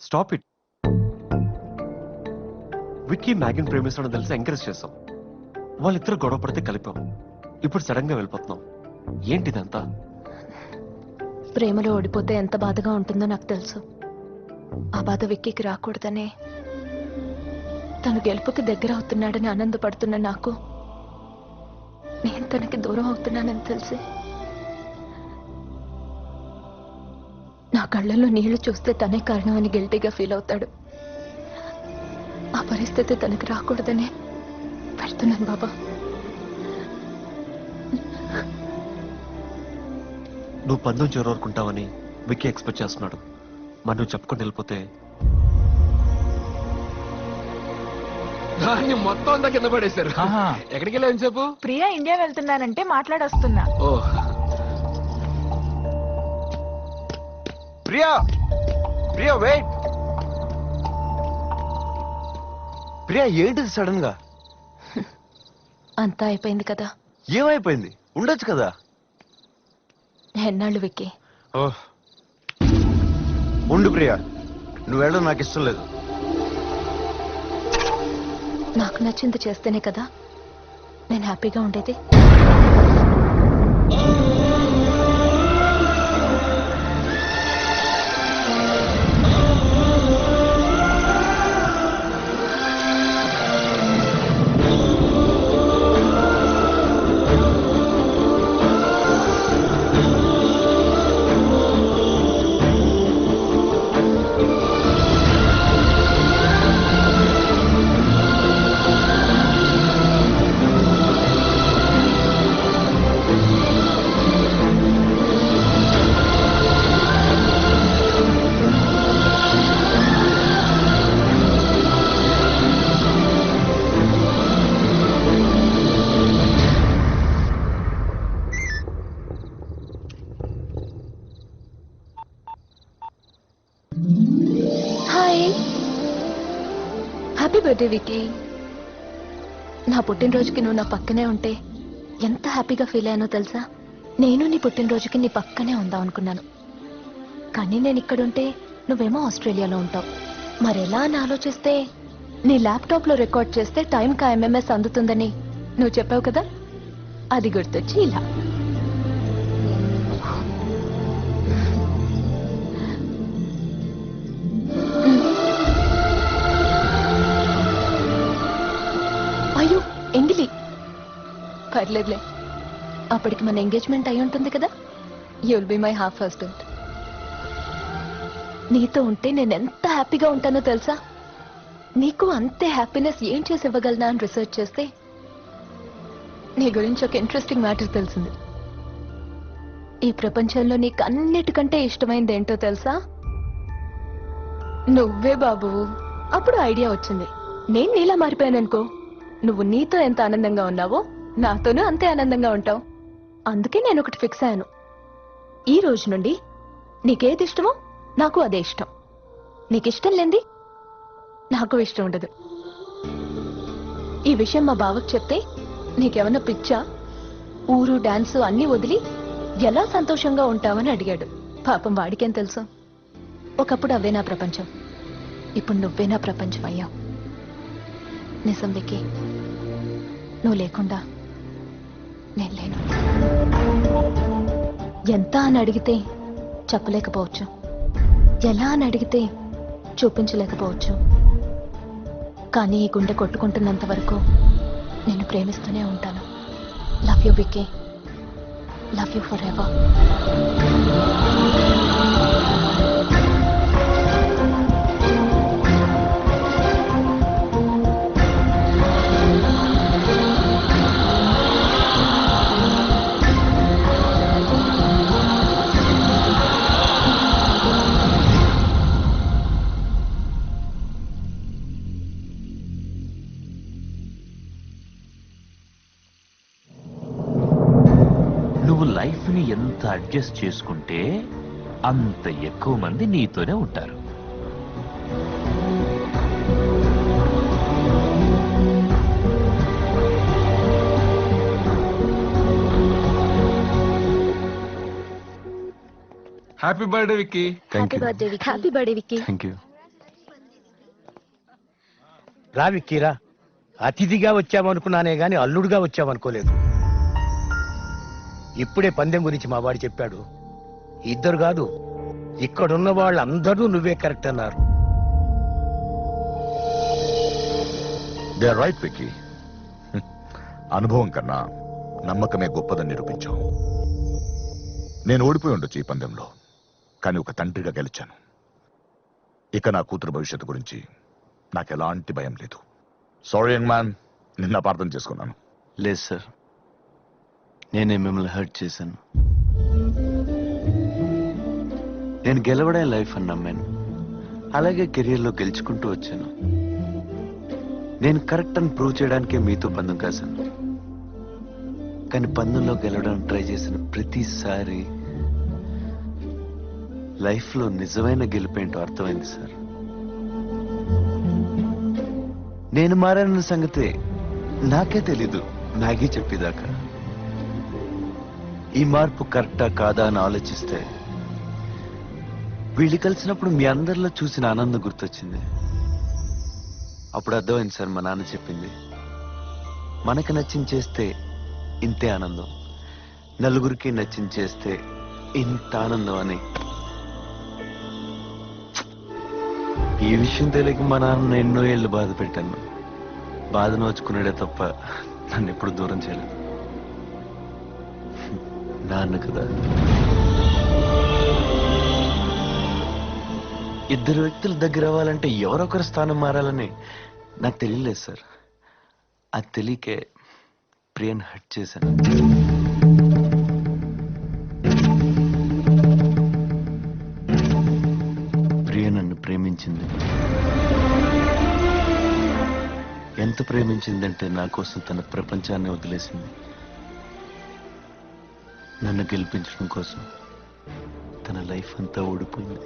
స్టాప్ ఇట్. విక్కీ మ్యాగీని ప్రేమిస్తాడని తెలిసి ఎంకరేజ్ చేస్తాం. వాళ్ళిద్దరు గొడవ పడితే కలిపాం. ఇప్పుడు సడన్ గా వెళ్ళిపోతున్నాం. ఏంటిదంతా? ప్రేమలో ఓడిపోతే ఎంత బాధగా ఉంటుందో నాకు తెలుసు. ఆ బాధ విక్కీకి రాకూడదనే తను గెలుపుకి దగ్గర అవుతున్నాడని ఆనందపడుతున్న నాకు నేను తనకి దూరం అవుతున్నానని తెలిసి నా కళ్ళల్లో నీళ్లు చూస్తే తనే కారణమని గిల్టీగా ఫీల్ అవుతాడు. ఆ పరిస్థితి తనకి రాకూడదనే పెడుతున్నాను బాబా. నువ్వు పందెం చేరవరుకుంటావని విక్కీ ఎక్స్పెక్ట్ చేస్తున్నాడు. మరి నువ్వు చెప్పుకొని వెళ్ళిపోతే దాన్ని మొత్తం అంతా కింద పడేశారు. ఎక్కడికి వెళ్ళావు చెప్పు? ప్రియా ఇండియా వెళ్తున్నానంటే మాట్లాడొస్తున్నా. ఓ ప్రియా, ప్రియా వెయిట్. ప్రియా ఏంటిది సడన్ గా? అంతా అయిపోయింది కదా. ఏమైపోయింది? ఉండొచ్చు కదా. ఎన్నాళ్ళు విక్కీ? ఓహ్, ఉండు ప్రియా, నువ్వు వెళ్ళడం నాకు ఇష్టం లేదు. నాకు నచ్చింది చేస్తేనే కదా నేను హ్యాపీగా ఉండేది. Happy birthday Vicky. నా పుట్టినరోజుకి నువ్వు నా పక్కనే ఉంటే ఎంత హ్యాపీగా ఫీల్ అయ్యానో తెలుసా? నేను నీ పుట్టినరోజుకి నీ పక్కనే ఉందాం అనుకున్నాను. కానీ నేను ఇక్కడుంటే నువ్వేమో ఆస్ట్రేలియాలో ఉంటావు. మరెలా అని ఆలోచిస్తే నీ ల్యాప్టాప్లో రికార్డ్ చేస్తే టైంకి ఎంఎంఎస్ అందుతుందని నువ్వు చెప్పావు కదా, అది గుర్తొచ్చి ఇలా. అయ్యో ఎంగిలి, పర్లేదులే. అప్పటికి మన ఎంగేజ్మెంట్ అయి ఉంటుంది కదా. You'll be my half husband. నీతో ఉంటే నేను ఎంత హ్యాపీగా ఉంటానో తెలుసా? నీకు అంతే హ్యాపీనెస్ ఏం చేసి ఇవ్వగలనా అని రీసెర్చ్ చేస్తే నీ గురించి ఒక ఇంట్రెస్టింగ్ మ్యాటర్ తెలిసింది. ఈ ప్రపంచంలో నీకు అన్నిటికంటే ఇష్టమైంది ఏంటో తెలుసా? నువ్వే బాబు. అప్పుడు ఐడియా వచ్చింది. నేను నీలా మారిపోయాననుకో, నువ్వు నీతో ఎంత ఆనందంగా ఉన్నావో నాతోనూ అంతే ఆనందంగా ఉంటావు. అందుకే నేను ఒకటి ఫిక్స్ అయ్యాను. ఈ రోజు నుండి నీకేది ఇష్టమో నాకు అదే ఇష్టం. నీకిష్టం లేంది నాకు ఇష్టం ఉండదు. ఈ విషయం మా బావకు చెప్తే నీకేమన్నా పిచ్చా, ఊరు డాన్సు అన్నీ వదిలి ఎలా సంతోషంగా ఉంటావని అడిగాడు. పాపం వాడికేం తెలుసు. ఒకప్పుడు అవే నా ప్రపంచం, ఇప్పుడు నువ్వే నా ప్రపంచం అయ్యావు. నిజం విక్కీ, నువ్వు లేకుండా నేను లేను. ఎంత అని అడిగితే చెప్పలేకపోవచ్చు, ఎలా అని అడిగితే చూపించలేకపోవచ్చు. కానీ ఈ గుండె కొట్టుకుంటున్నంత వరకు నేను ప్రేమిస్తూనే ఉంటాను. Love you Vicky, love you for ever. నువ్వు లైఫ్ ని ఎంత అడ్జస్ట్ చేసుకుంటే అంత ఎక్కువ మంది నీతోనే ఉంటారు. Happy birthday Vicky. Happy birthday Vicky. Happy birthday Vicky. రా విక్కీరా, అతిథిగా వచ్చామనుకున్నానే గాని అల్లుడుగా వచ్చామనుకోలేదు. ఇప్పుడే పందెం గురించి మా వాడు చెప్పాడు. ఇద్దరు కాదు, ఇక్కడున్న వాళ్ళందరూ నువ్వే కరెక్ట్ అన్నారు. They are right Vicky. అనుభవం కన్నా నమ్మకమే గొప్పదని నిరూపించావు. నేను ఓడిపోయి ఉండొచ్చు ఈ పందెంలో, కానీ ఒక తండ్రిగా గెలిచాను. ఇక నా కూతురు భవిష్యత్తు గురించి నాకు ఎలాంటి భయం లేదు. సారీ యంగ్ మ్యాన్, నిన్న అపార్థం చేసుకున్నాను. లేదు సార్, నేనే మిమ్మల్ని హర్ట్ చేశాను. నేను గెలవడే లైఫ్ అని నమ్మాను. అలాగే కెరియర్లో గెలుచుకుంటూ వచ్చాను. నేను కరెక్ట్ అని ప్రూవ్ చేయడానికే మీతో పందెం కాశాను. కానీ పందెంలో గెలవడానికి ట్రై చేసిన ప్రతిసారి లైఫ్లో నిజమైన గెలుపేంటో అర్థమైంది సార్. నేను మారానన్న సంగతే నాకే తెలీదు, మ్యాగీ చెప్పేదాకా. ఈ మార్పు కరెక్టా కాదా అని ఆలోచిస్తే వీళ్ళు కలిసినప్పుడు మీ అందరిలో చూసిన ఆనందం గుర్తొచ్చింది. అప్పుడు అర్థమైంది సార్ మా నాన్న చెప్పింది. మనకు నచ్చింది చేస్తే ఇంతే ఆనందం, నలుగురికి నచ్చింది చేస్తే ఇంత ఆనందం అని. ఈ విషయం తెలియక మా నాన్న ఎన్నో ఏళ్ళు బాధ పెట్టాను. బాధ నోచుకున్నాడే తప్ప నన్ను ఎప్పుడు దూరం చేయలేదు. నాన్న కదా. ఇద్దరు వ్యక్తుల దగ్గర అవ్వాలంటే ఎవరొకరి స్థానం మారాలని నాకు తెలియలేదు సార్. అది తెలియకే ప్రియని హర్ట్ చేశాను. ప్రియ నన్ను ప్రేమించింది. ఎంత ప్రేమించిందంటే నా కోసం తన ప్రపంచాన్ని వదిలేసింది. నన్ను గెలిపించడం కోసం తన లైఫ్ అంతా ఓడిపోయింది.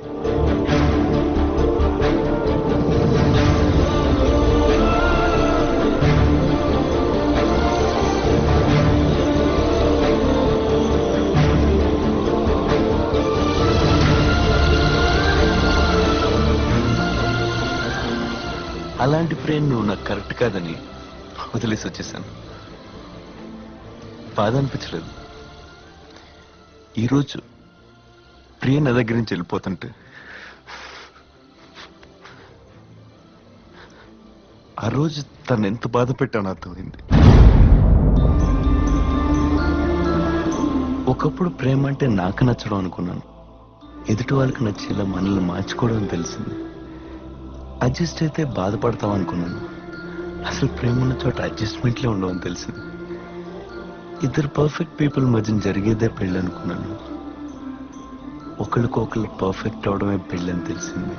అలాంటి ప్రేమ నువ్వు నాకు కరెక్ట్ కాదని వదిలేసి వచ్చేసాను. బాధ అనిపించలేదు. ఈరోజు ప్రియ నా దగ్గర నుంచి వెళ్ళిపోతుంటే ఆ రోజు తను ఎంత బాధ పెట్టానో అర్థమైంది. ఒకప్పుడు ప్రేమ అంటే నాకు నచ్చడం అనుకున్నాను. ఎదుటి వాళ్ళకి నచ్చేలా మనల్ని మార్చుకోవడం అని తెలిసింది. అడ్జస్ట్ అయితే బాధపడతాం అనుకున్నాను. అసలు ప్రేమ ఉన్న చోట అడ్జస్ట్మెంట్లే ఉండవని తెలిసింది. ఇద్దరు పర్ఫెక్ట్ పీపుల్ మధ్య జరిగేదే పెళ్ళి అనుకున్నాను. ఒకరికొకరు పర్ఫెక్ట్ అవడమే పెళ్ళని తెలిసింది.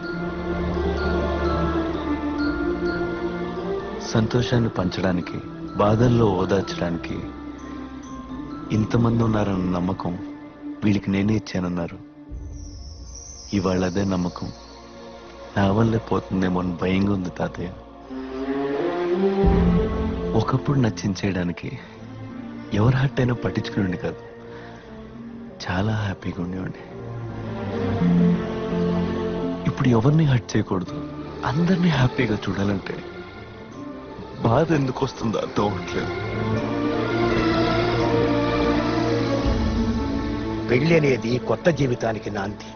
సంతోషాన్ని పంచడానికి, బాధల్లో ఓదార్చడానికి ఇంతమంది ఉన్నారన్న నమ్మకం వీళ్ళకి నేనే ఇచ్చానన్నారు. ఇవాళ అదే నమ్మకం నా వల్లే పోతుందేమో అని భయంగా ఉంది తాతయ్య. ఒకప్పుడు నచ్చించేయడానికి ఎవరు హర్ట్ అయినా పట్టించుకునేవాడిని కాదు. చాలా హ్యాపీగా ఉండేవాడిని. ఇప్పుడు ఎవరిని హర్ట్ చేయకూడదు, అందరినీ హ్యాపీగా చూడాలంటే బాధ ఎందుకు వస్తుందో అర్థం అవ్వట్లేదు. పెళ్లి అనేది కొత్త జీవితానికి నాంది.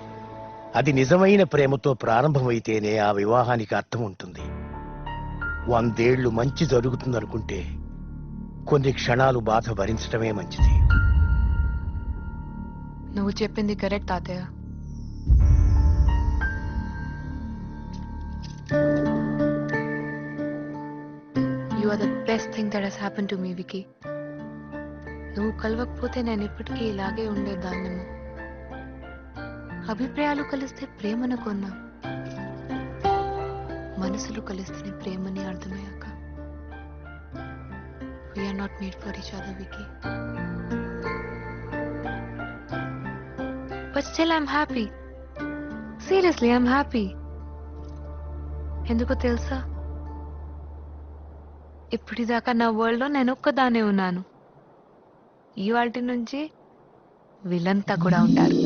అది నిజమైన ప్రేమతో ప్రారంభమైతేనే ఆ వివాహానికి అర్థం ఉంటుంది. 100 ఏళ్లు మంచి జరుగుతుందనుకుంటే కొన్ని క్షణాలు బాధ భరించడమే మంచిది. నువ్వు చెప్పింది కరెక్ట్ తాతయ్య. You are the best thing that has happened to me, Vicky. నువ్వు కలవకపోతే నేను ఇప్పటికీ ఇలాగే ఉండేదాన్నేమో. అభిప్రాయాలు కలిస్తే ప్రేమను కొన్నా, మనసులు కలిస్తేనే ప్రేమని అర్థమయ్యాక. We are not made for each other, Vicky. But still I'm happy. Seriously, I'm happy. ఎందుకో తెలుసా, ఇప్పటిదాకా నా వరల్డ్ లో నేను ఒక్కదానే ఉన్నాను. ఇవాల్టి నుంచి వీళ్ళంతా కూడా ఉంటారు.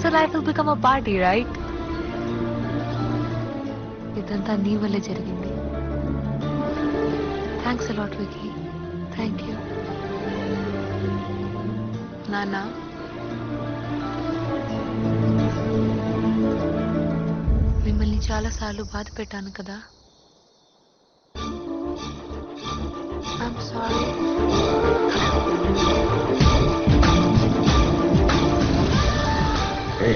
So life will become a party, right? ఇదంతా నీ వల్లే జరిగింది. Thanks a lot, Vicky. Thank you. నాన్న, మిమ్మల్ని చాలాసార్లు బాధ పెట్టాను కదా. I'm sorry. ఏ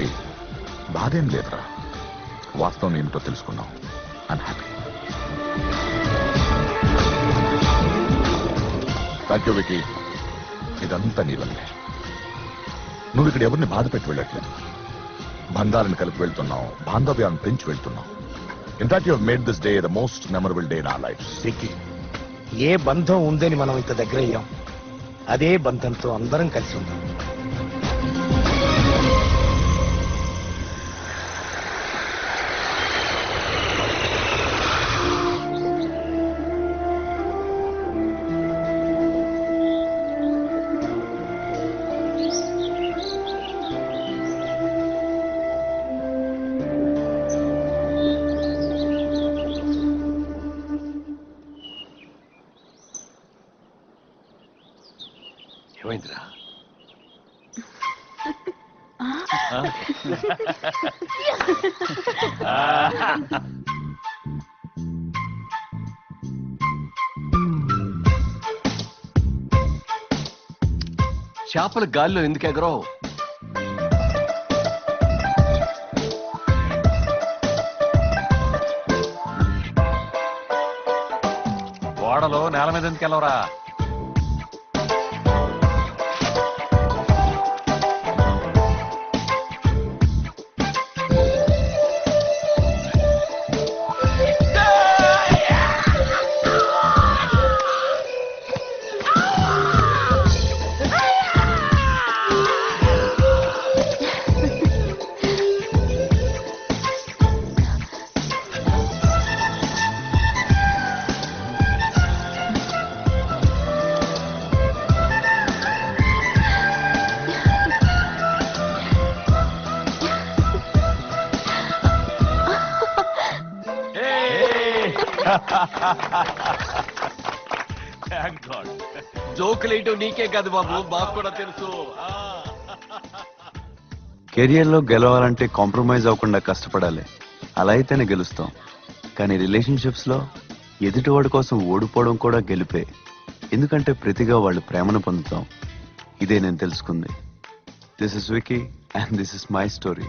బాధేం లేదురా, వాస్తవం ఏమిటో తెలుసుకున్నావు. I'm happy. Thank you Vicky. ఇదంతా నీ వల్లే. నువ్వు ఇక్కడ ఎవరిని బాధ పెట్టి వెళ్ళట్లేదు, బంధాలను కలిపి వెళ్తున్నావు, బాంధవ్యాన్ని పెంచి వెళ్తున్నావు. In fact you have made this day the most memorable day in our life. సిక్కి ఏ బంధం ఉందని మనం ఇంత దగ్గర అయ్యాం, అదే బంధంతో అందరం కలిసి ఉన్నాం. ఏమైందిరా? చేపలు గాలిలో ఎందుకు ఎగరవు? ఓడలో నేల మీద ఎందుకు వెళ్ళవరా? జోకులేంటో నీకే కాదు బాబు, మాకు కూడా తెలుసు. కెరియర్ లో గెలవాలంటే కాంప్రమైజ్ అవ్వకుండా కష్టపడాలి, అలా అయితేనే గెలుస్తాం. కానీ రిలేషన్షిప్స్ లో ఎదుటివాడి కోసం ఓడిపోవడం కూడా గెలిపే, ఎందుకంటే ప్రతిగా వాళ్ళు ప్రేమను పొందుతాం. ఇదే నేను తెలుసుకుంది. This is Vicky and this is my story.